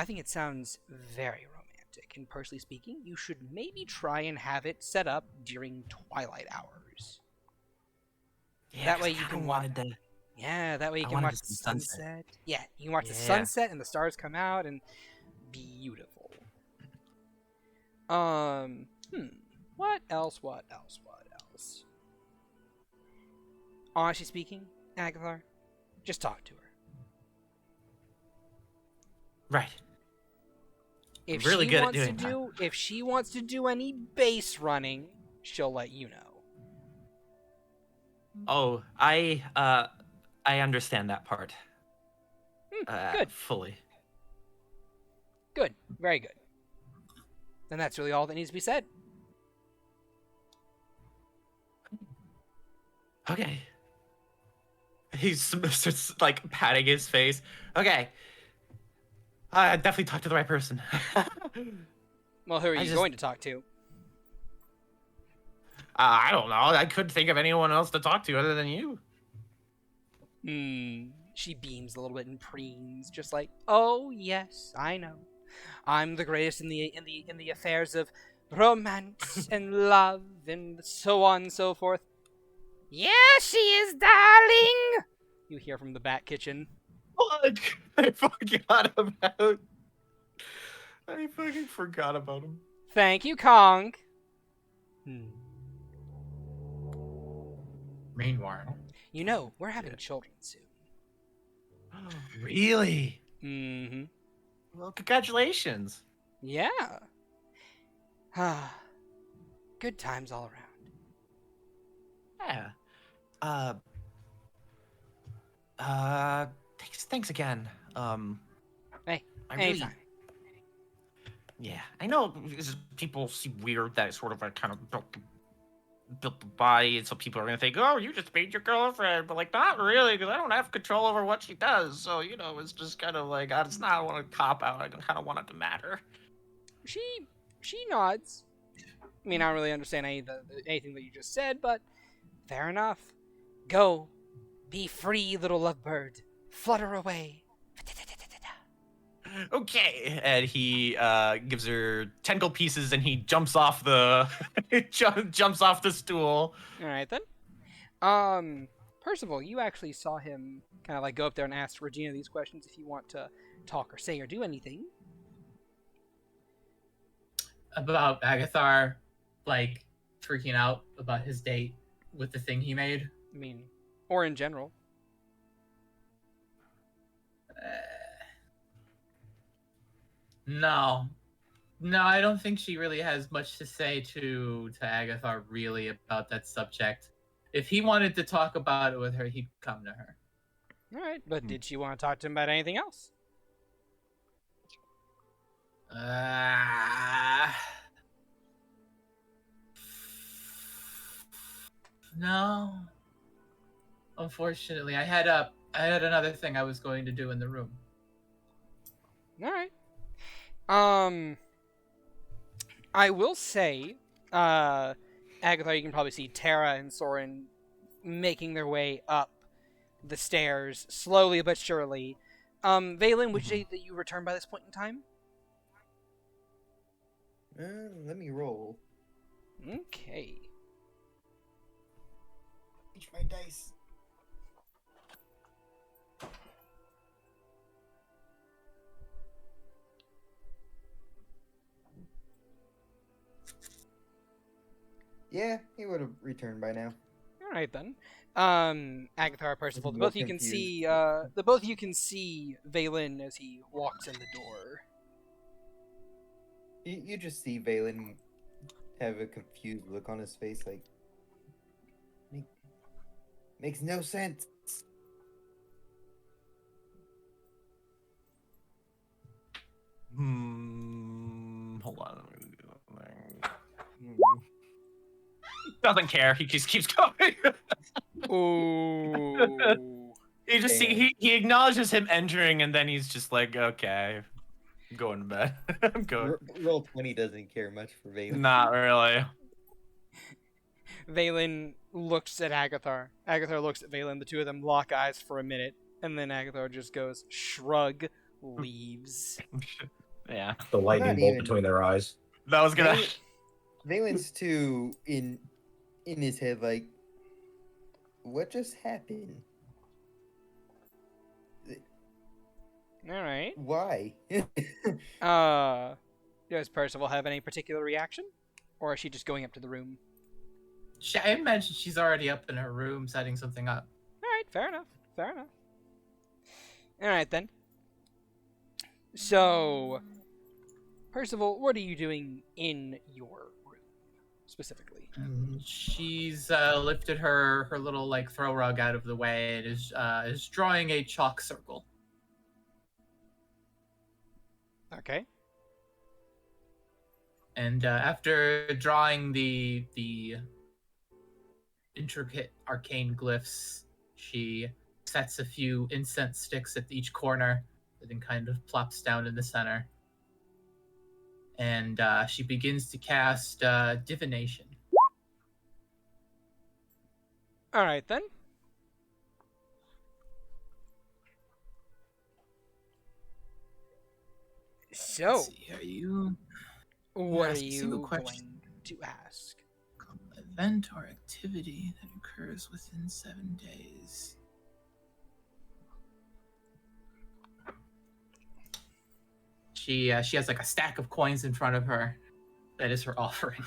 think it sounds very romantic, and personally speaking, you should maybe try and have it set up during twilight hours. Yeah, That way you can watch. Yeah, that way you can watch the sunset. Yeah, you can watch the sunset and the stars come out, and beautiful. What else? Honestly speaking, Agatha, just talk to her. Right. If Really she good at wants doing to if she wants to do any base running, she'll let you know. Oh, I understand that part. Good. Fully. Good. Very good. Then that's really all that needs to be said. Okay. He starts like patting his face. Okay. I definitely talked to the right person. Well, who are you going to talk to? I don't know. I couldn't think of anyone else to talk to other than you. She beams a little bit and preens, just like, oh yes, I know. I'm the greatest in the affairs of romance and love and so on and so forth. Yeah, she is, darling. You hear from the back kitchen. What? I forgot about. I fucking forgot about him. Thank you, Kong. Meanwhile, You know, we're having children soon. Really? Mm-hmm. Well, congratulations. Yeah. Good times all around. Yeah. Thanks again. Hey, I really, anytime. yeah, I know people see weird that sort of kind of built the body, and so people are gonna think, oh, you just made your girlfriend, but like not really, because I don't have control over what she does. So it's just kind of like it's not. I want to cop out. I kind of want it to matter. She nods. I mean, I don't really understand anything that you just said, but fair enough. Go, be free, little lovebird. Flutter away. Okay, and he gives her 10 gold pieces, and he jumps off the jumps off the stool. All right then. Percival, you actually saw him kind of like go up there and ask Regina these questions if you want to talk or say or do anything. About Agathar, like freaking out about his date with the thing he made. I mean, or in general. No, I don't think she really has much to say to Agathar really about that subject. If he wanted to talk about it with her, he'd come to her. All right, but did she want to talk to him about anything else? No. Unfortunately, I had another thing I was going to do in the room. All right. I will say, Agathar, you can probably see Tara and Soren making their way up the stairs, slowly but surely. Vaelyn, would you say that you return by this point in time? Let me roll. Okay. Each my dice. Yeah, he would have returned by now. All right then. Agathar, Percival, the More both of you can confused. see. The both of you can see Vaelyn as he walks in the door. You just see Vaelyn have a confused look on his face, like makes no sense. Hold on. Doesn't care. He just keeps going. Ooh. He just he acknowledges him entering, and then he's just like, okay, I'm going to bed. I'm going. Roll 20 doesn't care much for Vaelyn. Not really. Vaelyn looks at Agathar. Agathar looks at Vaelyn. The two of them lock eyes for a minute, and then Agathar just goes, shrug, leaves. Yeah. The lightning Not bolt even- between their eyes. That was gonna. Valen's too in his head, like, what just happened? All right. Why? Does Percival have any particular reaction, or is she just going up to the room? I imagine she's already up in her room setting something up. All right, fair enough. Fair enough. All right then. So, Percival, what are you doing in your room specifically? She's lifted her little like throw rug out of the way and is drawing a chalk circle. Okay. And after drawing the intricate arcane glyphs, she sets a few incense sticks at each corner, and then kind of plops down in the center. And she begins to cast divination. All right then. So, Let's see, are you what ask are a single you question. going to ask? Event or activity that occurs within 7 days? She has like a stack of coins in front of her. That is her offering.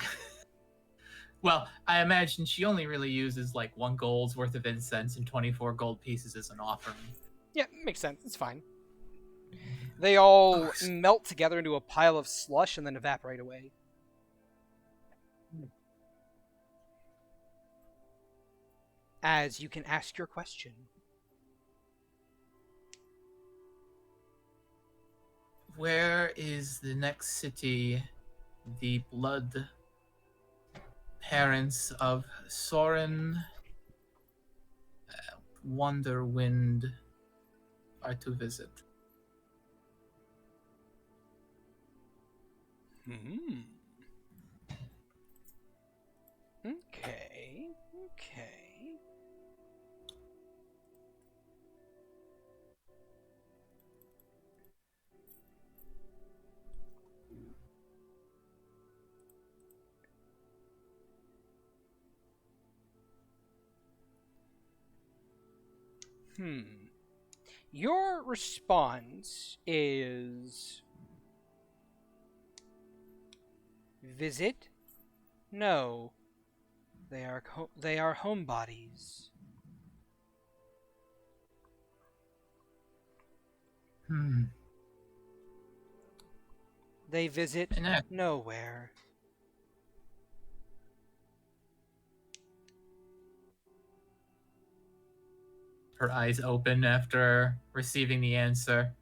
Well, I imagine she only really uses like 1 gold's worth of incense and 24 gold pieces as an offering. Yeah, makes sense. It's fine. They all Nice. melt together into a pile of slush and then evaporate away. As you can ask your question. Where is the next city the blood parents of Soren Wonderwind are to visit? Hmm. Okay. Okay. Your response is visit? No. They are homebodies. They visit Connect. nowhere. Her eyes open after receiving the answer.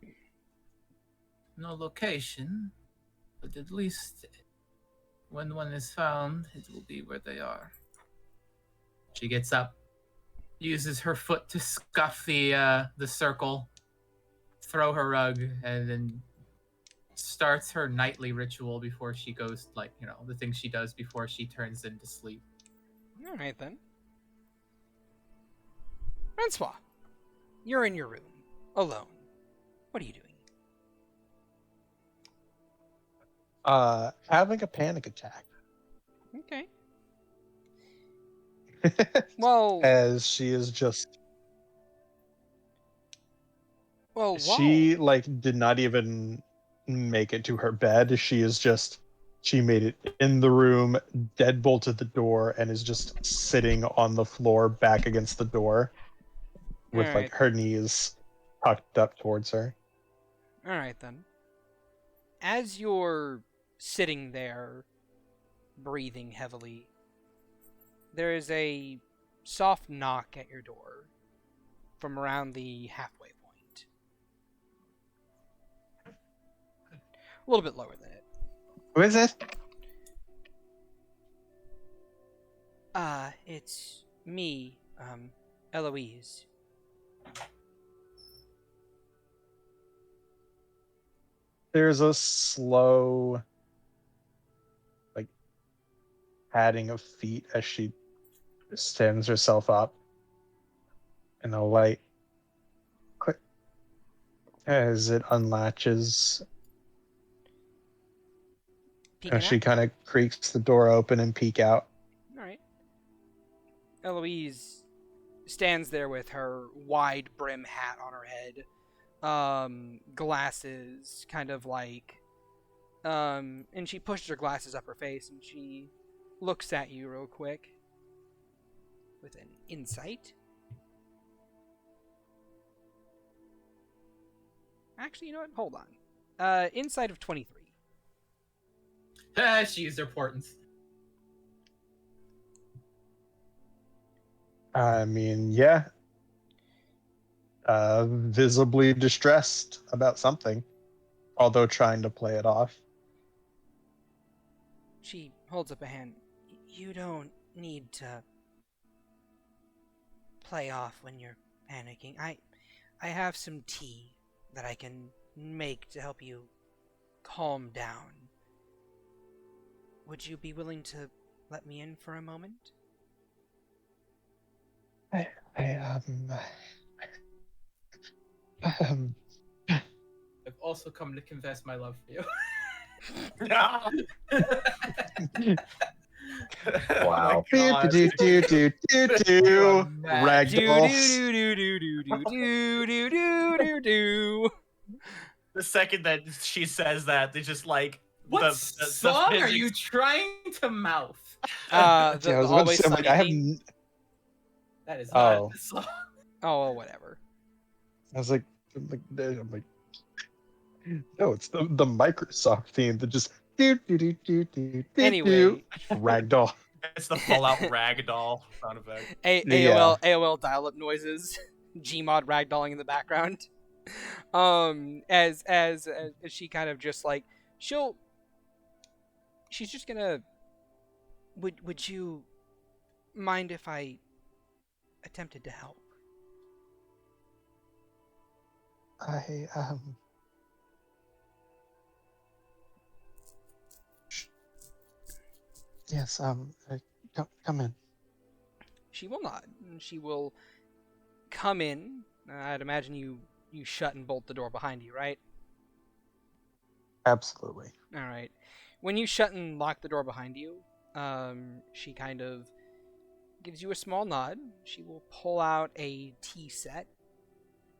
No location, but at least when one is found, it will be where they are. She gets up, uses her foot to scuff the circle, throw her rug, and then starts her nightly ritual before she goes, the thing she does before she turns into sleep. All right then. Rencois, you're in your room, alone. What are you doing? Having a panic attack. Okay. Well, As she is just whoa. she did not even make it to her bed. She made it in the room, deadbolted the door, and is just sitting on the floor back against the door with Alright. her knees tucked up towards her. All right then. As you're sitting there, breathing heavily, there is a soft knock at your door from around the halfway point. A little bit lower than it. Who is it? It's me, Eloise. There's a slow padding of feet as she stands herself up, and a light click as it unlatches. Peeking And she out? kind of creaks the door open and peek out. Alright. Eloise stands there with her wide brim hat on her head. Glasses, kind of and she pushes her glasses up her face and she looks at you real quick with an insight. Actually, you know what? Hold on. Insight of 23. She used her portents. I mean, yeah. Visibly distressed about something, although trying to play it off. She holds up a hand. You don't need to play off when you're panicking. I have some tea that I can make to help you calm down. Would you be willing to let me in for a moment? I've also come to confess my love for you. Wow. Do do do do do do. Do Ragdolls. do do do do do do do do do. The second that she says that, they just What song are you trying to mouth? Yeah, The I was about to Always say, I'm Sunny like, I have. theme? That is not Oh. the song. Oh, whatever. I was like, no, it's the Microsoft theme that just do do do do do do. Anyway. Ragdoll. It's the Fallout ragdoll sound effect. AOL dial-up noises. Gmod ragdolling in the background. As she kind of just like she's just gonna. Would you mind if I attempted to help? I yes, come in. She will not. She will come in. I'd imagine you shut and bolt the door behind you, right? Absolutely. All right. When you shut and lock the door behind you, she kind of gives you a small nod. She will pull out a tea set,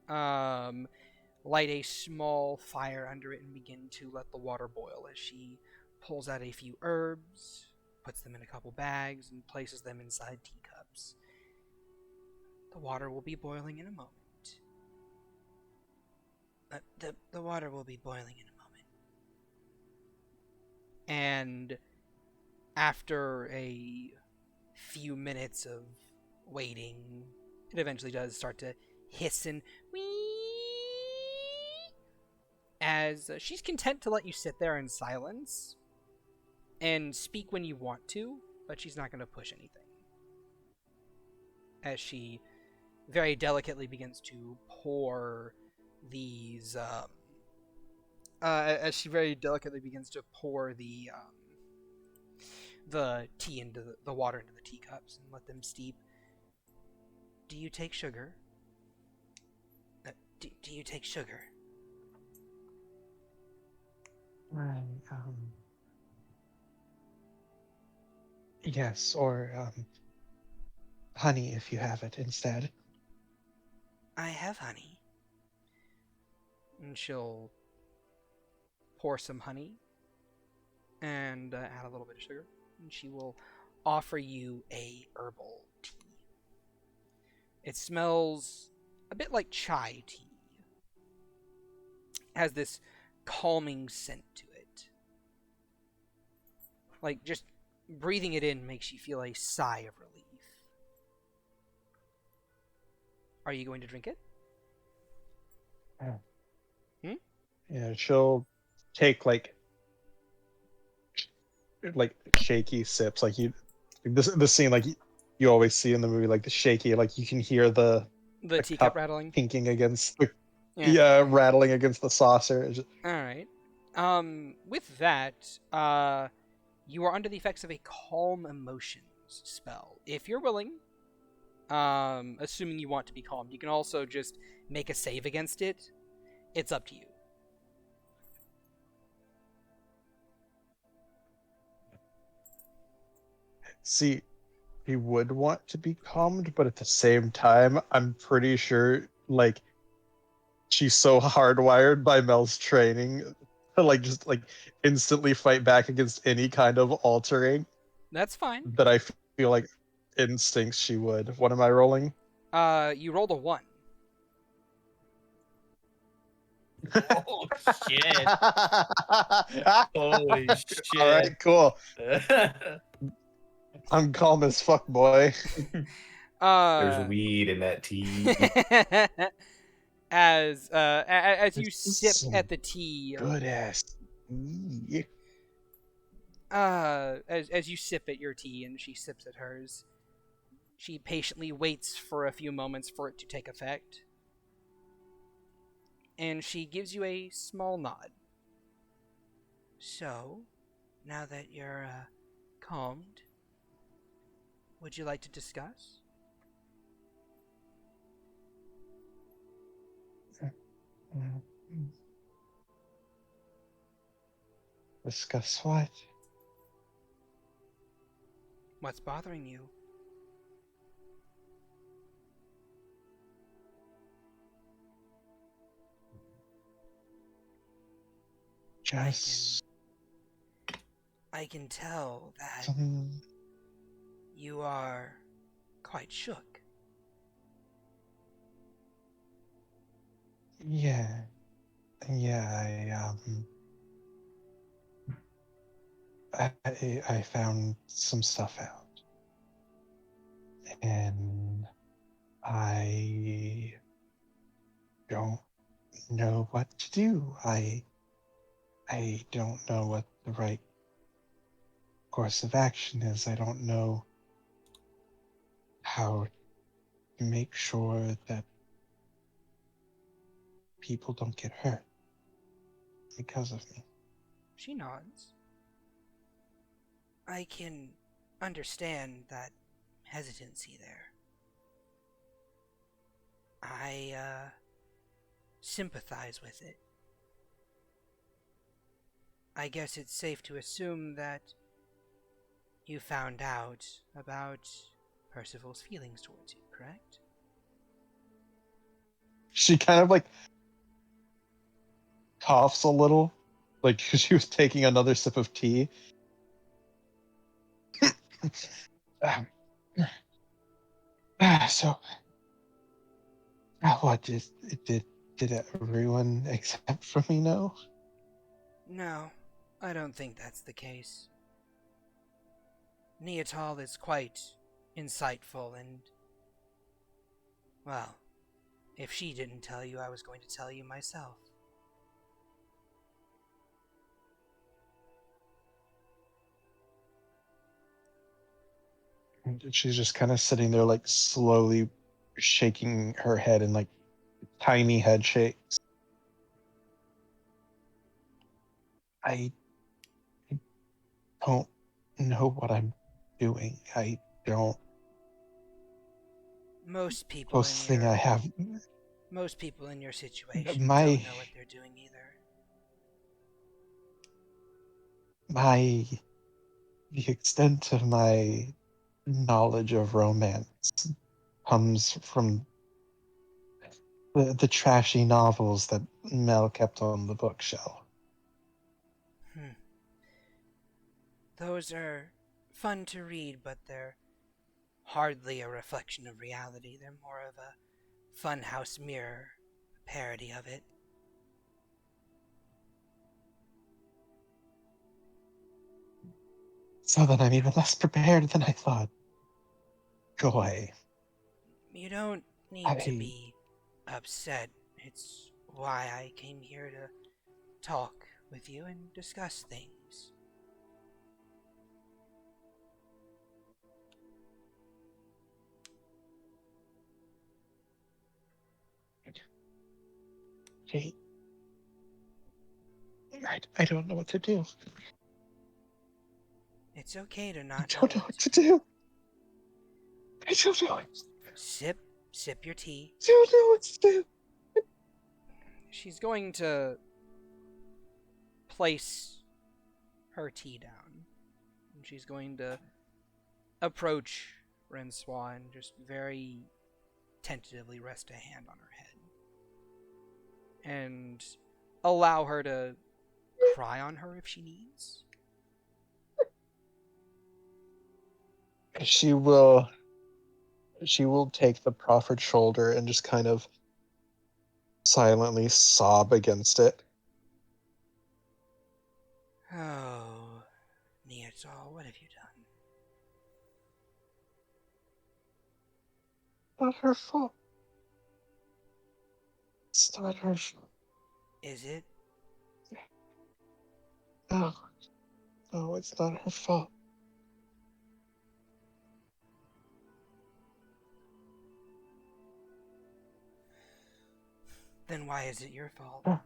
light a small fire under it, and begin to let the water boil as she pulls out a few herbs, puts them in a couple bags, and places them inside teacups. The water will be boiling in a moment. The water will be boiling in a moment. And after a few minutes of waiting, it eventually does start to hiss and wee, as she's content to let you sit there in silence and speak when you want to, but she's not going to push anything. As she very delicately begins to pour these, as she very delicately begins to pour the tea into the water into the teacups and let them steep. Do you take sugar? Do you take sugar? Yes, or honey if you have it instead. I have honey. And she'll pour some honey and add a little bit of sugar. And she will offer you a herbal tea. It smells a bit like chai tea. It has this calming scent to it. Like, just breathing it in makes you feel a sigh of relief. Are you going to drink it? Yeah, she'll take like shaky sips, like the scene like you always see in the movie, like the shaky, like you can hear the teacup cup rattling. hinking against the rattling against the saucer. All right. With that, you are under the effects of a calm emotions spell. If you're willing, assuming you want to be calmed, you can also just make a save against it. It's up to you. See, he would want to be calmed, but at the same time, I'm pretty sure like she's so hardwired by Mel's training to like just like instantly fight back against any kind of altering That's fine. that I feel like instincts she would. What am I rolling? You rolled a 1. Oh shit! Holy shit! All right, cool. I'm calm as fuck, boy. There's weed in that tea. As you sip at the tea, Good ass. as you sip at your tea and she sips at hers, she patiently waits for a few moments for it to take effect, and she gives you a small nod. So, now that you're calmed, would you like to discuss? Discuss what? What's bothering you? Just I can tell that some... you are quite shook. Yeah. I found some stuff out, and I don't know what to do. I don't know what the right course of action is. I don't know how to make sure that people don't get hurt because of me. She nods. I can understand that hesitancy there. I sympathize with it. I guess it's safe to assume that you found out about Percival's feelings towards you, correct? She kind of like coughs a little, like she was taking another sip of tea. Um, so, what did everyone except for me know? No, I don't think that's the case. Neatal is quite insightful and, well, if she didn't tell you, I was going to tell you myself. And she's just kind of sitting there, like slowly shaking her head in like tiny head shakes. I don't know what I'm doing. I don't. Most people in Closest thing I your have, most people in your situation my don't know what they're doing either. my the extent of my knowledge of romance comes from the trashy novels that Mel kept on the bookshelf. Hmm. Those are fun to read, but they're hardly a reflection of reality. They're more of a funhouse mirror, a parody of it. So then I'm even less prepared than I thought. Joy. You don't need to I be upset. It's why I came here to talk with you and discuss things. Kate, I don't know what to do. It's okay to I not know don't know what what to to do. do. I don't know. Sip your tea. I don't know what to do. She's going to place her tea down. And she's going to approach Rencois and just very tentatively rest a hand on her head. And allow her to cry on her if she needs. She will take the proffered shoulder and just kind of silently sob against it. Oh, Neatal, what have you done? Not her fault. It's not her fault. Is it? No. No, it's not her fault. Then why is it your fault? No.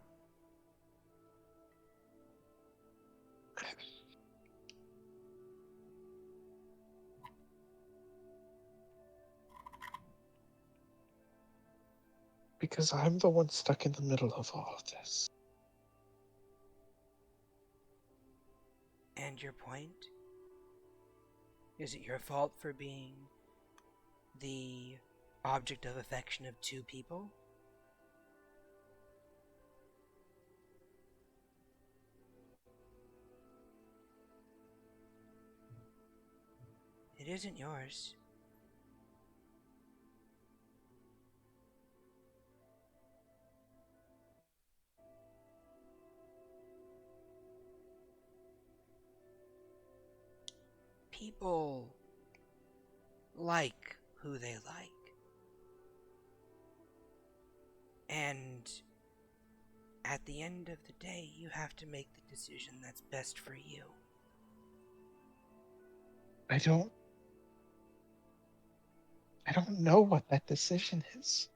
Because I'm the one stuck in the middle of all of this. And your point? Is it your fault for being the object of affection of two people? It isn't yours. People like who they like. And at the end of the day, you have to make the decision that's best for you. I don't know what that decision is.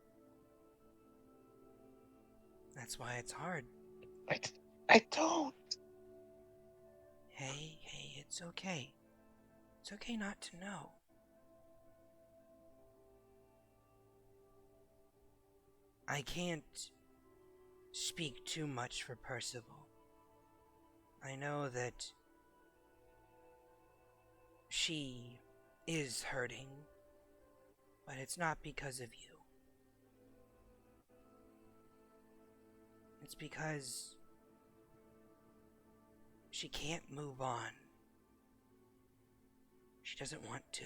That's why it's hard. I don't. Hey, it's okay. It's okay not to know. I can't speak too much for Percival. I know that she is hurting, but it's not because of you. It's because she can't move on. She doesn't want to.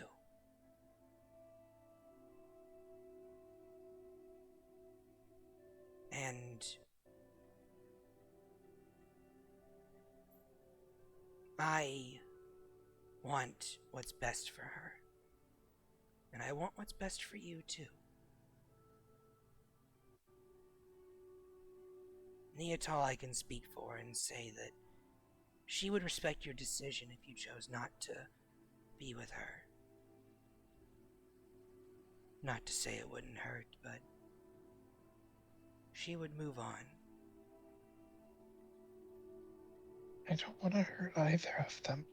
And I want what's best for her. And I want what's best for you, too. Neatal I can speak for and say that she would respect your decision if you chose not to be with her. Not to say it wouldn't hurt, but she would move on. I don't want to hurt either of them.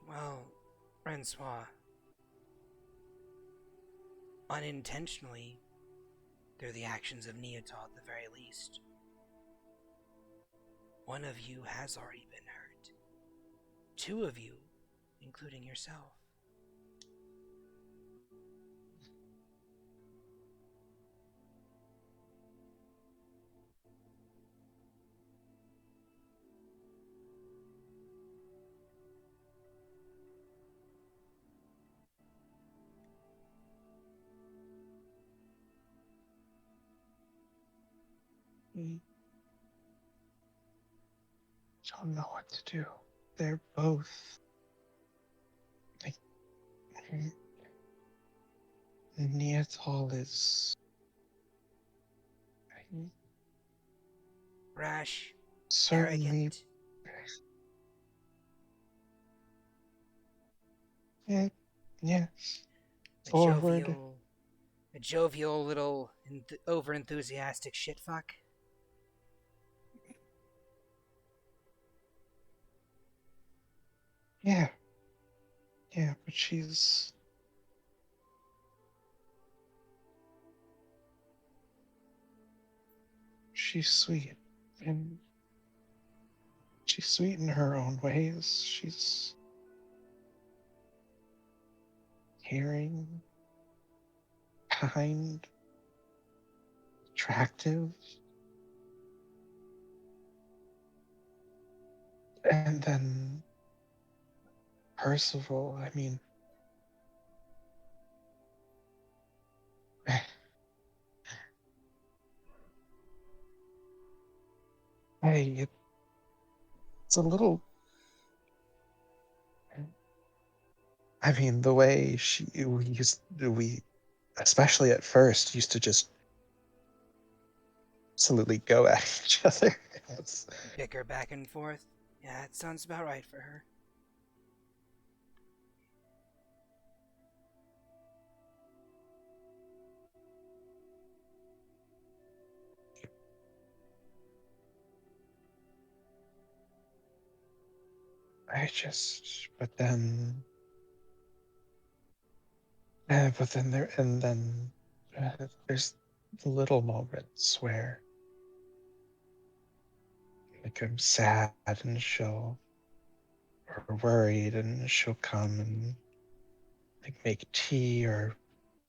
Well, Rencois, unintentionally, through the actions of Neatal at the very least, one of you has already been hurt. Two of you, including yourself. I don't know what to do. They're both like Neatal is Rash, certainly arrogant. yes. A Forward. jovial little over-enthusiastic shitfuck. Yeah. Yeah, but she's sweet. And she's sweet in her own ways. She's caring, kind, attractive. And then Percival, I mean, hey, it's a little. I mean, the way we, especially at first, used to just absolutely go at each other. It's, Bicker back and forth. Yeah, that sounds about right for her. but then, there's little moments where, like, I'm sad and or worried and she'll come and, like, make tea or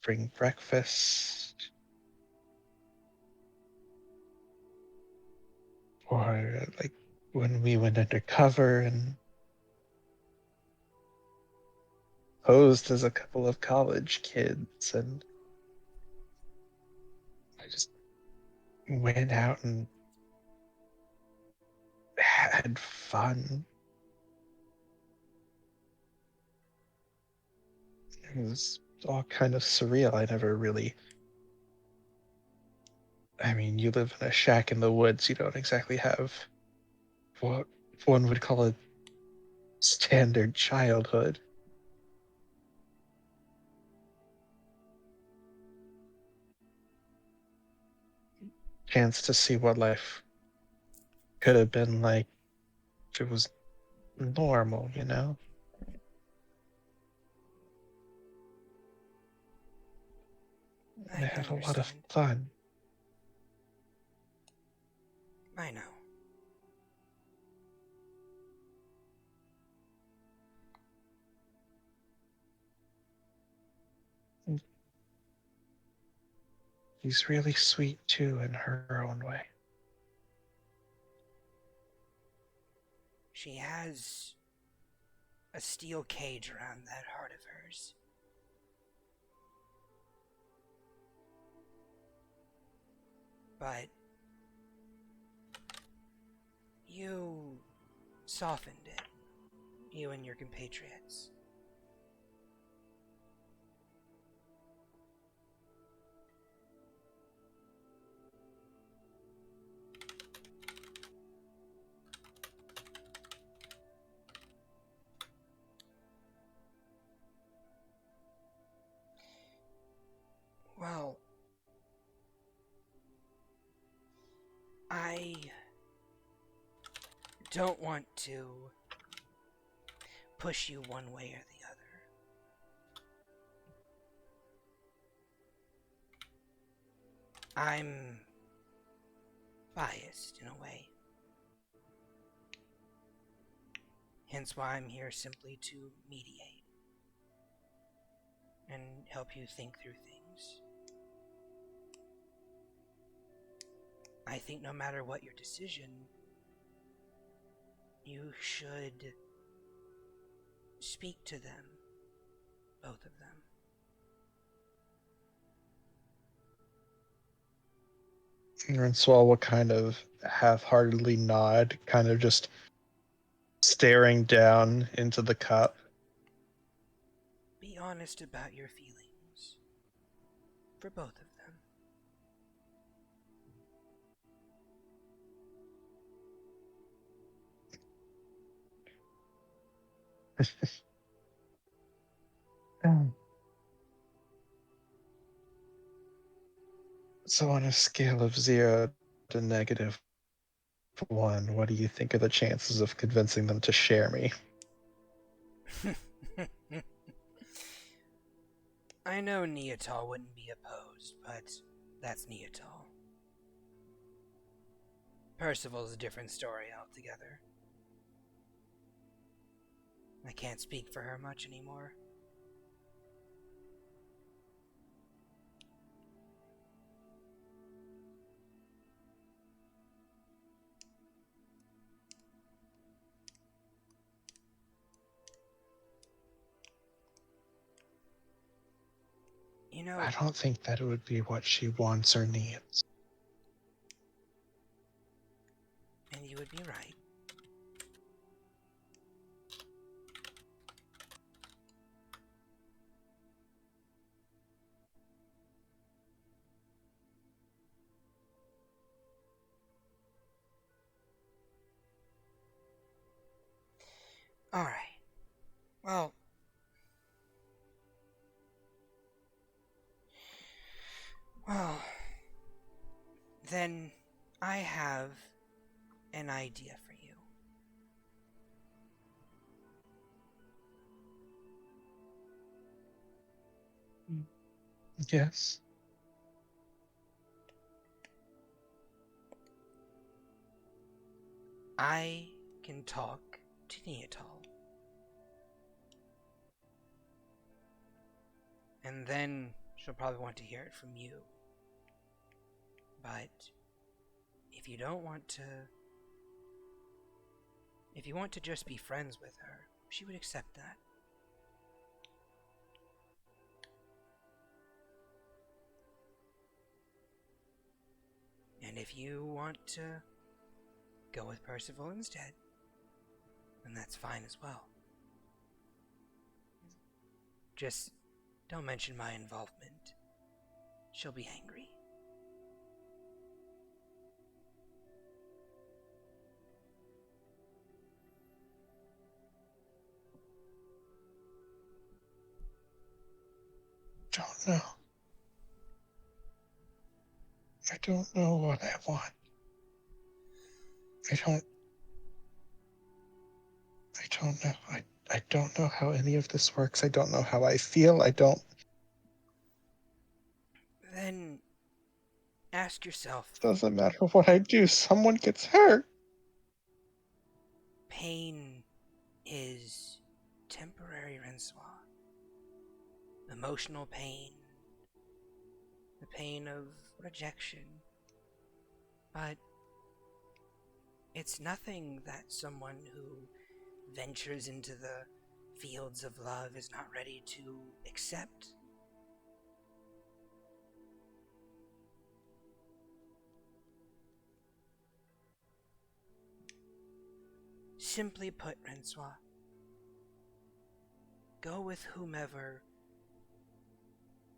bring breakfast. Or, like, when we went undercover and posed as a couple of college kids, and I just went out and had fun. It was all kind of surreal. I never really I mean, you live in a shack in the woods. You don't exactly have what one would call a standard childhood. Chance to see what life could have been like if it was normal, you know? I I can had a lot of understand. fun. I know. She's really sweet too in her own way. She has a steel cage around that heart of hers. But you softened it, you and your compatriots. Well, I don't want to push you one way or the other. I'm biased in a way. Hence why I'm here simply to mediate and help you think through things. I think no matter what your decision, you should speak to them, both of them. Rencois will kind of half-heartedly nod, kind of just staring down into the cup. Be honest about your feelings for both of them. So on a scale of 0 to -1, what do you think are the chances of convincing them to share me? I know Neatal wouldn't be opposed, but that's Neatal. Percival's a different story altogether. I can't speak for her much anymore. You know, I don't think that it would be what she wants or needs. and you would be right. Alright. Well, then I have an idea for you. Yes. I can talk to Neatal. And then she'll probably want to hear it from you. But if you don't want to... If you want to just be friends with her, she would accept that. And if you want to go with Percival instead, then that's fine as well. Just don't mention my involvement. She'll be angry. don't know. I don't know what I want. I don't know. I don't know how any of this works. I don't know how I feel. I don't. Then ask yourself, It doesn't matter what I do. Someone gets hurt. pain is temporary, Rencois. Emotional pain, the pain of rejection. But it's nothing that someone who ventures into the fields of love is not ready to accept. Simply put, Rencois, go with whomever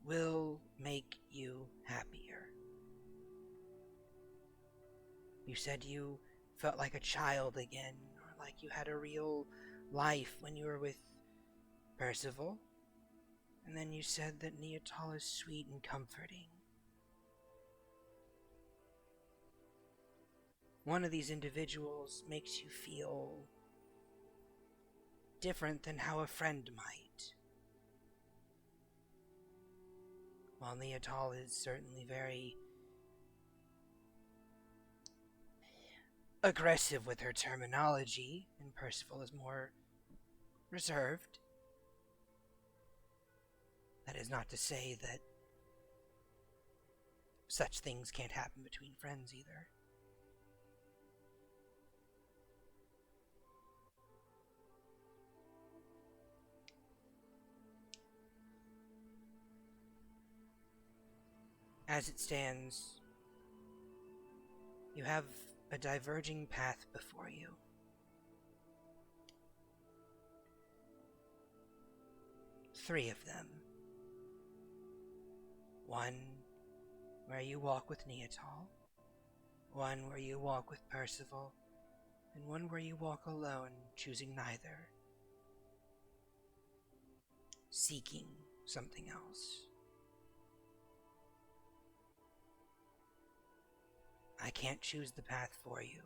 will make you happier. You said you felt like a child again, or like you had a real life when you were with Percival. And then you said that Neatal is sweet and comforting. One of these individuals makes you feel different than how a friend might. While Neatal is certainly very aggressive with her terminology, and Percival is more reserved. That is not to say that such things can't happen between friends either. As it stands, you have a diverging path before you. Three of them. One where you walk with Neatal, one where you walk with Percival, and one where you walk alone, choosing neither, seeking something else. I can't choose the path for you.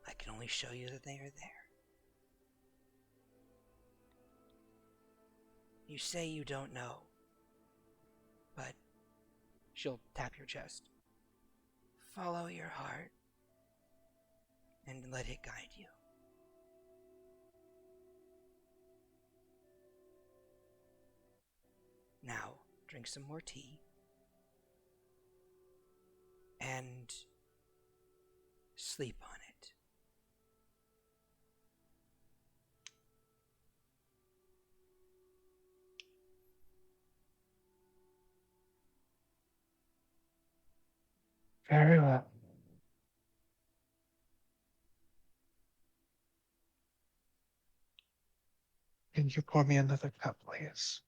I can only show you that they are there. You say you don't know, but she'll tap your chest. Follow your heart and let it guide you. Now, drink some more tea and sleep on it. Very well. Can you pour me another cup, please?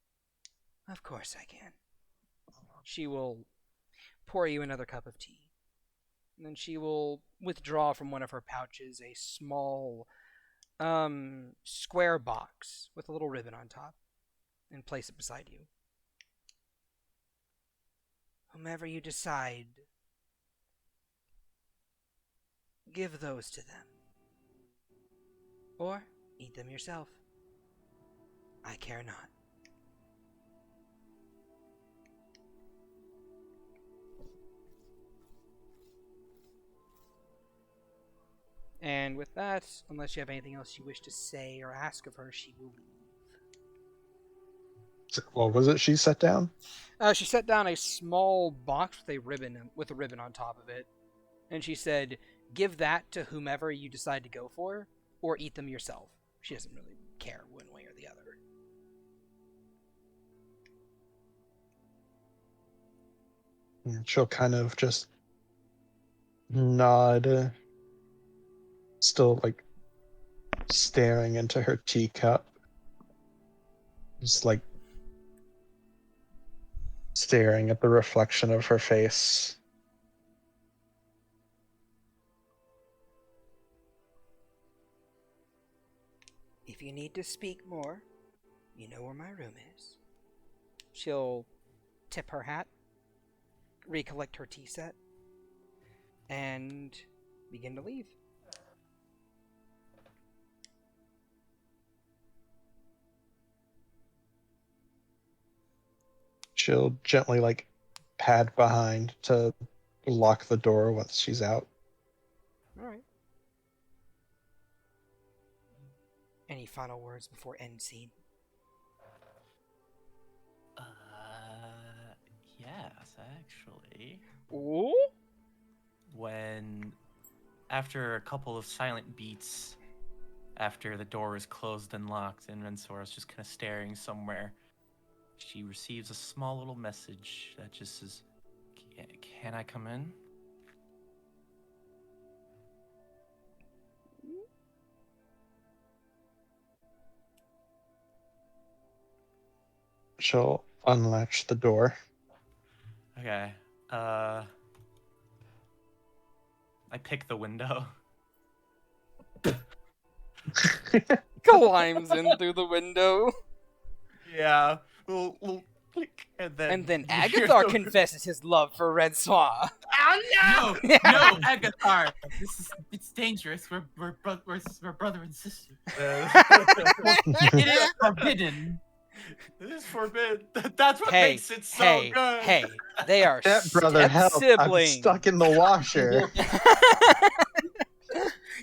Of course I can. She will pour you another cup of tea. And then she will withdraw from one of her pouches a small, square box with a little ribbon on top and place it beside you. Whomever you decide, give those to them. Or eat them yourself. I care not. And with that, unless you have anything else you wish to say or ask of her, she will leave. What was it she set down? She set down a small box with a ribbon on top of it, and she said, "Give that to whomever you decide to go for, or eat them yourself." She doesn't really care one way or the other. And she'll kind of just nod, still like staring into her teacup, just like staring at the reflection of her face. If you need to speak more, you know where my room is. She'll tip her hat, recollect her tea set, and begin to leave. She'll gently like pad behind to lock the door once she's out. All right. Any final words before end scene? Yes, actually. Ooh. When, after a couple of silent beats, after the door is closed and locked, and Rencois is just kind of staring somewhere, she receives a small little message that just says, "Can I come in?" She'll unlatch the door. Okay. I pick the window. Climbs in through the window. Yeah. Little click, and And then you hear Agathar the- confesses his love for Rencois. No, no, Agathar. It's dangerous. We're brother and sister. It is forbidden. It is forbidden. That's what Hey, makes it so hey, good. hey, they are Step brother, help! I'm siblings. stuck in the washer.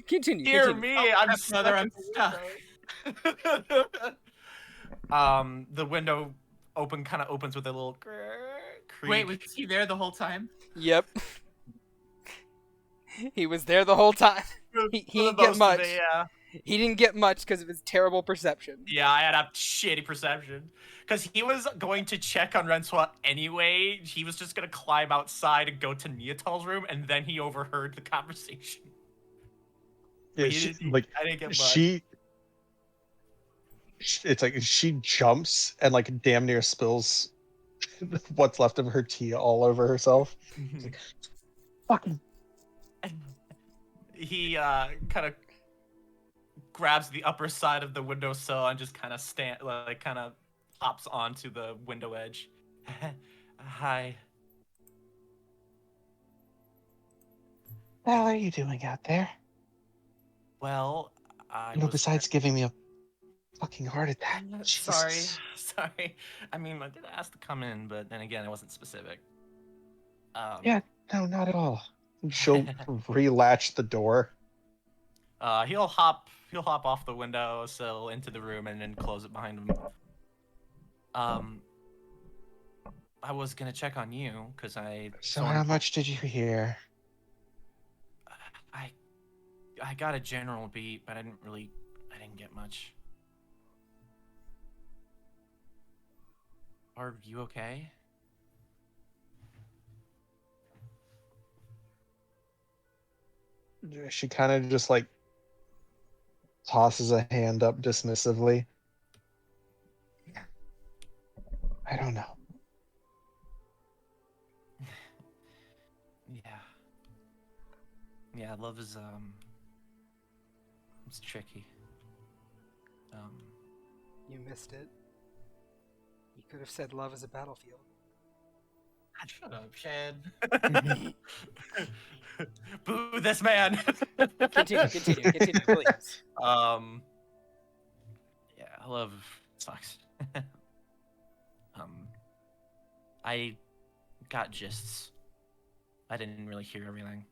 Continue. Hear continue. me, I'm stepbrother, I'm stuck. The window kind of opens with a little creak. Wait, was he there the whole time? Yep. He was there the whole time. He For the didn't get most of much. it, yeah. He didn't get much because of his terrible perception. Yeah, I had a shitty perception. Because he was going to check on Rencois anyway. He was just going to climb outside and go to Neatal's room, and then he overheard the conversation. Yeah, But she, I didn't get much. It's like she jumps and like damn near spills what's left of her tea all over herself. Fucking He kind of grabs the upper side of the windowsill and just kind of hops onto the window edge. Hi. What the hell are you doing out there? Well, I was Besides giving me a fucking heart attack. sorry. Jesus. Sorry. I mean, I did ask to come in, but then again, it wasn't specific. Yeah, no, not at all. She'll relatch the door. He'll hop off the windowsill into the room and then close it behind him. I was gonna check on you because So how much did you hear? I got a general beat, but I didn't get much. Are you okay? She kind of just like tosses a hand up dismissively. I don't know. Yeah, love is it's tricky. You missed it. You could have said love is a battlefield. Shut up, Shad. Boo this man. Continue, please. Yeah, love sucks. I got gists. I didn't really hear everything.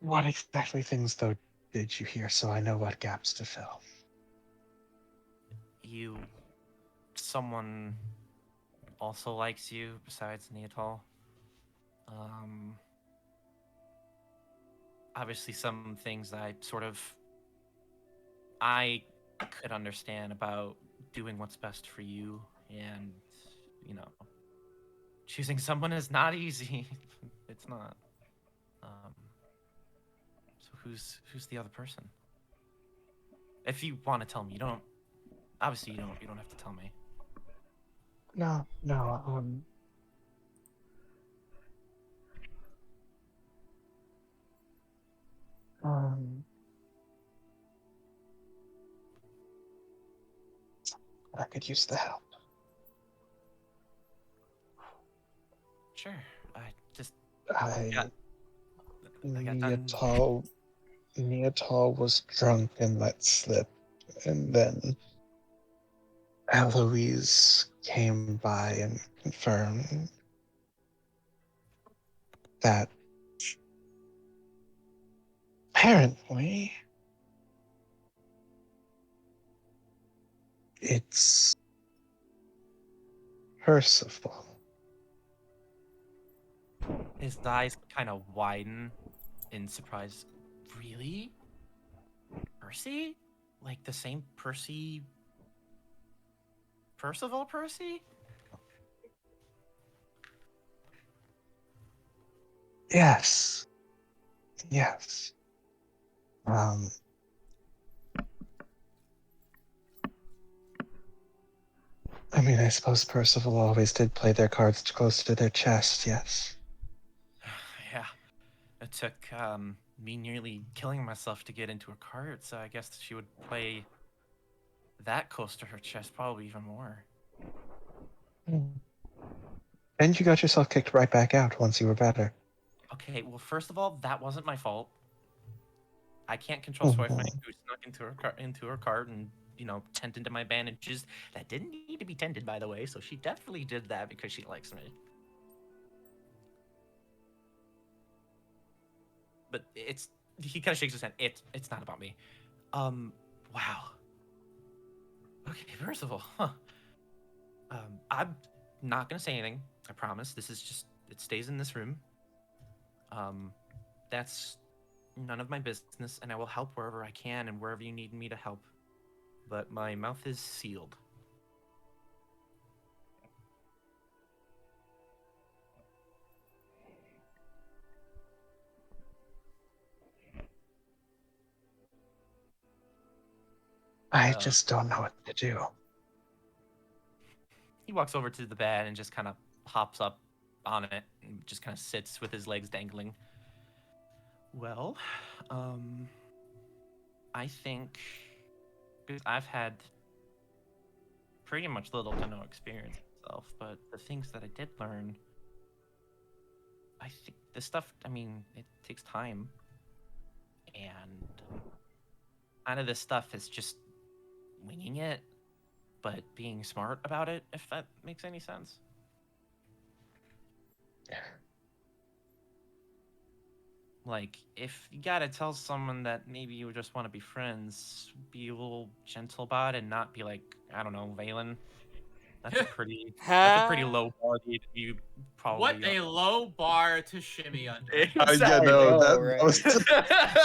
What exactly things, though, did you hear so I know what gaps to fill? Someone also likes you besides Neatal. Obviously some things that I could understand about doing what's best for you, and, choosing someone is not easy. It's not. So who's the other person? If you want to tell me, you don't have to tell me. No, I could use the help. Sure. I just I got done. Neatal was drunk and let slip, and then Eloise came by and confirmed that apparently it's Percival. His eyes kind of widen in surprise. Really? Percy? Like the same Percy? Percival Percy? Yes. Yes. I mean, I suppose Percival always did play their cards close to their chest, yes. Yeah. It took me nearly killing myself to get into her cart, so I guess she would play that close to her chest, probably even more. And you got yourself kicked right back out once you were better. Okay, well, first of all, that wasn't my fault. I can't control Swiftwing, who snuck into her cart and tended to my bandages that didn't need to be tended, by the way. So she definitely did that because she likes me. But he kind of shakes his head. It's not about me. Wow. Okay, Percival. Huh. I'm not gonna say anything. I promise. This is just it stays in this room. That's none of my business, and I will help wherever I can and wherever you need me to help. But my mouth is sealed. I just don't know what to do. He walks over to the bed and just kind of hops up on it and just kind of sits with his legs dangling. Well, I think because I've had pretty much little to no experience myself, but the things that I did learn, I think this stuff, I mean, it takes time. And kind of this stuff is just winging it, but being smart about it, if that makes any sense. Like, if you gotta tell someone that maybe you just want to be friends, be a little gentle about it and not be like, I don't know, Vaelyn. That's a pretty low bar that you probably. What a low bar to shimmy under. Yeah, no, that was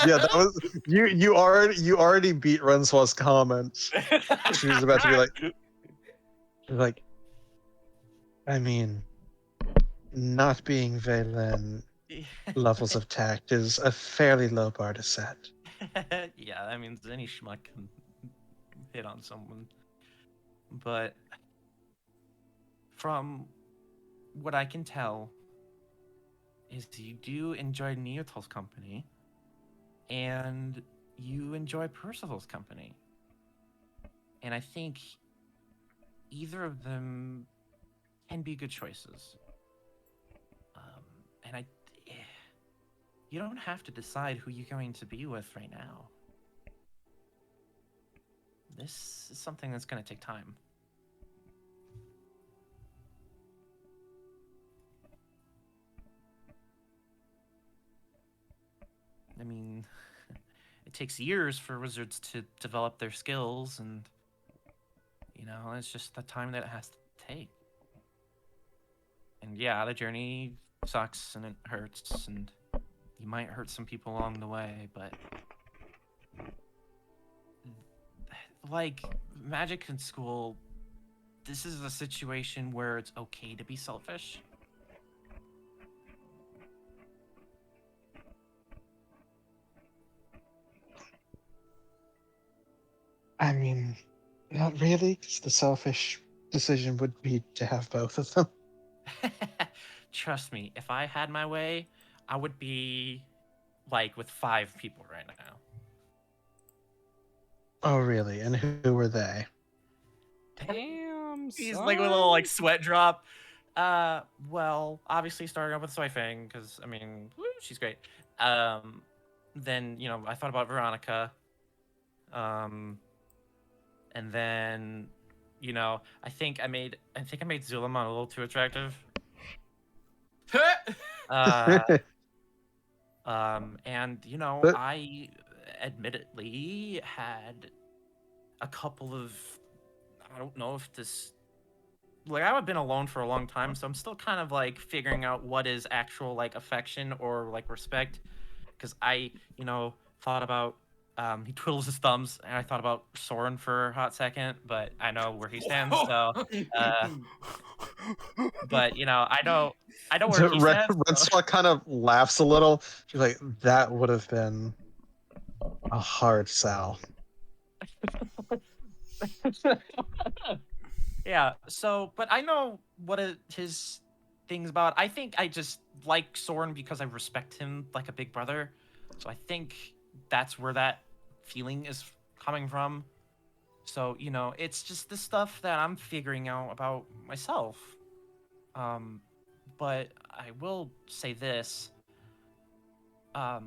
yeah, that was you already beat Rencois' comments. She was about to be like, I mean, not being Vaelyn levels of tact is a fairly low bar to set. Yeah, I mean, any schmuck can hit on someone. But from what I can tell, is you do enjoy Neotal's company, and you enjoy Percival's company. And I think either of them can be good choices. And you don't have to decide who you're going to be with right now. This is something that's going to take time. I mean, it takes years for wizards to develop their skills, and it's just the time that it has to take. And yeah, the journey sucks and it hurts, and you might hurt some people along the way, but like magic in school, this is a situation where it's okay to be selfish. I mean, not really, because the selfish decision would be to have both of them. Trust me, if I had my way, I would be like with 5 people right now. Oh, really? And who were they? Damn, He's like with a little son. like sweat drop. Well, obviously starting off with Soy Fang, because I mean, woo, she's great. Then I thought about Veronica. And then, I think I made Zulamon a little too attractive. Uh, and But I admittedly had a couple of, I don't know if this, like, I've been alone for a long time, so I'm still kind of like figuring out what is actual like affection or like respect, because I thought about he twiddles his thumbs, and I thought about Soren for a hot second, but I know where he stands, so but I know where he stands. So. Rencois kind of laughs a little. She's like, that would have been a hard sell. Yeah, so, but I know what his thing's about. I think I just like Soren because I respect him like a big brother. So I think that's where that feeling is coming from. So, it's just the stuff that I'm figuring out about myself. But I will say this. I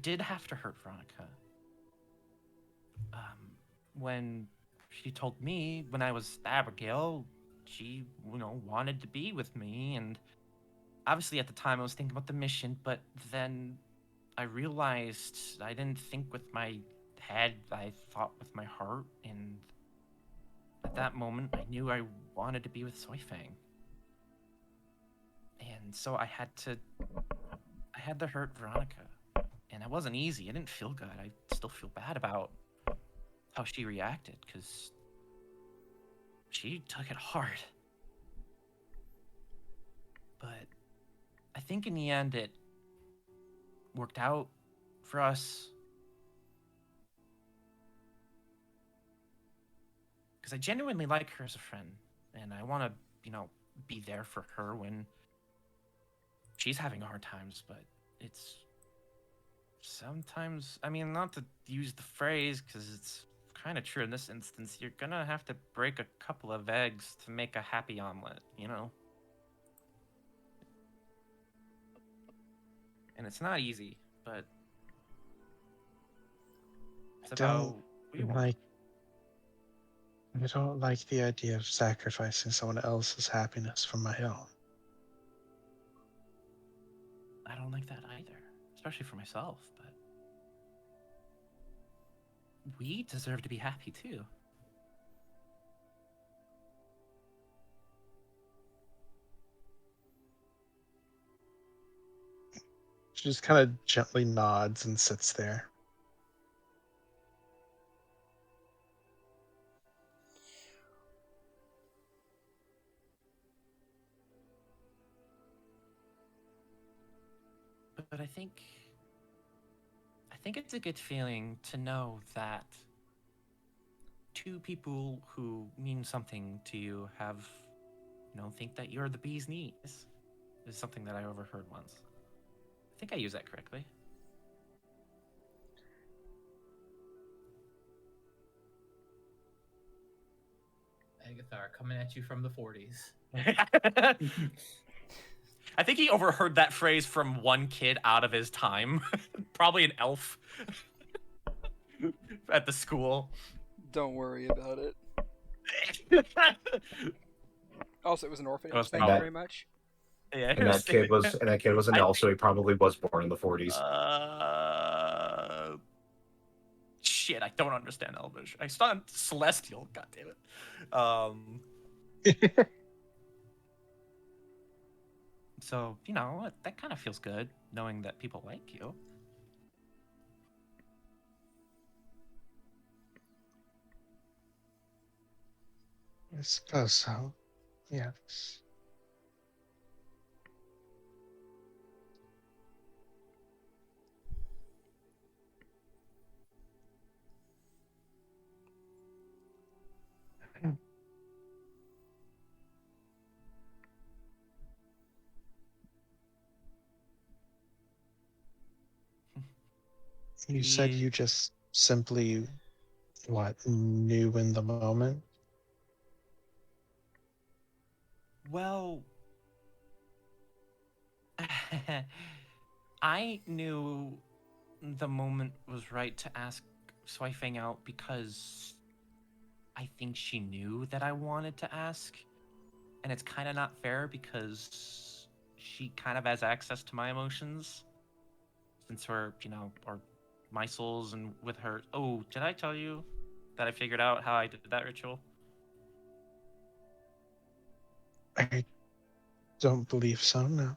did have to hurt Veronica. When she told me when I was Abigail, she, wanted to be with me, and obviously at the time I was thinking about the mission, but then I realized I didn't think with my head, I thought with my heart, and at that moment I knew I wanted to be with Soy Fang. And so I had to hurt Veronica. And it wasn't easy. It didn't feel good. I still feel bad about how she reacted, because she took it hard. But I think in the end it worked out for us. Because I genuinely like her as a friend. And I want to, be there for her when she's having hard times. But it's sometimes, I mean, not to use the phrase, because it's kind of true in this instance, you're gonna have to break a couple of eggs to make a happy omelet, And it's not easy, but it's about who you want. I don't like the idea of sacrificing someone else's happiness for my own. I don't like that either, especially for myself, but we deserve to be happy too. She just kind of gently nods and sits there. But I think it's a good feeling to know that two people who mean something to you have, think that you're the bee's knees, is something that I overheard once. I think I used that correctly. Agathar coming at you from the 40s. I think he overheard that phrase from one kid out of his time. Probably an elf at the school. Don't worry about it. Also, it was an orphanage. was Thank you not- very much. Yeah, And that kid was an I elf, so he probably was born in the 40s. Shit, I don't understand Elvish. I stunned Celestial. God damn it. So that kind of feels good, knowing that people like you. I suppose so. Yes. You said you just simply what, new in the moment? Well, I knew the moment was right to ask Swifang out because I think she knew that I wanted to ask. And it's kind of not fair because she kind of has access to my emotions since we're, or my souls and with her. Oh, did I tell you that I figured out how I did that ritual? I don't believe so, no.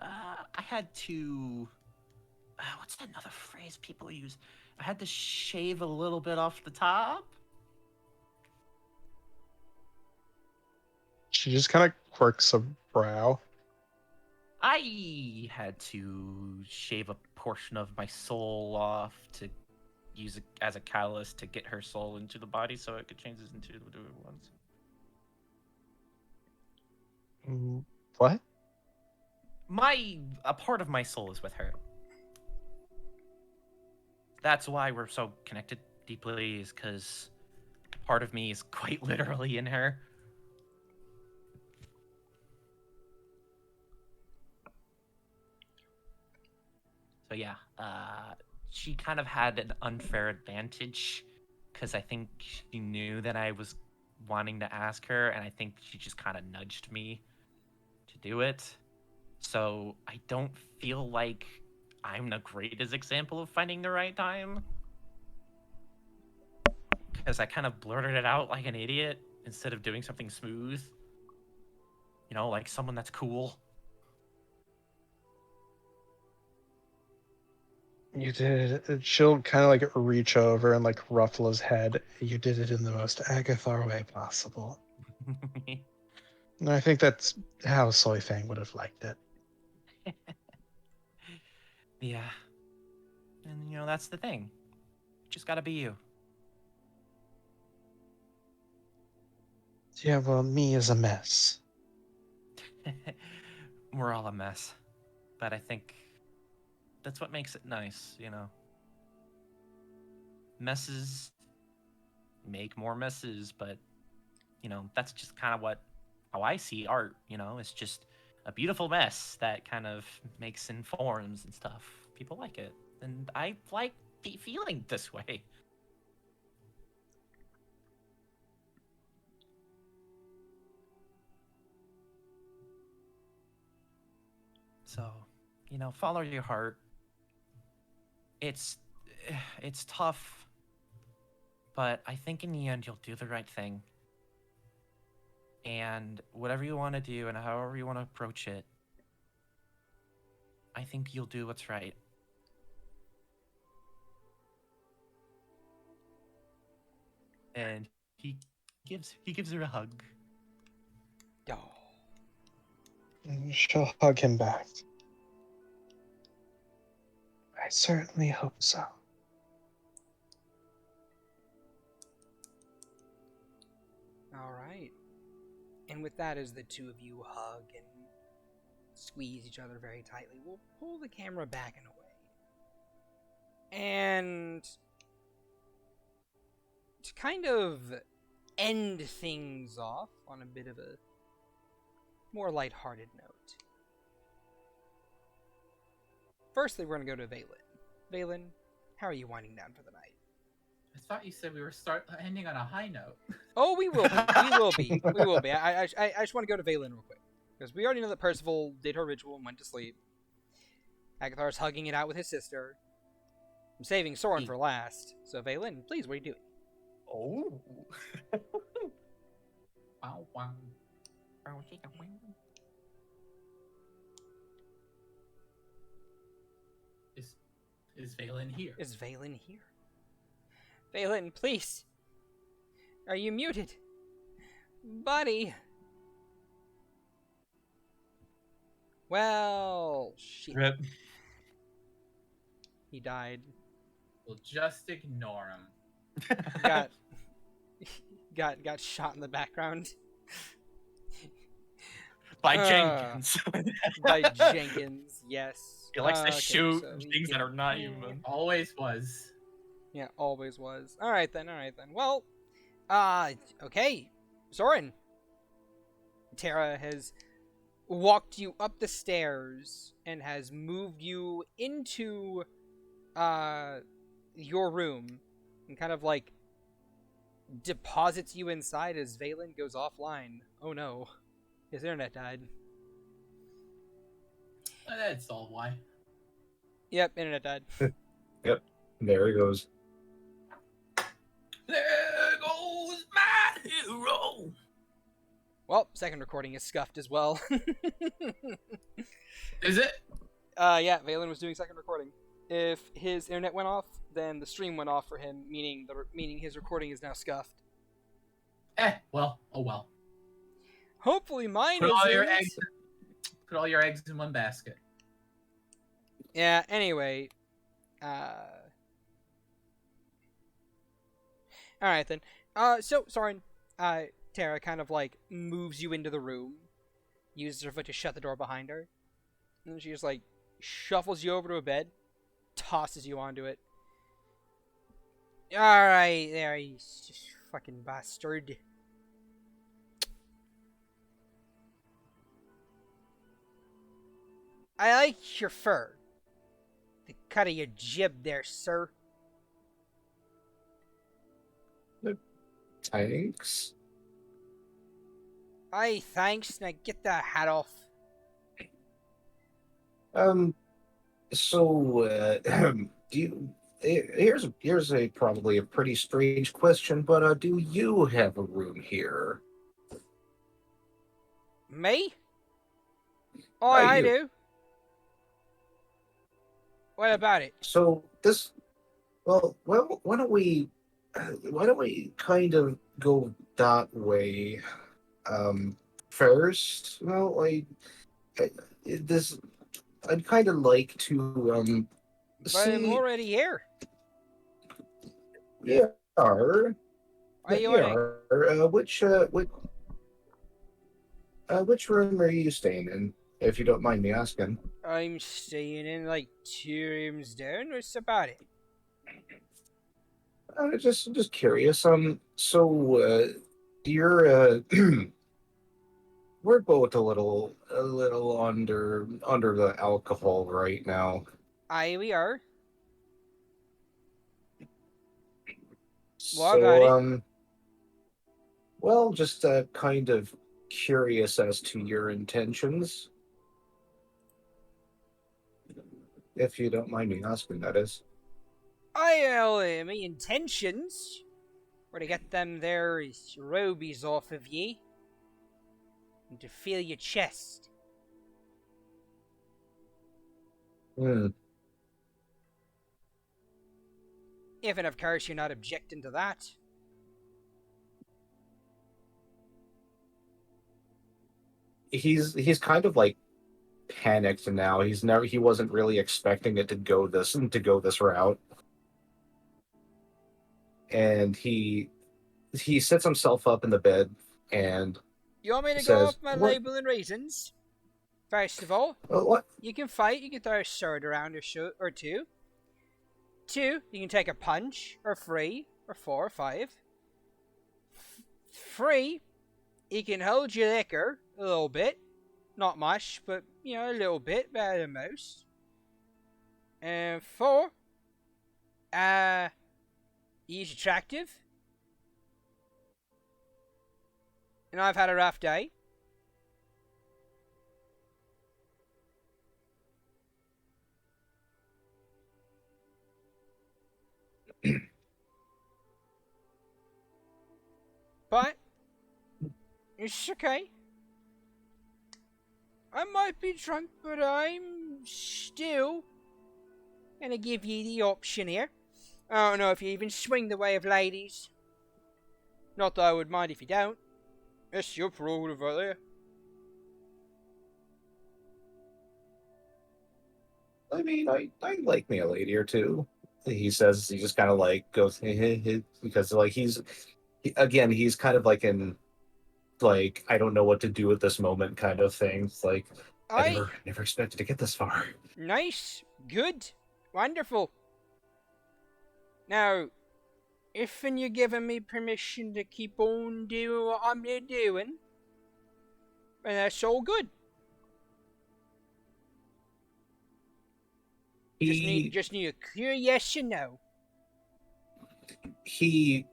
I had to. What's another phrase people use? I had to shave a little bit off the top. She just kind of quirks a brow. I had to shave a portion of my soul off to use it as a catalyst to get her soul into the body so it could change it into the different ones. What? A part of my soul is with her. That's why we're so connected deeply, is because part of me is quite literally in her. So yeah, she kind of had an unfair advantage because I think she knew that I was wanting to ask her, and I think she just kind of nudged me to do it. So I don't feel like I'm the greatest example of finding the right time, because I kind of blurted it out like an idiot instead of doing something smooth. Like someone that's cool. You did it. She'll kind of like reach over and like ruffle his head. You did it in the most Agathar way possible. And I think that's how Soy Fang would have liked it. Yeah. And, that's the thing. You just gotta be you. Yeah, well, me is a mess. We're all a mess. But I think that's what makes it nice, Messes make more messes, but, that's just kind of how I see art, It's just a beautiful mess that kind of makes in forms and stuff. People like it. And I like feeling this way. So, follow your heart. It's tough, but I think in the end you'll do the right thing. And whatever you want to do and however you want to approach it, I think you'll do what's right. And he gives her a hug. Oh. And she'll hug him back. I certainly hope so. All right. And with that, as the two of you hug and squeeze each other very tightly, we'll pull the camera back and away. And to kind of end things off on a bit of a more lighthearted note. Firstly, we're going to go to Vaelyn. Vaelyn, how are you winding down for the night? I thought you said we were ending on a high note. Oh, we will be. We will be. We will be. I just want to go to Vaelyn real quick. Because we already know that Percival did her ritual and went to sleep. Agathar's hugging it out with his sister. I'm saving Soren for last. So, Vaelyn, please, what are you doing? Oh. Wow, wow. Is Vaelyn here? Is Vaelyn here? Vaelyn, please. Are you muted? Buddy. Well, shit. Rip. He died. We'll just ignore him. Got shot in the background. By Jenkins. By Jenkins, yes. He likes to Okay, shoot so we things that can- are not human. Always was. Yeah, always was. Alright then. Well, okay. Soren. Tara has walked you up the stairs and has moved you into your room and kind of like deposits you inside as Vaelyn goes offline. Oh no. His internet died. That's all why. Yep, internet died. Yep. There he goes. There goes my hero. Well, second recording is scuffed as well. Is it? Yeah, Vaelyn was doing second recording. If his internet went off, then the stream went off for him, meaning his recording is now scuffed. Well, oh well. Hopefully mine Put all isn't. your eggs. Put all your eggs in one basket. Yeah. Anyway. All right then. So Soren, Tara kind of like moves you into the room, uses her foot to shut the door behind her, and she just like shuffles you over to a bed, tosses you onto it. All right, there, you fucking bastard. I like your fur. The cut of your jib there, sir. Thanks. Aye, thanks. Now get that hat off. So, do you... Here's a probably a pretty strange question, but do you have a room here? Me? Oh, I you. do. What about it? So this, well, why don't we kind of go that way? First, well, I'd kind of like to But see. I'm already here. Yeah, Are you wanting? which room are you staying in, if you don't mind me asking? I'm staying in like 2 rooms down. What's about it? Just curious. So you're we're both a little under the alcohol right now. Aye, we are. What So about it? well, just kind of curious as to your intentions, if you don't mind me asking, that is. My intentions were to get them there robies off of ye and to feel your chest. Hmm. If and of course you're not objecting to that. He's kind of like panicked now. He wasn't really expecting it to go this route. And he sets himself up in the bed and You want me to says, go off my "What? label and reasons? First of all, What? you can fight, you can throw a sword around or two. 2, you can take a punch, or 3, or 4, or 5. 3, you can hold your liquor a little bit. Not much, but, you know, a little bit, better than most. And 4, he's attractive. And I've had a rough day. But it's okay. I might be drunk, but I'm still gonna give you the option here. I don't know if you even swing the way of ladies. Not that I would mind if you don't. It's your prerogative right there. I mean, I like me a lady or two. He says, he just kind of like goes, because like he's kind of like in, like, I don't know what to do at this moment kind of thing. It's like, I never expected to get this far. Nice. Good. Wonderful. Now, if and you're giving me permission to keep on doing what I'm doing, then that's all good. Just need a clear yes or no. He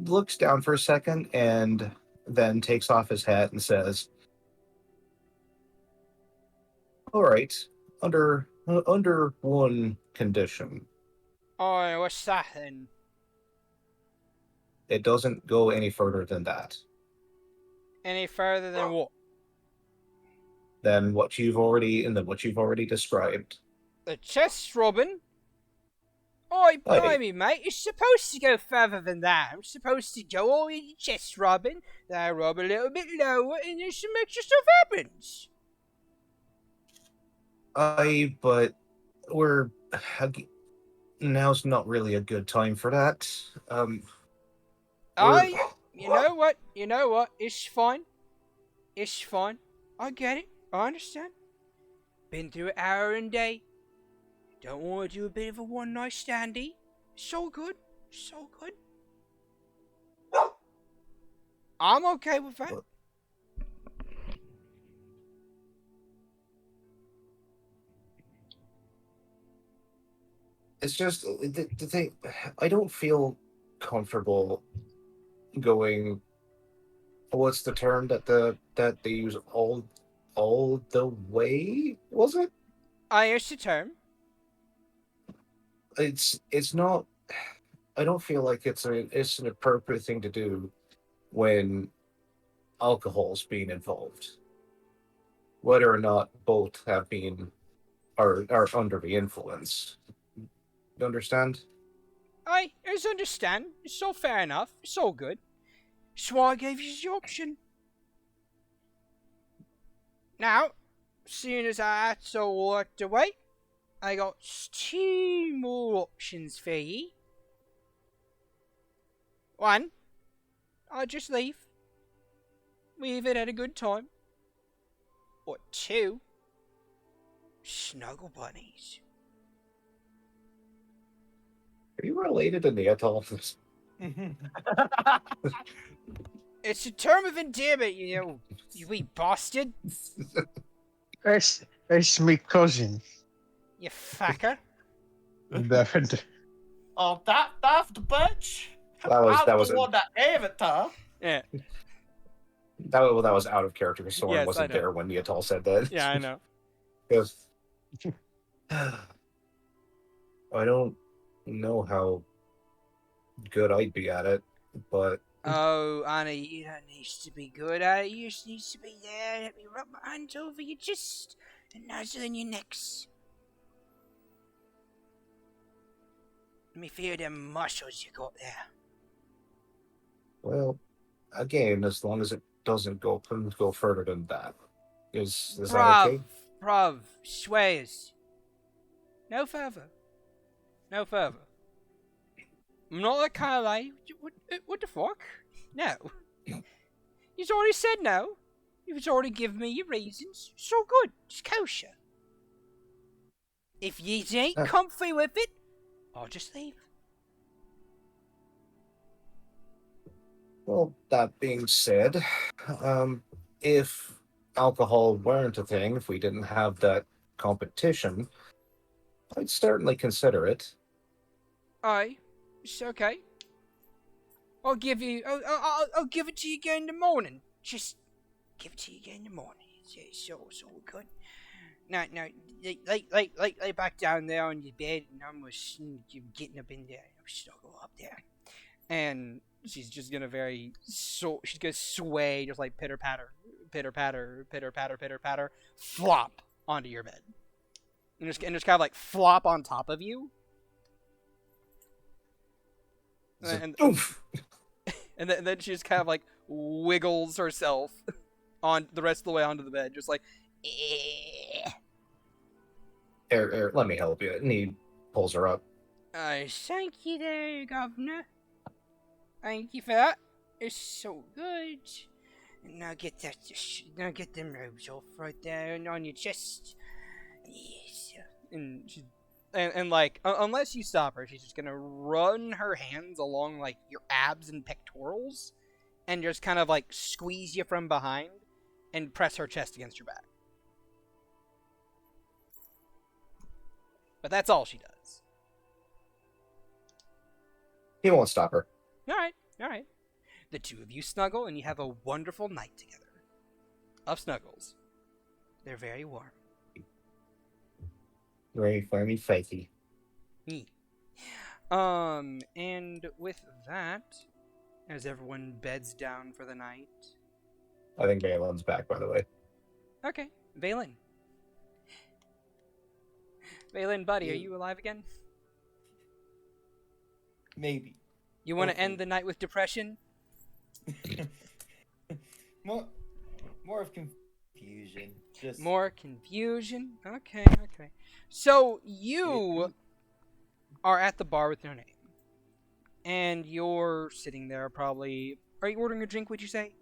looks down for a second and then takes off his hat and says, "All right, under one condition. Oh, what's that then? It doesn't go any further than that. Any further than what? Than what you've already described." The chest rubbing? Oi, Aye. blimey, mate, it's supposed to go further than that. I'm supposed to go all in your chest rubbing, then I rub a little bit lower, and then some extra stuff happens. But now's not really a good time for that. You know what? It's fine. It's fine. I get it. I understand. Been through an hour and day. Don't want to do a bit of a one-night standy. So good. So good. I'm okay with that. It's just the thing. I don't feel comfortable going. What's the term that they use? All the way, was it? Here's the term. It's not. I don't feel like it's an appropriate thing to do when alcohol's being involved. Whether or not both have been are under the influence. You understand? It's understand. It's all fair enough. It's all good. That's why I gave you the option. Now, soon as that's all worked away, I got 2 more options for ye. 1, I'll just leave. We've had a good time. Or 2, snuggle bunnies. Are you related to Neatal? It's a term of endearment, you wee bastard. It's my cousin. You fucker. Definitely. Oh, that's the bitch. That was the one that gave it to her. Yeah. That was out of character because Soren Yes, wasn't I know. there when Neatal said that. Yeah, I know. Because I don't know how good I'd be at it, but Oh, Anna, you don't need to be good at it. You just need to be there. Let me rub my hands over your chest and nuzzle in your necks. Let me feel them muscles you got there. well, again, as long as it doesn't go further than that, is that okay? Bruv, swears. No further. No further. I'm not that kind of lady. What the fuck? No. You've already said no. You've already given me your reasons. It's all good. It's kosher. If you ain't comfy with it, I'll just leave. Well, that being said, if alcohol weren't a thing, if we didn't have that competition, I'd certainly consider it. Aye, it's okay. I'll give you. I'll give it to you again in the morning. Just give it to you again in the morning. It's all good. No, lay back down there on your bed, and I'm getting up in there. I'm snuggle up there, and she's just gonna she's gonna sway, just like pitter patter, flop onto your bed, and just kind of like flop on top of you. And then she just kind of like wiggles herself on the rest of the way onto the bed, just like. Let me help you. And he pulls her up. Thank you there, Governor. Thank you for that. It's so good. Now get them robes off right there and on your chest. Yes. And she and like unless you stop her, she's just gonna run her hands along like your abs and pectorals, and just kind of like squeeze you from behind, and press her chest against your back. But that's all she does. He won't stop her. All right. The two of you snuggle, and you have a wonderful night together. Of snuggles. They're very warm. Very firmy, fathy. And with that, as everyone beds down for the night. I think Vaelyn's back, by the way. Okay, Vaelyn. Vaelyn, buddy, are Yeah. you alive again? Maybe. You want to Hopefully. end the night with depression? More of confusion. Just More confusion? Okay. So, you are at the bar with no name. And you're sitting there probably... Are you ordering a drink, would you say?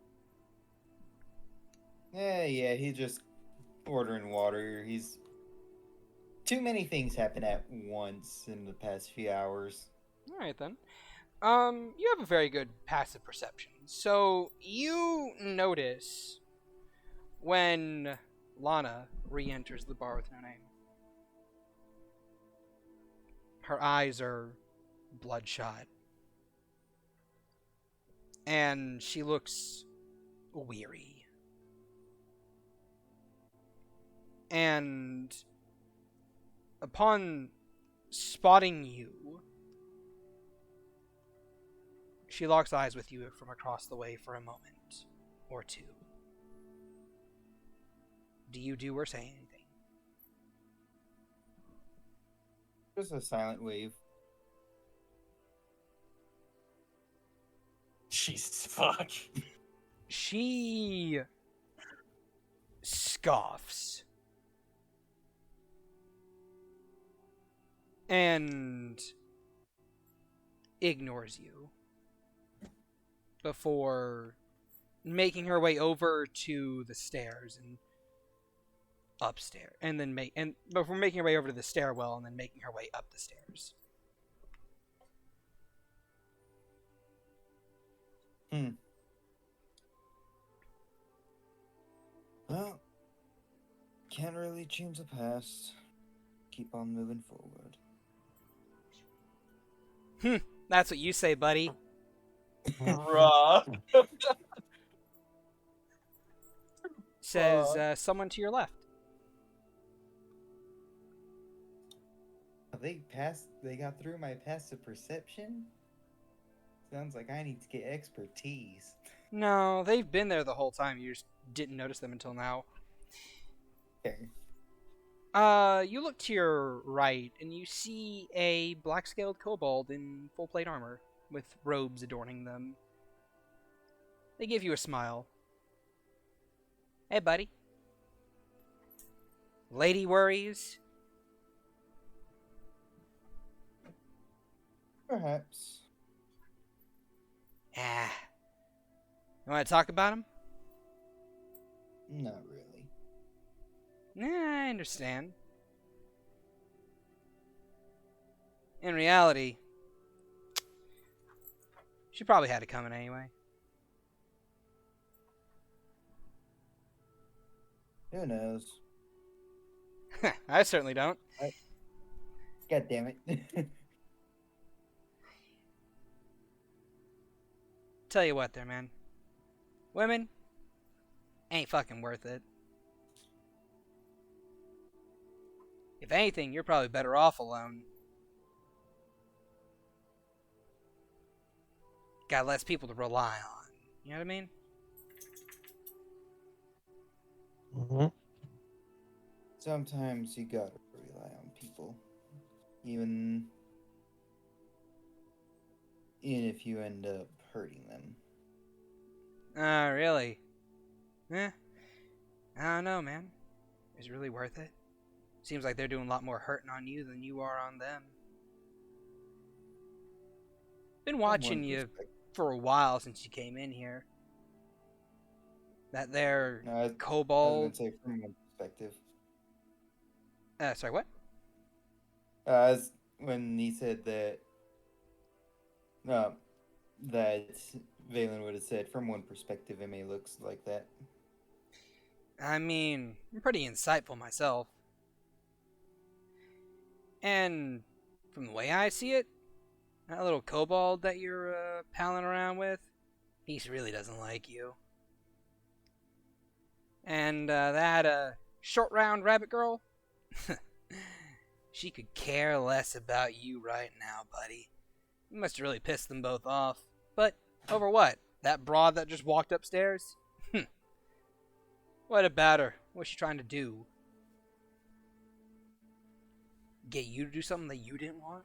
Yeah, he's just ordering water. He's too many things happen at once in the past few hours. Alright then. You have a very good passive perception. So, you notice when Lana re-enters the bar with no name. Her eyes are bloodshot. And she looks weary. And upon spotting you, she locks eyes with you from across the way for a moment or two. Do you do or say anything? Just a silent wave. Jesus fuck. She scoffs and ignores you before making her way over to the stairs and upstairs, and then before making her way over to the stairwell and then making her way up the stairs. Well, can't really change the past. Keep on moving forward. That's what you say, buddy. Bruh. Says someone to your left. They got through my passive perception? Sounds like I need to get expertise. No, they've been there the whole time. You just didn't notice them until now. Okay. You look to your right, and you see a black-scaled kobold in full plate armor, with robes adorning them. They give you a smile. Hey, buddy. Lady worries? Perhaps. Ah. You want to talk about him? Not really. Nah, I understand. In reality, she probably had it coming anyway. Who knows? I certainly don't. God damn it. Tell you what there, man. Women ain't fucking worth it. If anything, you're probably better off alone. Got less people to rely on. You know what I mean? Mm-hmm. Sometimes you gotta rely on people. Even if you end up hurting them. Really? I don't know, man. Is it really worth it? Seems like they're doing a lot more hurting on you than you are on them. Been watching you for a while since you came in here. That there No, I was kobold... gonna say from one perspective. Sorry, what? As when he said that, that Vaelyn would have said, from one perspective, it may looks like that. I mean, I'm pretty insightful myself. And from the way I see it, that little kobold that you're palling around with, he really doesn't like you. And that short round rabbit girl, she could care less about you right now, buddy. You must have really pissed them both off. But over what? That broad that just walked upstairs? What about her? What's she trying to do? Get you to do something that you didn't want?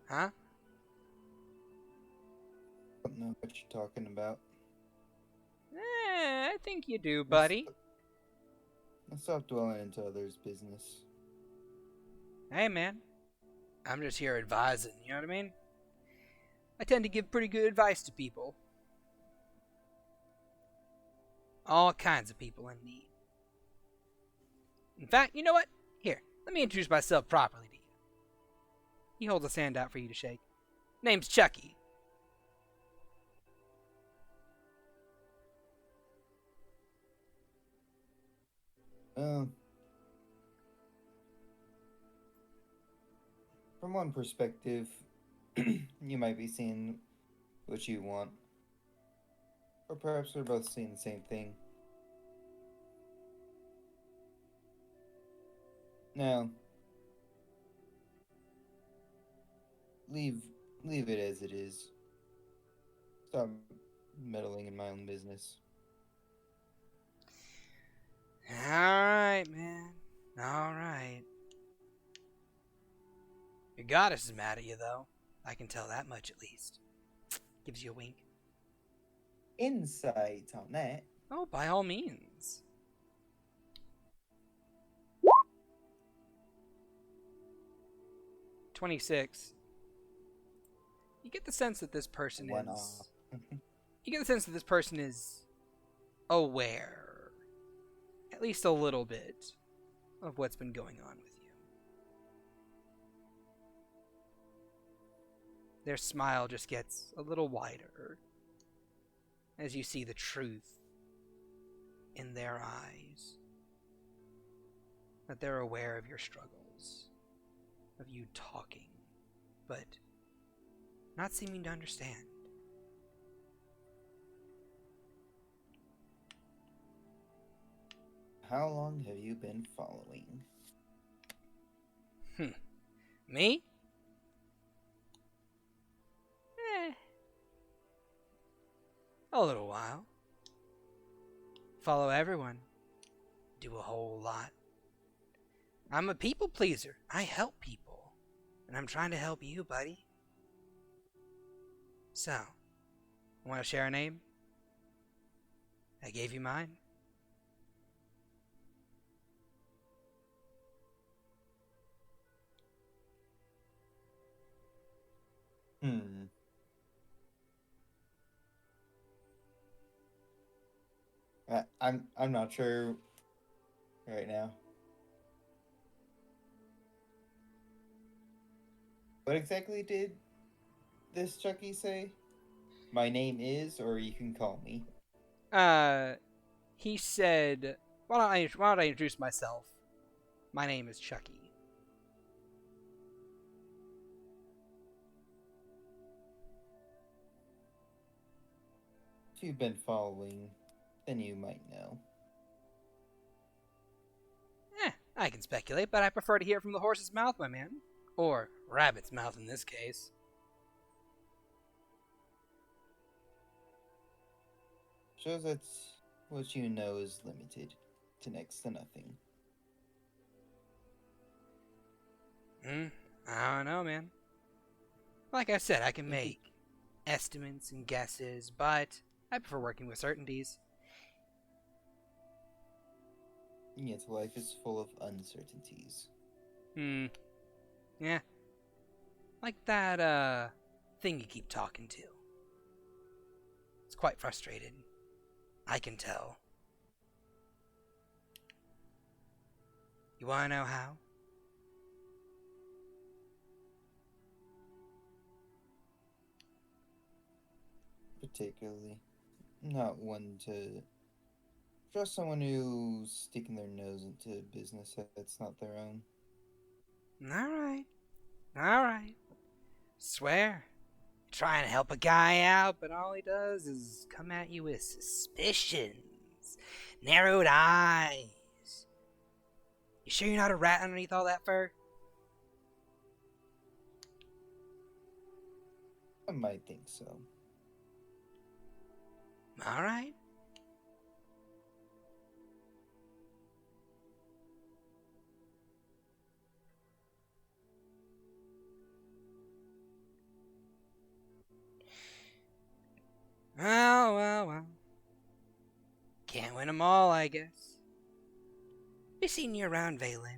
Huh? I don't know what you're talking about. I think you do, buddy. Let's stop dwelling into others' business. Hey, man. I'm just here advising, you know what I mean? I tend to give pretty good advice to people. All kinds of people in need. In fact, you know what? Here, let me introduce myself properly to you. He holds a hand out for you to shake. Name's Chucky. From one perspective, you might be seeing what you want. Or perhaps we're both seeing the same thing. Now, leave it as it is. Stop meddling in my own business. Alright, man. Alright. Your goddess is mad at you, though. I can tell that much, at least. Gives you a wink. Insight on that. Oh, by all means. $26. You get the sense that this person One is... off. You get the sense that this person is aware, at least a little bit, of what's been going on with you. Their smile just gets a little wider as you see the truth in their eyes. That they're aware of your struggles, of you talking, but not seeming to understand. How long have you been following? Me? A little while. Follow everyone. Do a whole lot. I'm a people pleaser. I help people. And I'm trying to help you, buddy. So, want to share a name? I gave you mine. I'm not sure right now. What exactly did this Chucky say? My name is, or you can call me. He said, why don't I introduce myself? My name is Chucky. If you've been following, then you might know. I can speculate, but I prefer to hear it from the horse's mouth, my man. Or rabbit's mouth in this case. Shows that what you know is limited to next to nothing. I don't know, man. Like I said, I can make estimates and guesses, but I prefer working with certainties. Yet life is full of uncertainties. Yeah. Like that, thing you keep talking to. It's quite frustrated. I can tell. You wanna know how? particularly. Not one to trust someone who's sticking their nose into business that's not their own. Alright. Alright. Swear. Trying to help a guy out, but all he does is come at you with suspicions. Narrowed eyes. You sure you're not a rat underneath all that fur? I might think so. Alright. Well. Can't win 'em all, I guess. Be seeing you around, Vaelyn.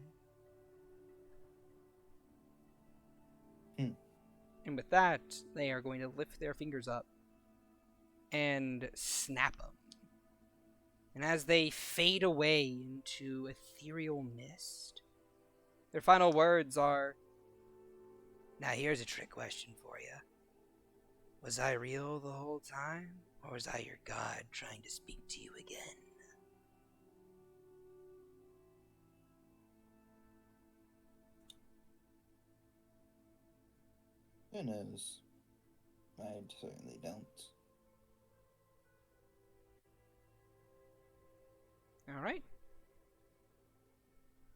And with that, they are going to lift their fingers up and snap them. And as they fade away into ethereal mist, their final words are, "Now here's a trick question for you. Was I real the whole time, or was I your god trying to speak to you again?" Who knows? I certainly don't. Alright.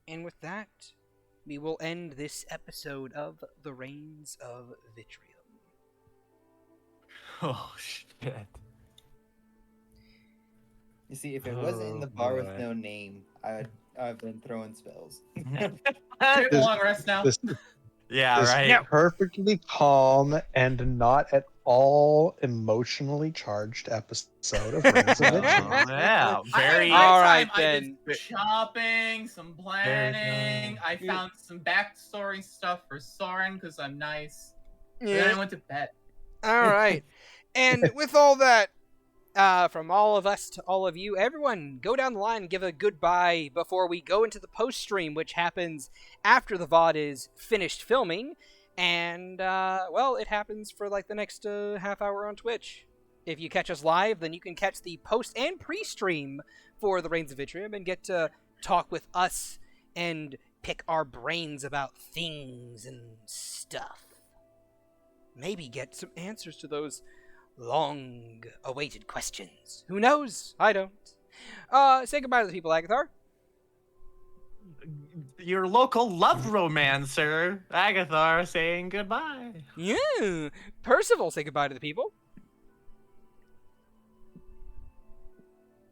And with that, we will end this episode of The Rains of Vitrium. Oh, shit. You see, if it wasn't in the bar boy. with no name, I've been throwing spells. Take a long rest now. This Yeah, This right. perfectly calm and not at all emotionally charged episode of Rains of Oh, Vitrium. yeah, very. All right, I then. did shopping, some planning. I found some backstory stuff for Soren because I'm nice. Then I went to bed. Alright. And with all that, from all of us to all of you, everyone, go down the line and give a goodbye before we go into the post-stream, which happens after the VOD is finished filming. And, well, it happens for, like, the next half hour on Twitch. If you catch us live, then you can catch the post and pre-stream for the Rains of Vitrium and get to talk with us and pick our brains about things and stuff. Maybe get some answers to those long-awaited questions. Who knows? I don't. Say goodbye to the people, Agathar. Your local love romancer, Agathar, saying goodbye. Yeah. Percival, say goodbye to the people.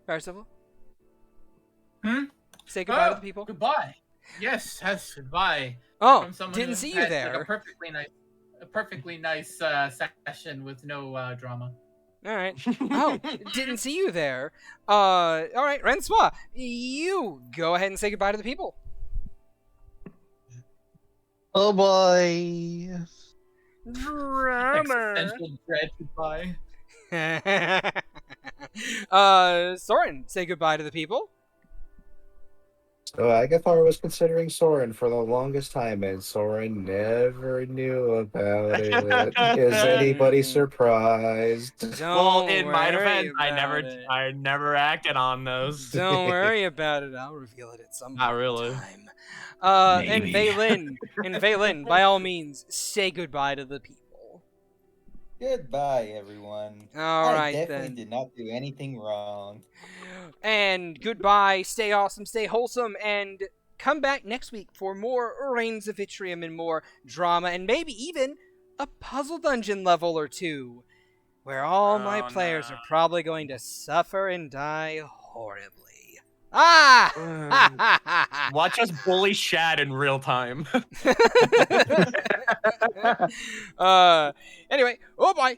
Percival? Say goodbye to the people. Goodbye. Yes, goodbye. Oh, From someone didn't who see you had, there. Like, a perfectly nice session with no drama. All right. Oh, didn't see you there. All right, Rencois, you go ahead and say goodbye to the people. Oh boy. Drama. Existential dread goodbye. Soren, say goodbye to the people. So Agathar was considering Soren for the longest time, and Soren never knew about it. Is anybody surprised? Don't Well, in my worry defense, about it. I never acted on those. Don't worry about it. I'll reveal it at some Not point really. in time. And Maybe. Vaelyn, by all means, say goodbye to the people. Goodbye, everyone. All I right, definitely then. did not do anything wrong. And goodbye, stay awesome, stay wholesome, and come back next week for more Rains of Vitrium and more drama, and maybe even a puzzle dungeon level or two, where all my Oh, players no. are probably going to suffer and die horribly. Ah! Watch us bully Shad in real time. Anyway, oh bye.